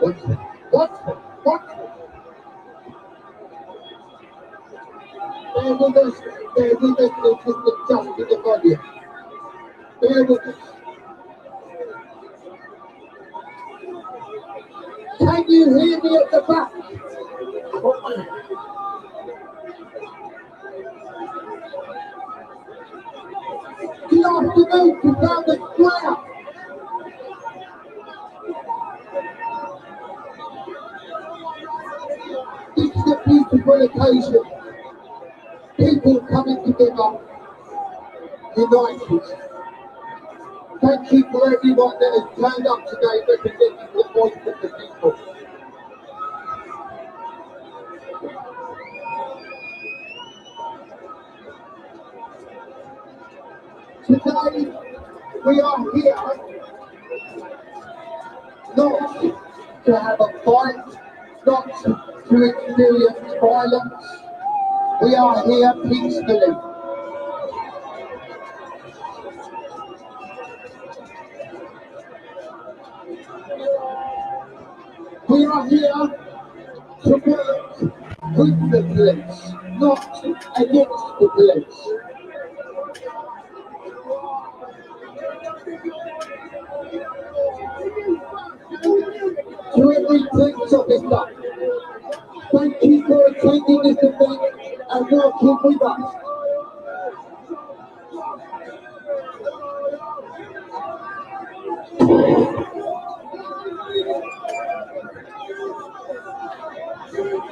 What? Bear with us, we're just adjusting the volume. Bear with us. Can you hear me at the back? Good afternoon to Trafalgar Square. This is a beautiful occasion. People coming together, united. Thank you for everyone that has turned up today representing the voice of the people. Today, we are here not to have a fight, not to experience violence. We are here peacefully. We are here to work with the police, not against the police. To every police officer, thank you for attending this event and working with us.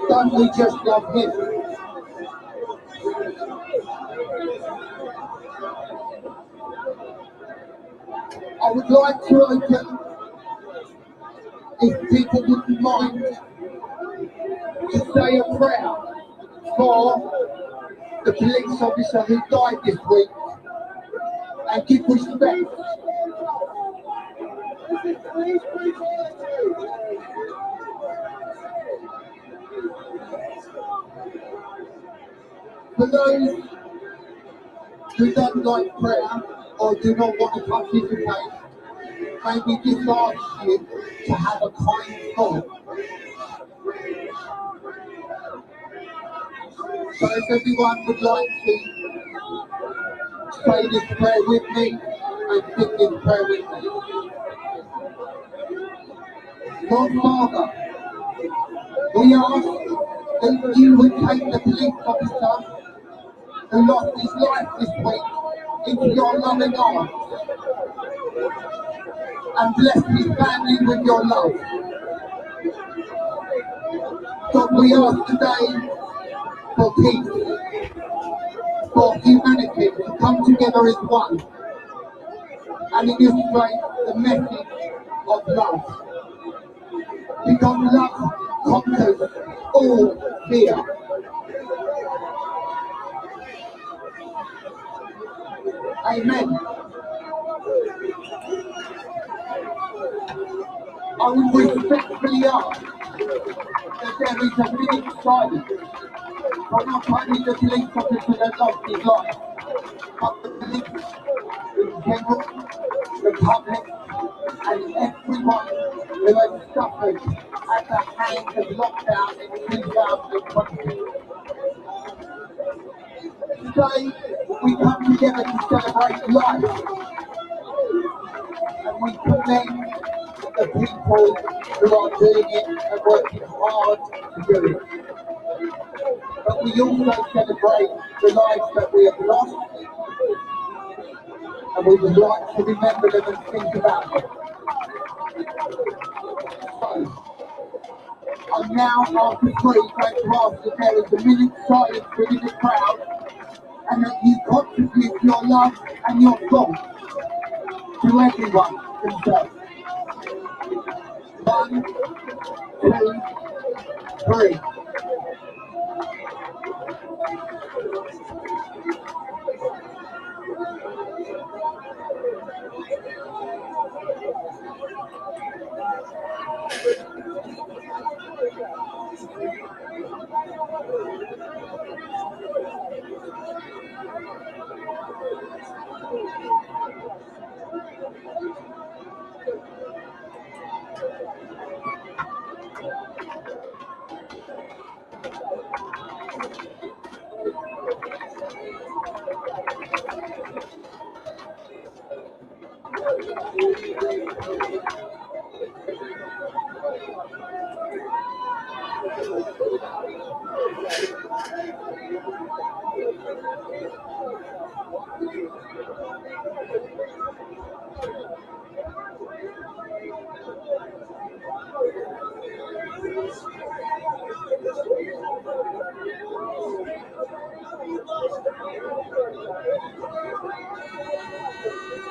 Don't we just love him? I would like to open, if people wouldn't mind, to say a prayer for the police officer who died this week and give respect. For those who don't like prayer or do not want to participate, may we just ask you to have a kind thought. So if everyone would like to say this prayer with me and think this prayer with me. Lord Father, we ask that you would take the police officer who lost his life this week into your loving arms and bless his family with your love. God, we ask today for peace, for humanity to come together as one and illustrate the message of love. Because love conquers all fear. Amen. I would respectfully ask that there is a minute silence for not only the police officer that lost his life, but the police in general, the public, and everyone who has suffered at the hands of lockdown in 2020. Today, we come together to celebrate life, and we commend the people who are doing it and working hard to do it. But we also celebrate the lives that we have lost, and we would like to remember them and think about them. So, I'm now, after three, going to ask that there is a minute silence within the crowd, and that you contribute your love and your thoughts to everyone concerned. 1, 2, 3.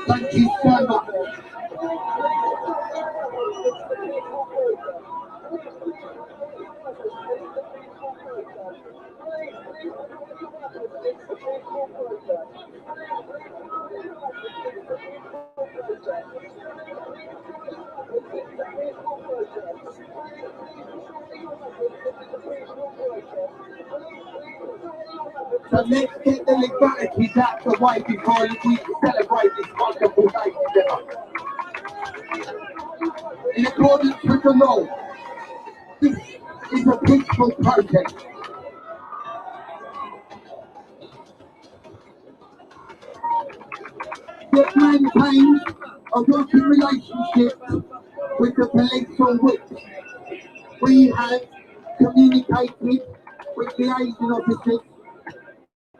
Thank you so much. So let's get the legalities out the way before we celebrate this wonderful day together. In accordance with the law, this is a peaceful protest. That maintains a working relationship with the police on which we have communicated with the Asian officers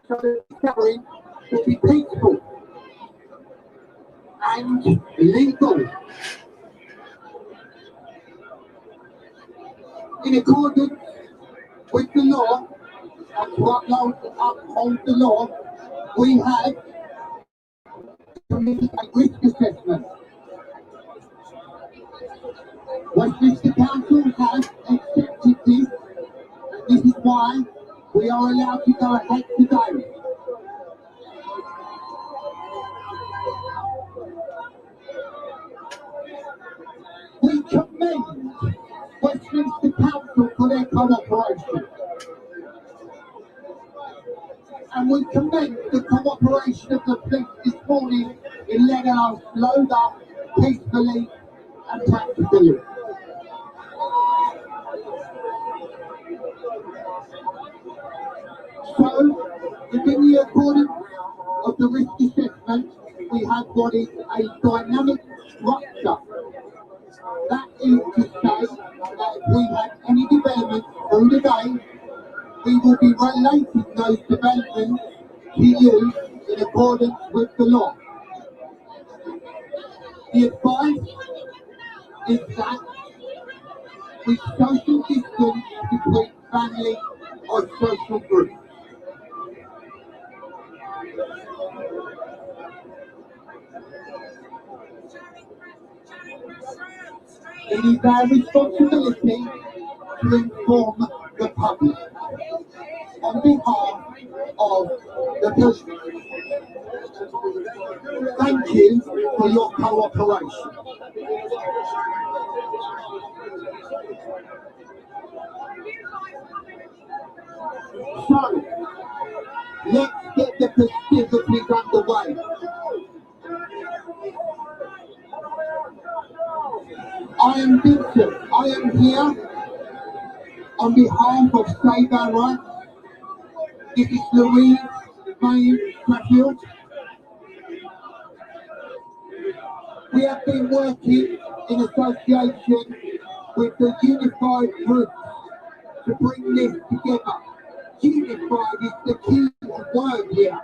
so that the gathering will be peaceful and legal. In accordance with the law and to uphold the law, we have committed a risk assessment. Westminster Council has accepted this. This is why we are allowed to go ahead today. We commend Westminster Council for their cooperation. And we commend the cooperation of the police this morning in letting us load up peacefully and practically. So, within the accordance of the risk assessment, we have what is a dynamic structure. That is to say that if we have any developments through the day, we will be relating those developments to you in accordance with the law. The advice is that we social distance between family or social groups. It is our responsibility to inform the public on behalf of the public. Thank you for your cooperation. So, let's get the festivities underway. I am Vincent. I am here on behalf of Save Our Rights. This is Louise May Sheffield. We have been working in association with the Unified Groups to bring this together. Unified is the key word here.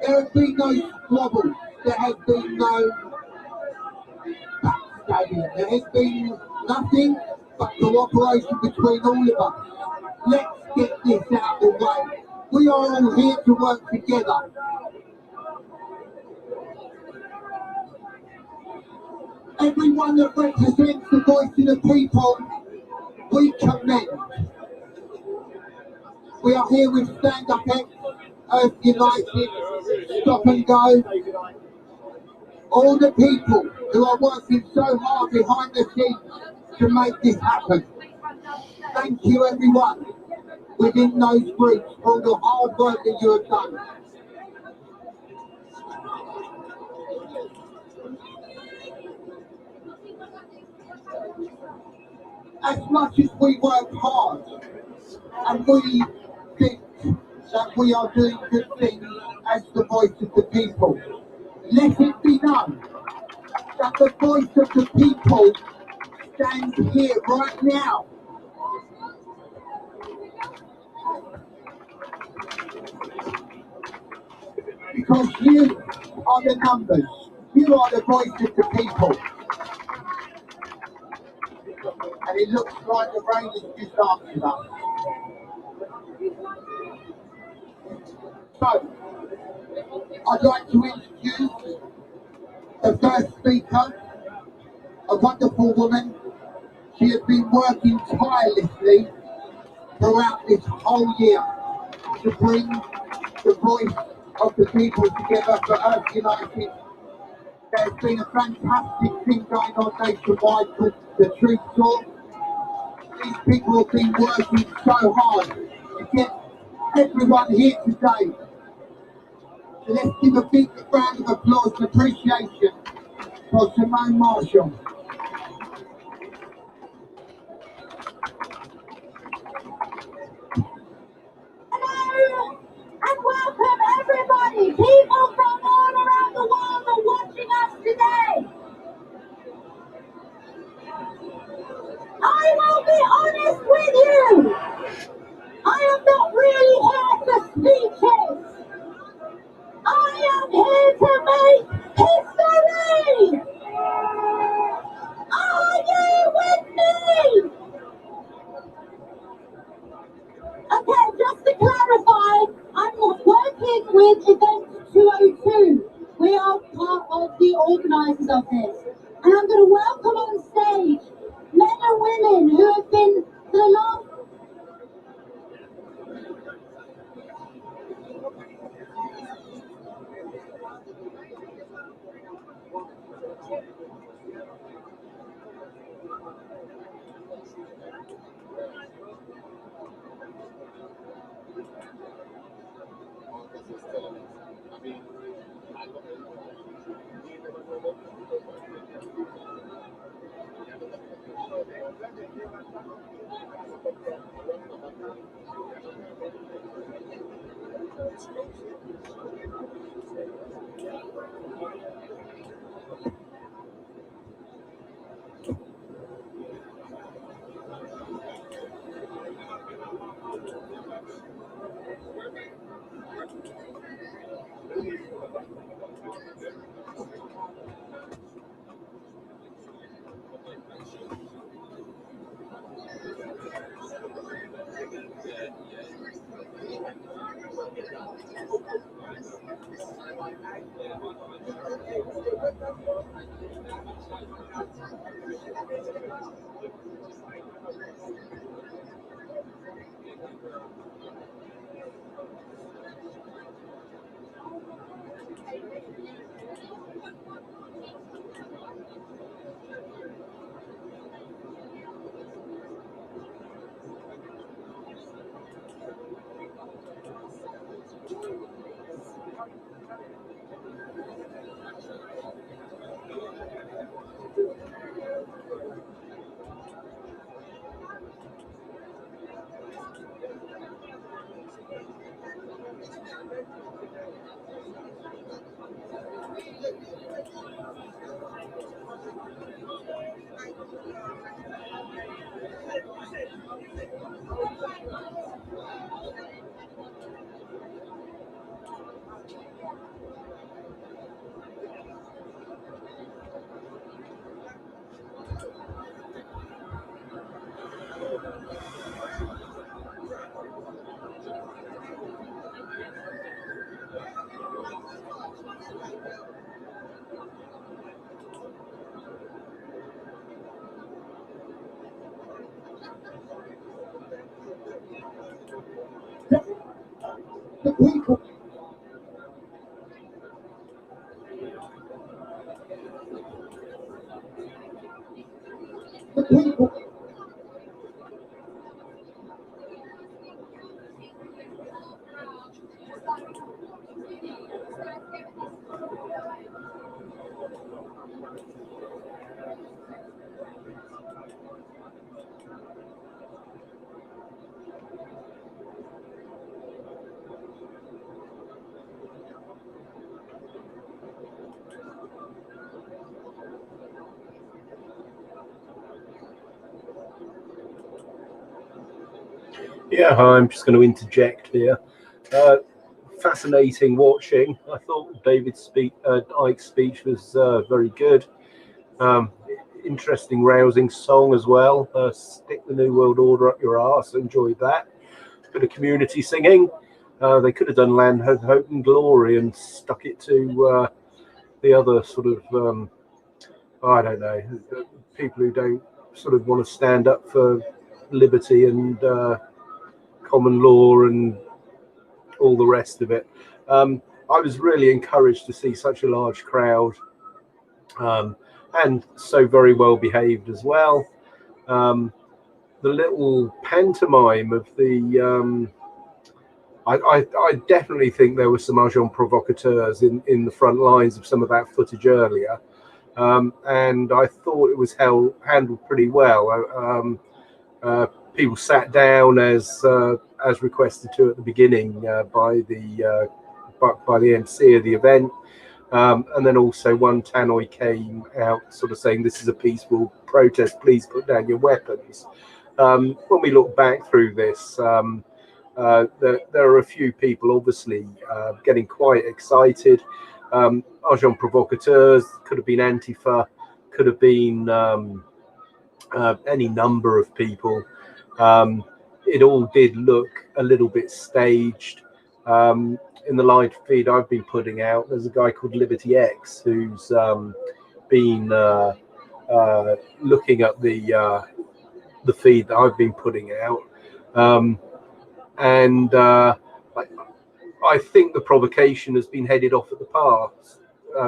There has been no squabbles. There has been no backstabbing. There has been nothing but cooperation between all of us. Let's get this out of the way. We are all here to work together. Everyone that represents the voice of the people, we commend. We are here with Stand Up X, Earth United, Stop and Go. All the people who are working so hard behind the scenes to make this happen. Thank you everyone within those groups for the hard work that you have done. as much as we work hard and we think that we are doing good things as the voice of the people, let it be known that the voice of the people stands here right now. Because you are the numbers, you are the voice of the people. And it looks like the rain is just after us. So, I'd like to introduce the first speaker, a wonderful woman. She has been working tirelessly throughout this whole year to bring the voice of the people together for Earth United. There's been a fantastic thing going on nationwide called the Truth Talk. These people have been working so hard to get everyone here today. So let's give a big round of applause and appreciation for Simone Marshall. Hello and welcome everybody. People from all around the world are watching us today. I will be honest with you. I am not really here for speeches. I am here to make history. Are you with me? Okay, just to clarify, I'm working with Event 202. We are part of the organisers of this. And I'm going to welcome on stage men and women who have been for the last The people. The people. Yeah, I'm just going to interject here. Fascinating watching. I thought David Icke's speech was very good. Interesting, rousing song as well. Stick the New World Order up your arse. Enjoyed that. Bit of community singing. They could have done Land, Hope and Glory and stuck it to the other sort of, I don't know, people who don't sort of want to stand up for liberty and common law and all the rest of it. I was really encouraged to see such a large crowd, and so very well behaved as well. The little pantomime of the I definitely think there were some agents provocateurs in the front lines of some of that footage earlier, and I thought it was handled pretty well. People sat down as requested to at the beginning by the MC of the event, and then also one tannoy came out sort of saying, "This is a peaceful protest. Please put down your weapons." When we look back through this, there are a few people obviously getting quite excited. Agents provocateurs, could have been Antifa, could have been any number of people. It all did look a little bit staged. In the live feed I've been putting out, there's a guy called Liberty X who's been looking at the feed that I've been putting out, and I think the provocation has been headed off at the pass,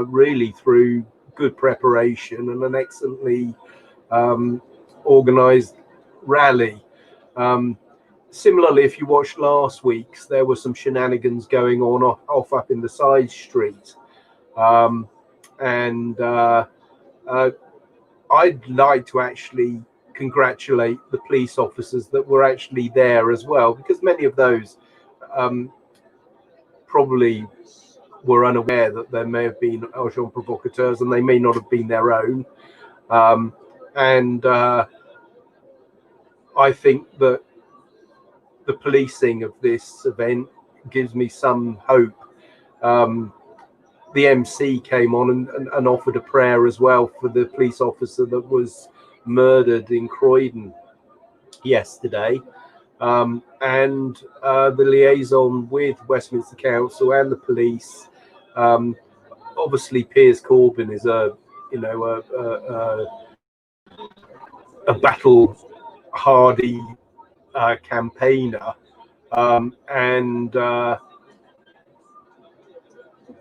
really through good preparation and an excellently organised rally. Similarly, if you watched last week's, there were some shenanigans going on off up in the side street, and I'd like to actually congratulate the police officers that were actually there as well, because many of those probably were unaware that there may have been agents provocateurs and they may not have been their own. And I think that the policing of this event gives me some hope. The MC came on and offered a prayer as well for the police officer that was murdered in Croydon yesterday. And the liaison with Westminster Council and the police. Obviously, Piers Corbyn is a battle hardy campaigner, and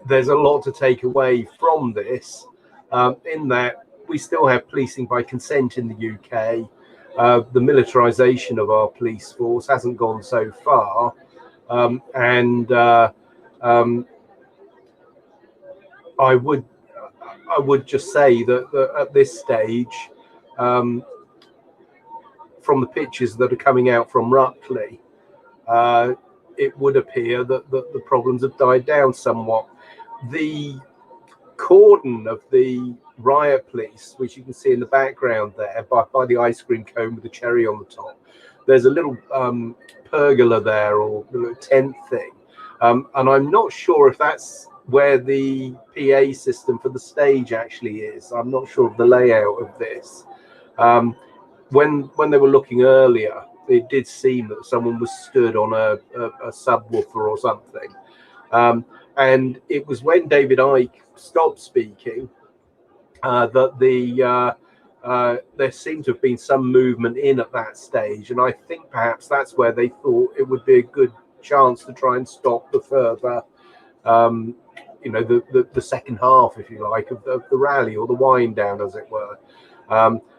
there's a lot to take away from this, in that we still have policing by consent in the UK. The militarization of our police force hasn't gone so far, and I would just say that at this stage, from the pictures that are coming out from Rutley, it would appear that the problems have died down somewhat. The cordon of the riot police, which you can see in the background there by the ice cream cone with the cherry on the top, there's a little pergola there, or a little tent thing, and I'm not sure if that's where the PA system for the stage actually is. I'm not sure of the layout of this. When they were looking earlier, it did seem that someone was stood on a subwoofer or something, and it was when David Icke stopped speaking that there seemed to have been some movement in at that stage, and I think perhaps that's where they thought it would be a good chance to try and stop the further, the second half, if you like, of the rally, or the wind down, as it were.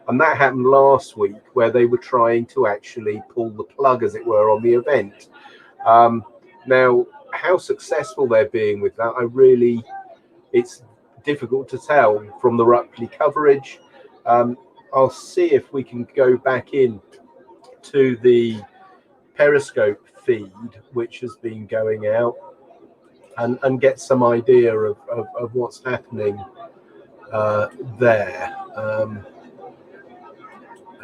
And that happened last week, where they were trying to actually pull the plug, as it were, on the event. Now, how successful they're being with that, it's difficult to tell from the Rutley coverage. I'll see if we can go back in to the Periscope feed, which has been going out, and get some idea of what's happening there.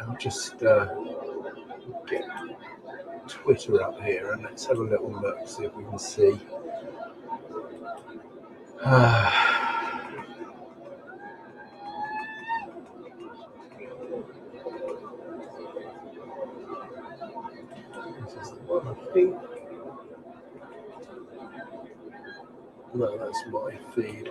I'll just get Twitter up here and let's have a little look, see if we can see. This is the one, I think. No, that's my feed.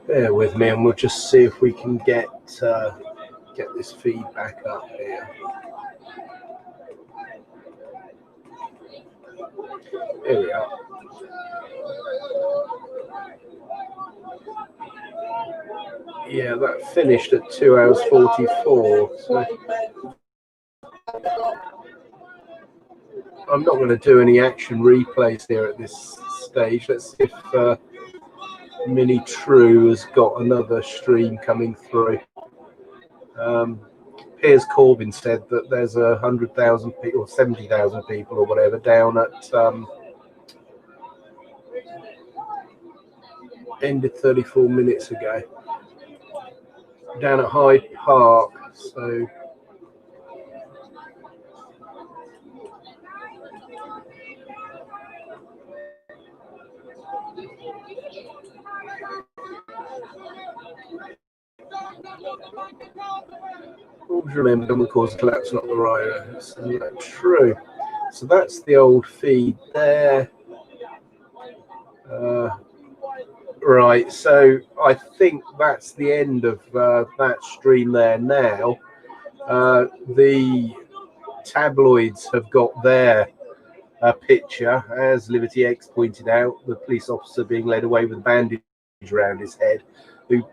Bear with me, and we'll just see if we can get this feed back up here. Here we are. Yeah, that finished at 2 hours 44. So I'm not going to do any action replays here at this stage. Let's see if Mini True has got another stream coming through. Piers Corbyn said that there's 100,000 people or 70,000 people or whatever down at ended 34 minutes ago down at Hyde Park. So always remember, don't cause a collapse, not the right. It's not true. So that's the old feed there. Right, so I think that's the end of that stream there now. The tabloids have got their picture, as Liberty X pointed out, the police officer being led away with a bandage around his head, who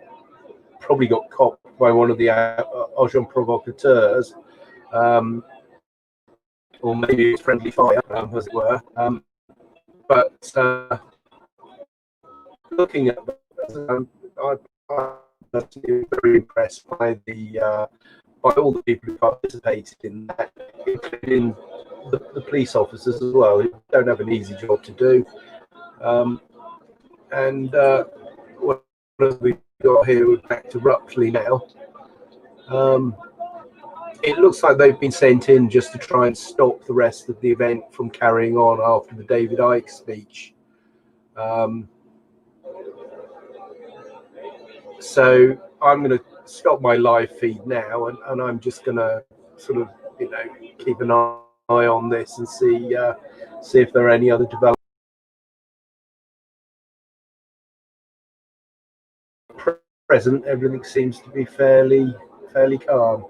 probably got caught by one of the agents provocateurs, or maybe it's friendly fire, as it were. But looking at them, I'm personally very impressed by by all the people who participated in that, including the police officers as well, who don't have an easy job to do. And what have we got here? We're back to Rupley now. It looks like they've been sent in just to try and stop the rest of the event from carrying on after the David Icke speech. So I'm going to stop my live feed now, and I'm just going to sort of, keep an eye on this and see if there are any other developments. Present, everything seems to be fairly calm.